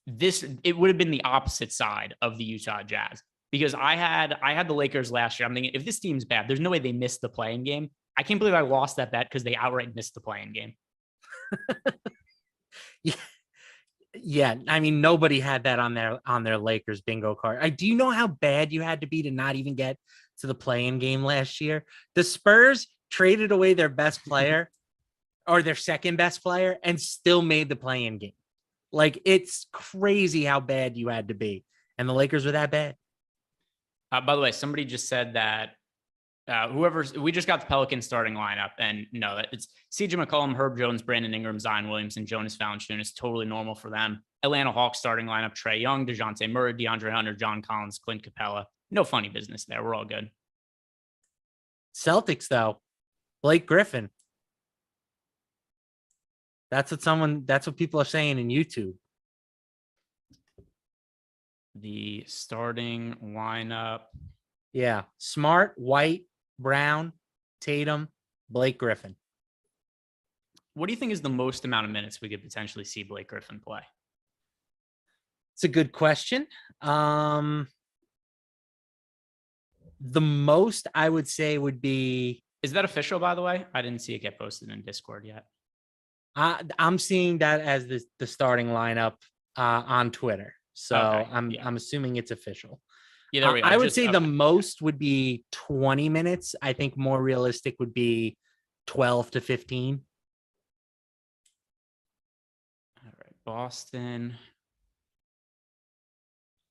Speaker 4: It would have been the opposite side of the Utah Jazz, because I had the Lakers last year. I'm thinking, if this team's bad, there's no way they missed the play-in game. I can't believe I lost that bet because they outright missed the play-in game.
Speaker 5: Yeah, I mean, nobody had that on their Lakers bingo card. Do you know how bad you had to be to not even get to the play-in game last year? The Spurs traded away their best player or their second best player and still made the play-in game. Like, it's crazy how bad you had to be. And the Lakers were that bad.
Speaker 4: By the way, somebody just said that we just got the Pelicans starting lineup, and no, it's CJ McCollum, Herb Jones, Brandon Ingram, Zion Williamson, Jonas Valanciunas. Totally normal for them. Atlanta Hawks starting lineup: Trae Young, DeJounte Murray, DeAndre Hunter, John Collins, Clint Capella. No funny business there. We're all good.
Speaker 5: Celtics, though, Blake Griffin. That's what people are saying in YouTube.
Speaker 4: The starting lineup.
Speaker 5: Yeah. Smart, White, Brown, Tatum, Blake Griffin.
Speaker 4: What do you think is the most amount of minutes we could potentially see Blake Griffin play?
Speaker 5: It's a good question. The most I would say would be...
Speaker 4: Is that official, by the way? I didn't see it get posted in Discord yet.
Speaker 5: I'm seeing that as the starting lineup on Twitter. So
Speaker 4: okay,
Speaker 5: I'm assuming it's official.
Speaker 4: Yeah, there we go.
Speaker 5: I would say the most would be 20 minutes. I think more realistic would be 12 to 15.
Speaker 4: All right, Boston.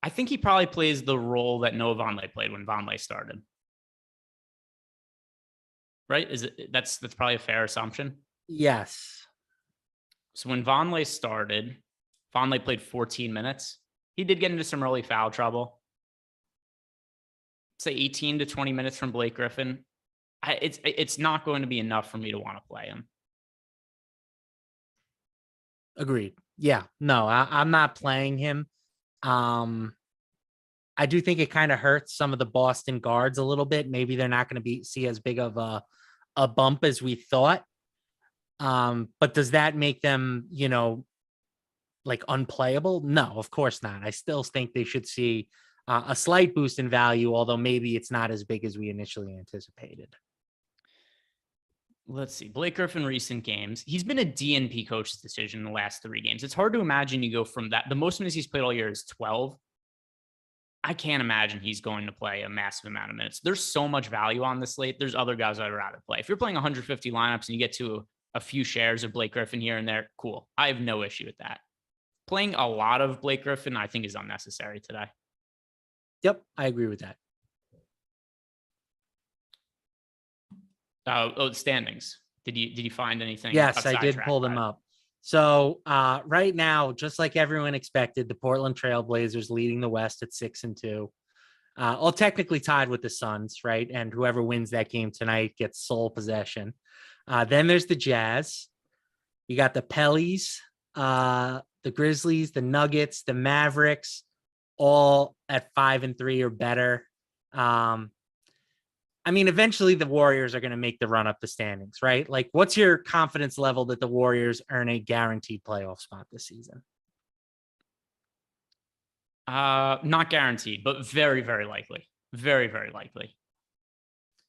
Speaker 4: I think he probably plays the role that Noah Vonleh played when Vonleh started. Right? That's probably a fair assumption?
Speaker 5: Yes.
Speaker 4: So when Vonleh started, Vonleh played 14 minutes. He did get into some early foul trouble. Say 18 to 20 minutes from Blake Griffin. It's not going to be enough for me to want to play him.
Speaker 5: Agreed. Yeah. No, I'm not playing him. I do think it kind of hurts some of the Boston guards a little bit. Maybe they're not going to see as big of a bump as we thought. But does that make them, like unplayable? No, of course not. I still think they should see a slight boost in value, although maybe it's not as big as we initially anticipated.
Speaker 4: Let's see. Blake Griffin, recent games. He's been a DNP coach's decision in the last 3 games. It's hard to imagine you go from that. The most minutes he's played all year is 12. I can't imagine he's going to play a massive amount of minutes. There's so much value on this slate. There's other guys I'd rather play. If you're playing 150 lineups and you get to a few shares of Blake Griffin here and there, cool. I have no issue with that. Playing a lot of Blake Griffin, I think, is unnecessary today.
Speaker 5: Yep, I agree with that.
Speaker 4: Standings. Did you find anything?
Speaker 5: Yes, I did pull them up. So right now, just like everyone expected, the Portland Trailblazers leading the West at 6-2. All technically tied with the Suns, right? And whoever wins that game tonight gets sole possession. Then there's the Jazz. You got the Pellies, the Grizzlies, the Nuggets, the Mavericks, all at 5-3 or better. I mean, eventually the Warriors are going to make the run up the standings, right? Like, what's your confidence level that the Warriors earn a guaranteed playoff spot this season?
Speaker 4: Not guaranteed, but very, very likely. Very, very likely.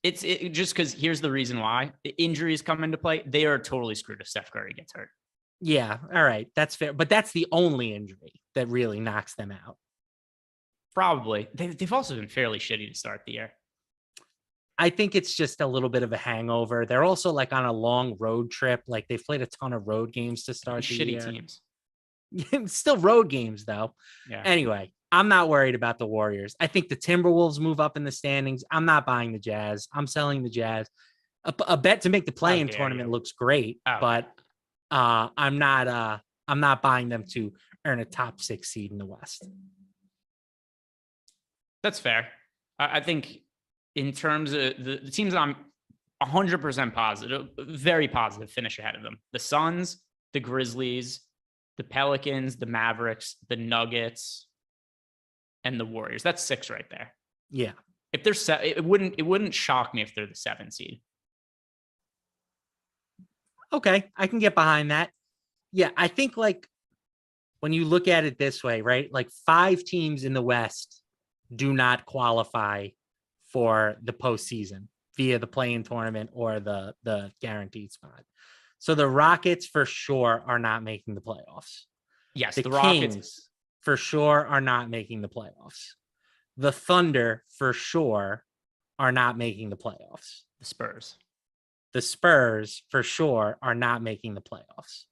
Speaker 4: It's just because here's the reason why. The injuries come into play. They are totally screwed if Steph Curry gets hurt.
Speaker 5: Yeah, all right. That's fair. But that's the only injury that really knocks them out.
Speaker 4: Probably. They've also been fairly shitty to start the year.
Speaker 5: I think it's just a little bit of a hangover. They're also like on a long road trip. Like, they've played a ton of road games to start the year.
Speaker 4: Shitty teams.
Speaker 5: Still road games, though.
Speaker 4: Yeah.
Speaker 5: Anyway, I'm not worried about the Warriors. I think the Timberwolves move up in the standings. I'm not buying the Jazz. I'm selling the Jazz. A bet to make the play-in tournament looks great, but I'm not buying them to earn a top 6 seed in the West.
Speaker 4: That's fair. I think in terms of the teams that I'm 100% positive, very positive finish ahead of them. The Suns, the Grizzlies, the Pelicans, the Mavericks, the Nuggets, and the Warriors. That's 6 right there.
Speaker 5: Yeah.
Speaker 4: If they're it wouldn't shock me if they're the 7 seed.
Speaker 5: Okay, I can get behind that. Yeah, I think like when you look at it this way, right? Like 5 teams in the West do not qualify for the postseason via the play-in tournament or the guaranteed spot. So the Rockets for sure are not making the playoffs.
Speaker 4: Yes,
Speaker 5: the
Speaker 4: Rockets
Speaker 5: Kings for sure are not making the playoffs. The Thunder for sure are not making the playoffs. The Spurs for sure are not making the playoffs.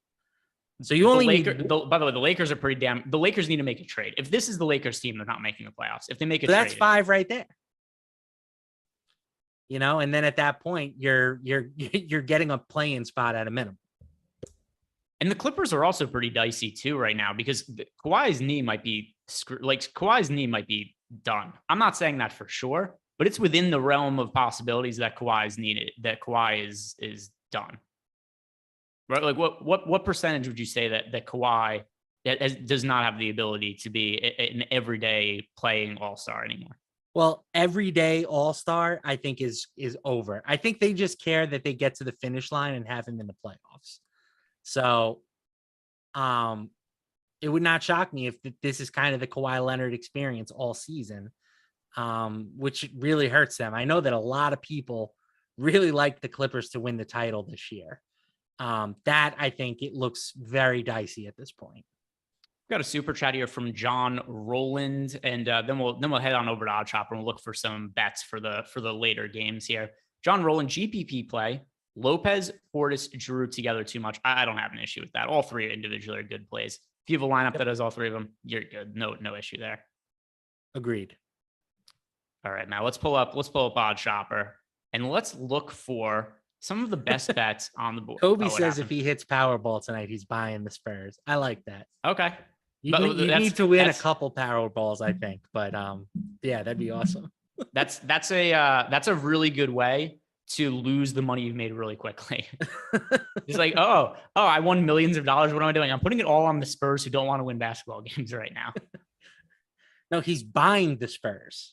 Speaker 5: So you only need.
Speaker 4: By the way, the Lakers are pretty damn. The Lakers need to make a trade. If this is the Lakers team, they're not making the playoffs. If they make a trade,
Speaker 5: that's 5 right there. You know, and then at that point, you're getting a play-in spot at a minimum.
Speaker 4: And the Clippers are also pretty dicey too right now because Kawhi's knee might be done. I'm not saying that for sure, but it's within the realm of possibilities that Kawhi is done. Right? Like what percentage would you say that Kawhi does not have the ability to be an everyday playing all-star anymore?
Speaker 5: Well, everyday all-star, I think is over. I think they just care that they get to the finish line and have him in the playoffs. So, it would not shock me if this is kind of the Kawhi Leonard experience all season, which really hurts them. I know that a lot of people really like the Clippers to win the title this year. That I think it looks very dicey at this point.
Speaker 4: We've got a super chat here from John Rowland, and then we'll head on over to Odd Shopper and we'll look for some bets for the later games here. John Rowland, GPP play. Lopez, Portis, Drew together too much. I don't have an issue with that. All 3 individually are good plays. If you have a lineup that has all 3 of them, you're good. No issue there.
Speaker 5: Agreed.
Speaker 4: All right, now let's pull up Odd Shopper and let's look for some of the best bets on the board.
Speaker 5: Kobe says if he hits Powerball tonight, he's buying the Spurs. I like that.
Speaker 4: Okay.
Speaker 5: You need to win a couple Powerballs, I think. But yeah, that'd be awesome.
Speaker 4: That's a really good way to lose the money you've made really quickly. It's like, oh, I won millions of dollars. What am I doing? I'm putting it all on the Spurs who don't want to win basketball games right now.
Speaker 5: No, he's buying the Spurs.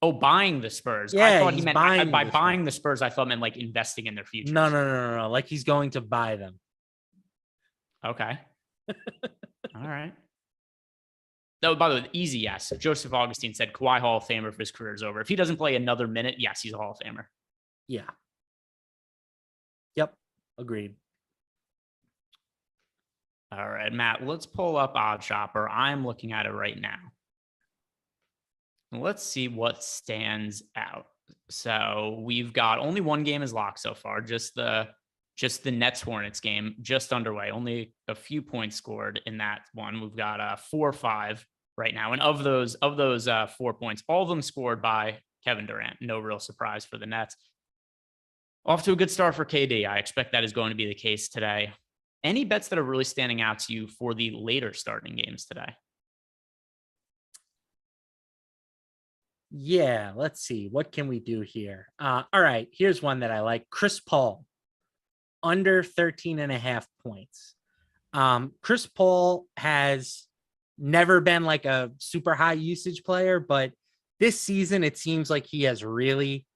Speaker 4: Oh, buying the Spurs.
Speaker 5: Yeah,
Speaker 4: I thought he meant by
Speaker 5: the
Speaker 4: buying the Spurs. I thought meant like investing in their future.
Speaker 5: No. Like he's going to buy them.
Speaker 4: Okay. All right. No, by the way, easy yes. Joseph Augustine said Kawhi Hall of Famer if his career is over. If he doesn't play another minute, yes, he's a Hall of Famer.
Speaker 5: Yeah. Yep. Agreed.
Speaker 4: All right, Matt, let's pull up Odd Shopper. I'm looking at it right now. Let's see what stands out. So we've got only one game is locked so far, just the Nets Hornets game, just underway. Only a few points scored in that one. We've got 4-5 right now. And of those 4 points, all of them scored by Kevin Durant. No real surprise for the Nets. Off to a good start for KD. I expect that is going to be the case today. Any bets that are really standing out to you for the later starting games today?
Speaker 5: Yeah, let's see. What can we do here? All right, here's one that I like. Chris Paul, under 13.5 points. Chris Paul has never been like a super high usage player, but this season it seems like he has really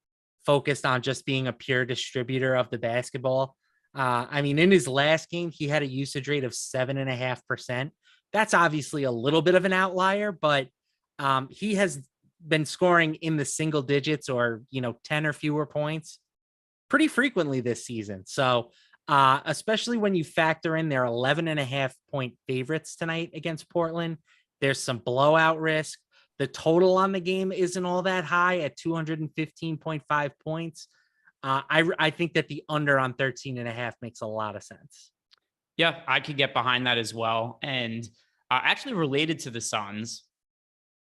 Speaker 5: focused on just being a pure distributor of the basketball. I mean, in his last game, he had a usage rate of 7.5%. That's obviously a little bit of an outlier, but he has been scoring in the single digits or, 10 or fewer points pretty frequently this season. So especially when you factor in their 11.5 point favorites tonight against Portland, there's some blowout risk. The total on the game isn't all that high at 215.5 points. I think that the under on 13.5 makes a lot of sense.
Speaker 4: Yeah, I could get behind that as well. And actually related to the Suns,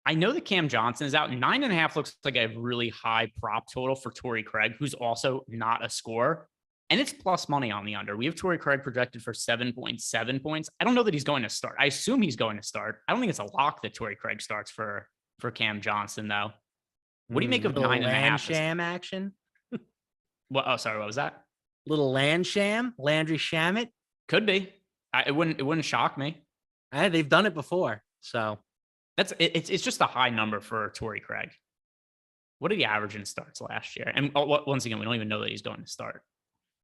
Speaker 4: I know that Cam Johnson is out. 9.5 looks like a really high prop total for Torrey Craig, who's also not a scorer. And it's plus money on the under. We have Torrey Craig projected for 7.7 points. I don't know that he's going to start. I assume he's going to start. I don't think it's a lock that Torrey Craig starts for Cam Johnson, though. What do you make of
Speaker 5: Little
Speaker 4: 9.5?
Speaker 5: land sham action?
Speaker 4: Well, oh, sorry, what was that?
Speaker 5: Little land sham, Landry Shamet.
Speaker 4: Could be. It wouldn't shock me.
Speaker 5: They've done it before, so
Speaker 4: It's just a high number for Torrey Craig. What did he average in starts last year? And once again, we don't even know that he's going to start.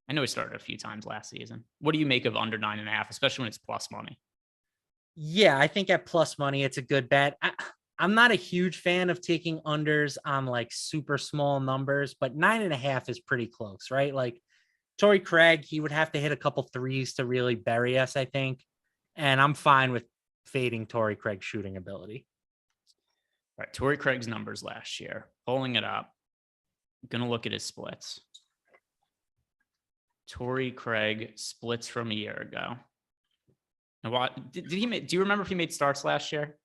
Speaker 4: I know he started a few times last season. What do you make of under 9.5, especially when it's plus money?
Speaker 5: yeah, I think at plus money, it's a good bet. I'm not a huge fan of taking unders on like super small numbers, but 9.5 is pretty close, right? Like Torrey Craig, he would have to hit a couple threes to really bury us, I think. And I'm fine with fading Torrey Craig's shooting ability.
Speaker 4: All right, Torrey Craig's numbers last year, pulling it up. I'm going to look at his splits. Torrey Craig splits from a year ago. And what did he make? Do you remember if he made starts last year?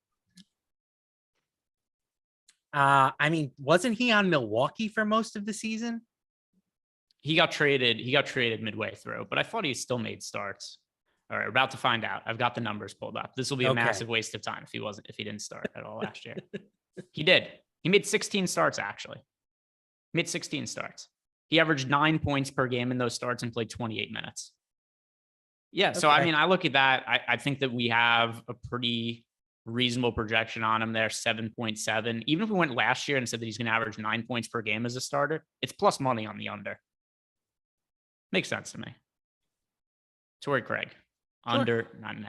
Speaker 5: I mean, wasn't he on Milwaukee for most of the season?
Speaker 4: He got traded midway through, but I thought he still made starts. All right, we're about to find out. I've got the numbers pulled up. This will be a massive waste of time if he didn't start at all last year. He did. He made 16 starts, actually. Made 16 starts. He averaged 9 points per game in those starts and played 28 minutes. Yeah, so I mean, I look at that. I think that we have a pretty reasonable projection on him there, 7.7. Even if we went last year and said that he's going to average 9 points per game as a starter, it's plus money on the under. Makes sense to me. Torrey Craig, under 9.5.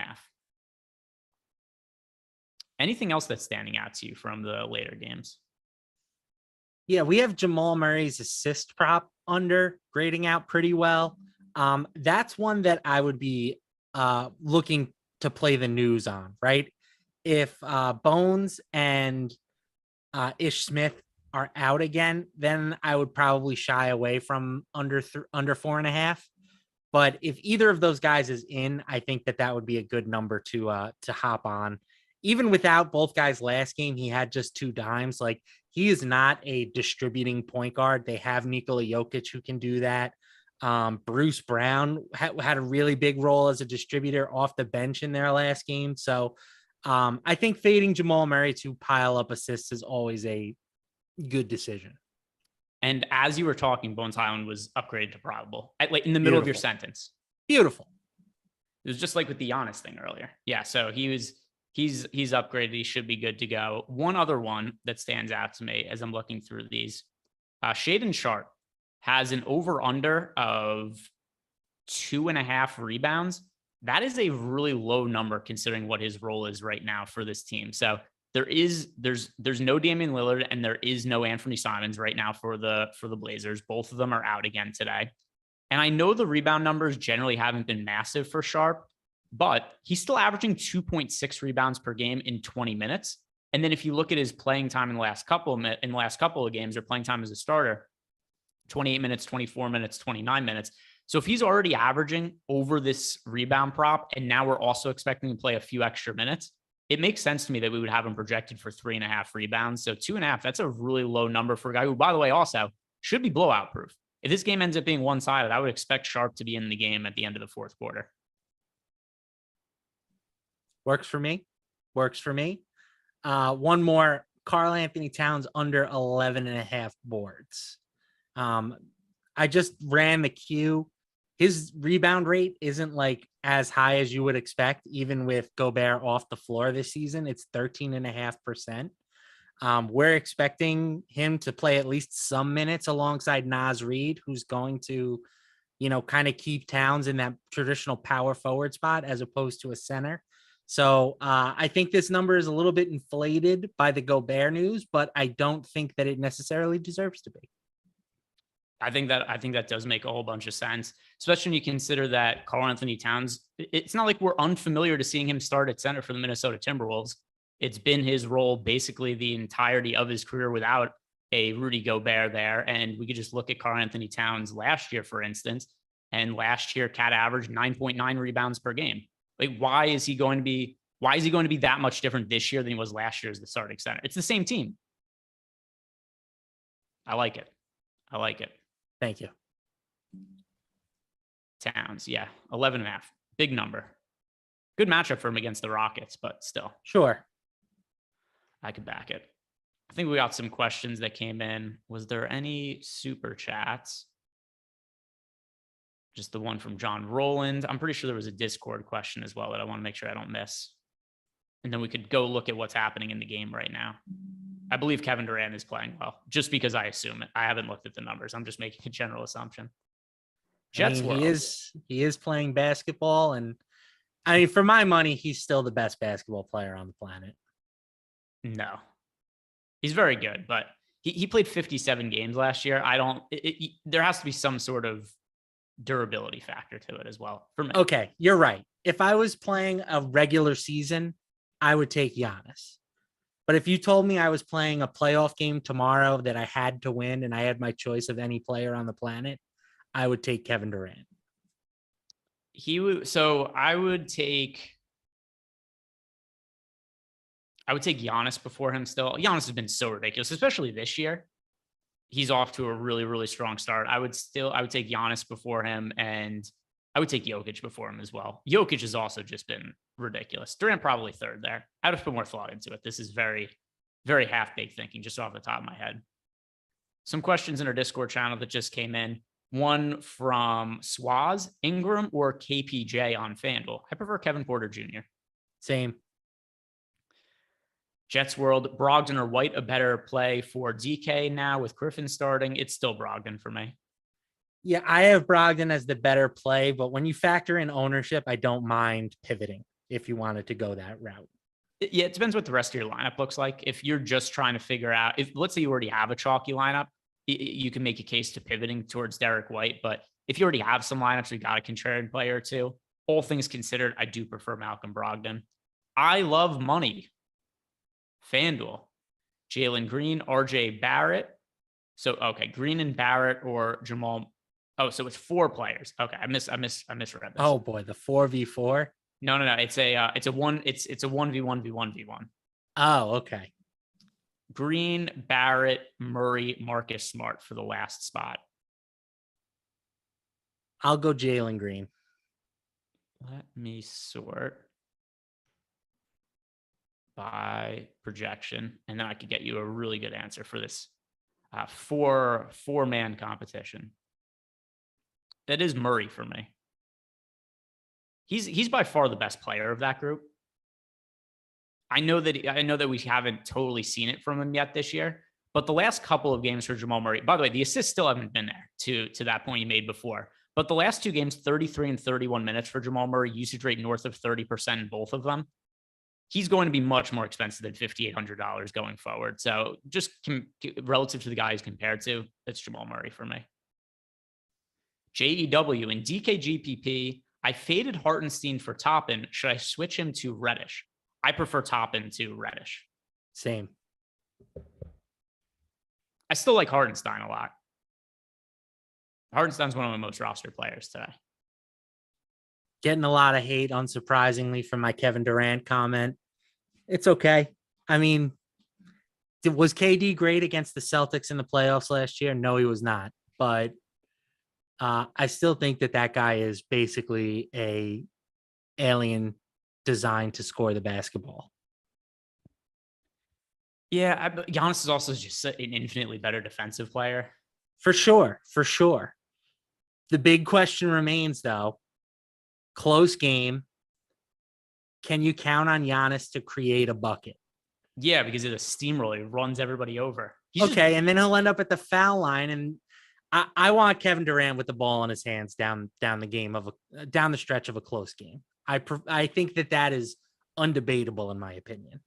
Speaker 4: Anything else that's standing out to you from the later games?
Speaker 5: Yeah, we have Jamal Murray's assist prop under grading out pretty well. That's one that I would be looking to play the news on, right? If Bones and Ish Smith are out again, then I would probably shy away from under 4.5. But if either of those guys is in, I think that would be a good number to hop on. Even without both guys last game, he had just 2 dimes. Like, he is not a distributing point guard. They have Nikola Jokic who can do that. Bruce Brown had a really big role as a distributor off the bench in their last game. So I think fading Jamal Murray to pile up assists is always a good decision.
Speaker 4: And as you were talking, Bones Highland was upgraded to probable in the middle of your sentence.
Speaker 5: Beautiful.
Speaker 4: It was just like with the Giannis thing earlier. Yeah, so he's upgraded. He should be good to go. One other one that stands out to me as I'm looking through these, Shaedon Sharpe has an over-under of 2.5 rebounds. That is a really low number considering what his role is right now for this team. So there's no Damian Lillard and there is no Anthony Simons right now for the Blazers. Both of them are out again today. And I know the rebound numbers generally haven't been massive for Sharpe, but he's still averaging 2.6 rebounds per game in 20 minutes. And then if you look at his playing time in the last couple of games, or playing time as a starter, 28 minutes, 24 minutes, 29 minutes. So if he's already averaging over this rebound prop, and now we're also expecting to play a few extra minutes, it makes sense to me that we would have him projected for 3.5 rebounds. So 2.5, that's a really low number for a guy who, by the way, also should be blowout proof. If this game ends up being one-sided, I would expect Sharpe to be in the game at the end of the fourth quarter.
Speaker 5: Works for me. One more, Karl Anthony Towns under 11.5 boards. I just ran the queue. His rebound rate isn't like as high as you would expect, even with Gobert off the floor this season. It's 13.5%. We're expecting him to play at least some minutes alongside Naz Reid, who's going to, kind of keep Towns in that traditional power forward spot as opposed to a center. So I think this number is a little bit inflated by the Gobert news, but I don't think that it necessarily deserves to be.
Speaker 4: I think that does make a whole bunch of sense, especially when you consider that Karl Anthony Towns, it's not like we're unfamiliar to seeing him start at center for the Minnesota Timberwolves. It's been his role basically the entirety of his career without a Rudy Gobert there. And we could just look at Karl Anthony Towns last year, for instance, and last year Cat averaged 9.9 rebounds per game. Like, why is he going to be that much different this year than he was last year as the starting center? It's the same team. I like it.
Speaker 5: Thank you.
Speaker 4: Towns, yeah, 11.5, big number. Good matchup for him against the Rockets, but still.
Speaker 5: Sure.
Speaker 4: I could back it. I think we got some questions that came in. Was there any super chats? Just the one from John Rowland. I'm pretty sure there was a Discord question as well that I want to make sure I don't miss. And then we could go look at what's happening in the game right now. I believe Kevin Durant is playing well, just because I assume it. I haven't looked at the numbers. I'm just making a general assumption. Jets World.
Speaker 5: He is playing basketball, and I mean, for my money, he's still the best basketball player on the planet.
Speaker 4: No, he's very good, but he played 57 games last year. There has to be some sort of durability factor to it as well for me.
Speaker 5: Okay, you're right. If I was playing a regular season, I would take Giannis. But if you told me I was playing a playoff game tomorrow that I had to win and I had my choice of any player on the planet, I would take Kevin Durant.
Speaker 4: I would take Giannis before him still. Giannis has been so ridiculous, especially this year. He's off to a really, really strong start. I would take Giannis before him, and I would take Jokic before him as well. Jokic has also just been ridiculous. Durant probably third there. I'd have put more thought into it. This is very, very half-baked thinking just off the top of my head. Some questions in our Discord channel that just came in. One from Swaz, Ingram, or KPJ on FanDuel. I prefer Kevin Porter Jr.
Speaker 5: Same.
Speaker 4: Jets World, Brogdon or White a better play for DK now with Griffin starting? It's still Brogdon for me.
Speaker 5: Yeah, I have Brogdon as the better play, but when you factor in ownership, I don't mind pivoting if you wanted to go that route.
Speaker 4: Yeah, it depends what the rest of your lineup looks like. If you're just trying to figure out, if let's say you already have a chalky lineup, you can make a case to pivoting towards Derek White. But if you already have some lineups, you got a contrarian player or two, all things considered, I do prefer Malcolm Brogdon. I love money. FanDuel, Jalen Green, RJ Barrett. So, okay, Green and Barrett or Jamal. Oh, so it's 4 players. Okay, I misread this.
Speaker 5: Oh boy, the 4v4.
Speaker 4: No. It's a 1v1v1v1.
Speaker 5: Oh, okay.
Speaker 4: Green, Barrett, Murray, Marcus Smart for the last spot.
Speaker 5: I'll go Jalen Green.
Speaker 4: Let me sort by projection, and then I could get you a really good answer for this four-man competition. That is Murray for me. He's by far the best player of that group. I know that we haven't totally seen it from him yet this year, but the last couple of games for Jamal Murray, by the way, the assists still haven't been there to that point you made before. But the last 2 games, 33 and 31 minutes for Jamal Murray, usage rate north of 30% in both of them. He's going to be much more expensive than $5,800 going forward. So just relative to the guy he's compared to, it's Jamal Murray for me. JEW in DKGPP, I faded Hartenstein for Toppin. Should I switch him to Reddish? I prefer Toppin to Reddish.
Speaker 5: Same.
Speaker 4: I still like Hartenstein a lot. Hartenstein's one of my most rostered players today.
Speaker 5: Getting a lot of hate, unsurprisingly, from my Kevin Durant comment. It's okay. I mean, was KD great against the Celtics in the playoffs last year? No, he was not. But I still think that guy is basically a alien designed to score the basketball.
Speaker 4: Yeah, Giannis is also just an infinitely better defensive player.
Speaker 5: For sure. The big question remains, though, close game. Can you count on Giannis to create a bucket?
Speaker 4: Yeah, because he's a steamroller. He runs everybody over.
Speaker 5: And then he'll end up at the foul line. And I want Kevin Durant with the ball in his hands down the stretch of a close game. I think that is undebatable in my opinion.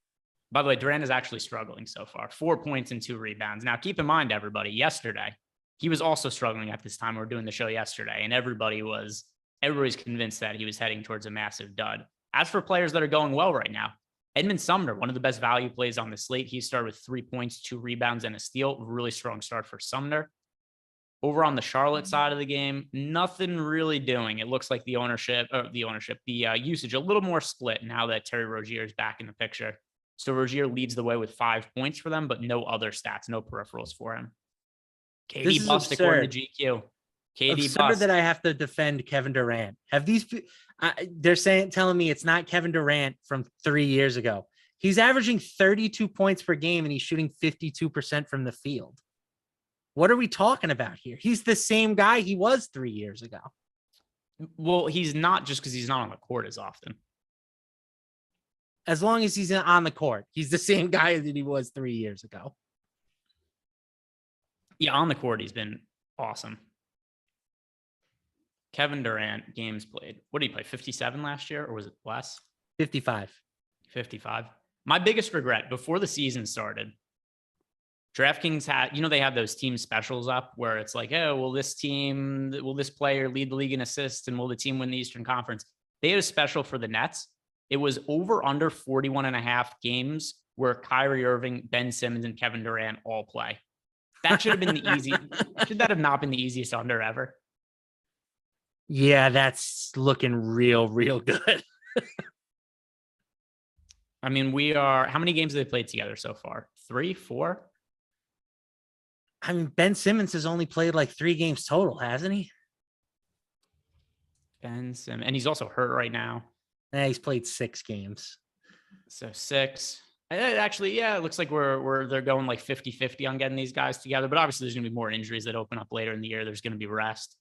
Speaker 4: By the way, Durant is actually struggling so far. 4 points and 2 rebounds. Now, keep in mind, everybody, yesterday, he was also struggling at this time. We were doing the show yesterday, and everybody's convinced that he was heading towards a massive dud. As for players that are going well right now, Edmund Sumner, one of the best value plays on the slate. He started with 3 points, 2 rebounds, and a steal. Really strong start for Sumner. Over on the Charlotte side of the game, nothing really doing. It looks like the usage a little more split now that Terry Rozier is back in the picture. So Rozier leads the way with 5 points for them, but no other stats, no peripherals for him. KD bust according to GQ. KD
Speaker 5: absurd
Speaker 4: bust.
Speaker 5: That I have to defend Kevin Durant. They're telling me it's not Kevin Durant from 3 years ago. He's averaging 32 points per game and he's shooting 52% from the field. What are we talking about here? He's the same guy he was 3 years ago.
Speaker 4: Well, he's not just because he's not on the court as often.
Speaker 5: As long as he's on the court, he's the same guy that he was 3 years ago.
Speaker 4: Yeah, on the court, he's been awesome. Kevin Durant, games played. What did he play? 57 last year, or was it less?
Speaker 5: 55.
Speaker 4: 55. My biggest regret before the season started, DraftKings had, they have those team specials up where it's like, oh, will this player lead the league in assists and will the team win the Eastern Conference? They had a special for the Nets. It was over under 41 and a half games where Kyrie Irving, Ben Simmons, and Kevin Durant all play. That should have been the easy. Should that have not been the easiest under ever?
Speaker 5: Yeah, that's looking real good.
Speaker 4: I mean, how many games have they played together so far? 3, 4?
Speaker 5: I mean, Ben Simmons has only played like 3 games total, hasn't he?
Speaker 4: Ben Simmons. And he's also hurt right now.
Speaker 5: He's played 6 games.
Speaker 4: So 6. Actually, yeah, it looks like they're going like 50-50 on getting these guys together. But obviously, there's going to be more injuries that open up later in the year. There's going to be rest.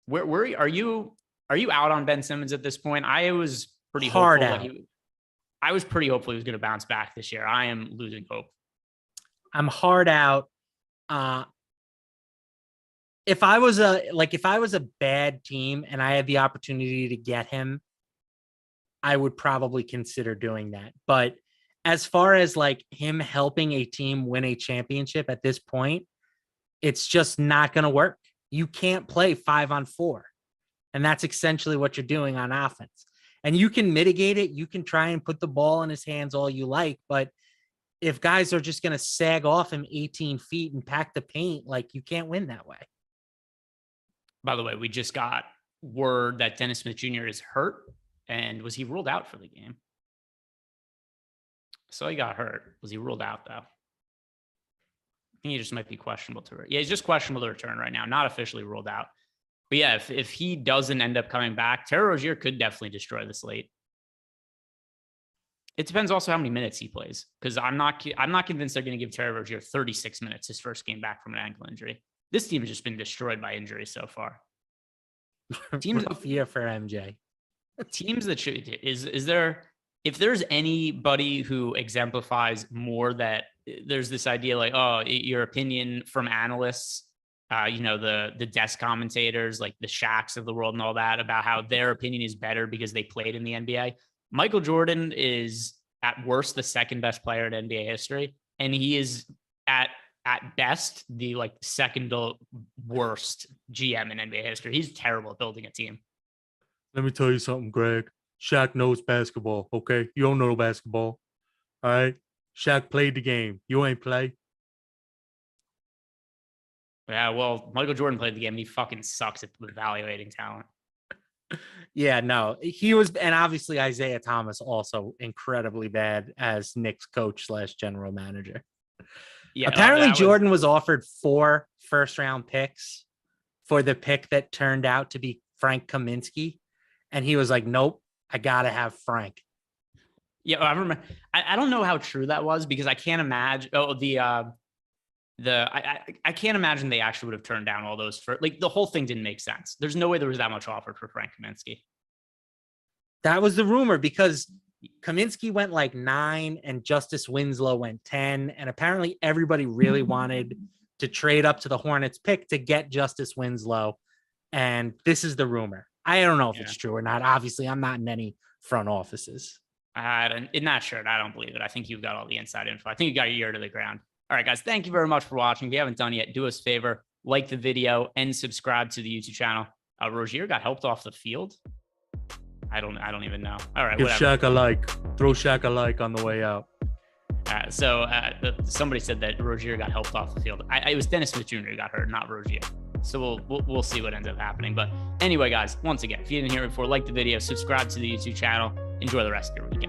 Speaker 4: Where are you out on Ben Simmons at this point? I was pretty
Speaker 5: hard
Speaker 4: hopeful
Speaker 5: out.
Speaker 4: I was pretty hopeful he was going to bounce back this year. I am losing hope.
Speaker 5: I'm hard out. If I was a bad team and I had the opportunity to get him, I would probably consider doing that. But as far as like him helping a team win a championship at this point, it's just not going to work. You can't play 5-on-4. And that's essentially what you're doing on offense. And you can mitigate it. You can try and put the ball in his hands all you like. But if guys are just going to sag off him 18 feet and pack the paint, like you can't win that way.
Speaker 4: By the way, we just got word that Dennis Smith Jr. is hurt. And was he ruled out for the game? So he got hurt. Was he ruled out, though? I think he just might be questionable to return. Yeah, he's just questionable to return right now. Not officially ruled out. But yeah, if he doesn't end up coming back, Terry Rozier could definitely destroy the slate. It depends also how many minutes he plays. Because I'm not convinced they're going to give Terry Rozier 36 minutes his first game back from an ankle injury. This team has just been destroyed by injury so far.
Speaker 5: Teams rough year for MJ.
Speaker 4: Teams that should is there, if there's anybody who exemplifies more that there's this idea like, oh, your opinion from analysts, the desk commentators, like the Shaqs of the world and all that, about how their opinion is better because they played in the NBA. Michael Jordan is at worst the second best player in NBA history, and he is at best the second worst GM in NBA history. He's terrible at building a team.
Speaker 6: Let me tell you something, Greg. Shaq knows basketball, okay? You don't know basketball, all right? Shaq played the game. You ain't play.
Speaker 4: Yeah, well, Michael Jordan played the game. He fucking sucks at evaluating talent.
Speaker 5: Yeah, no, he was, and obviously Isaiah Thomas also incredibly bad as Knicks coach / general manager. Yeah, apparently Jordan was offered 4 first-round picks for the pick that turned out to be Frank Kaminsky. And he was like, nope, I got to have Frank.
Speaker 4: Yeah, I remember. I don't know how true that was because I can't imagine. I can't imagine they actually would have turned down all those for the whole thing didn't make sense. There's no way there was that much offered for Frank Kaminsky.
Speaker 5: That was the rumor because Kaminsky went 9 and Justice Winslow went 10. And apparently everybody really wanted to trade up to the Hornets pick to get Justice Winslow. And this is the rumor. I don't know if it's true or not. Obviously, I'm not in any front offices.
Speaker 4: In that shirt, I don't believe it. I think you've got all the inside info. I think you got your ear to the ground. All right, guys, thank you very much for watching. If you haven't done yet, do us a favor, like the video and subscribe to the YouTube channel. Rozier got helped off the field. I don't even know. All right,
Speaker 6: give Shaq a like. Throw Shaq a like on the way out.
Speaker 4: Somebody said that Rozier got helped off the field. It was Dennis Smith Jr. who got hurt, not Rozier. So we'll see what ends up happening. But anyway, guys, once again, if you didn't hear it before, like the video, subscribe to the YouTube channel. Enjoy the rest of your weekend.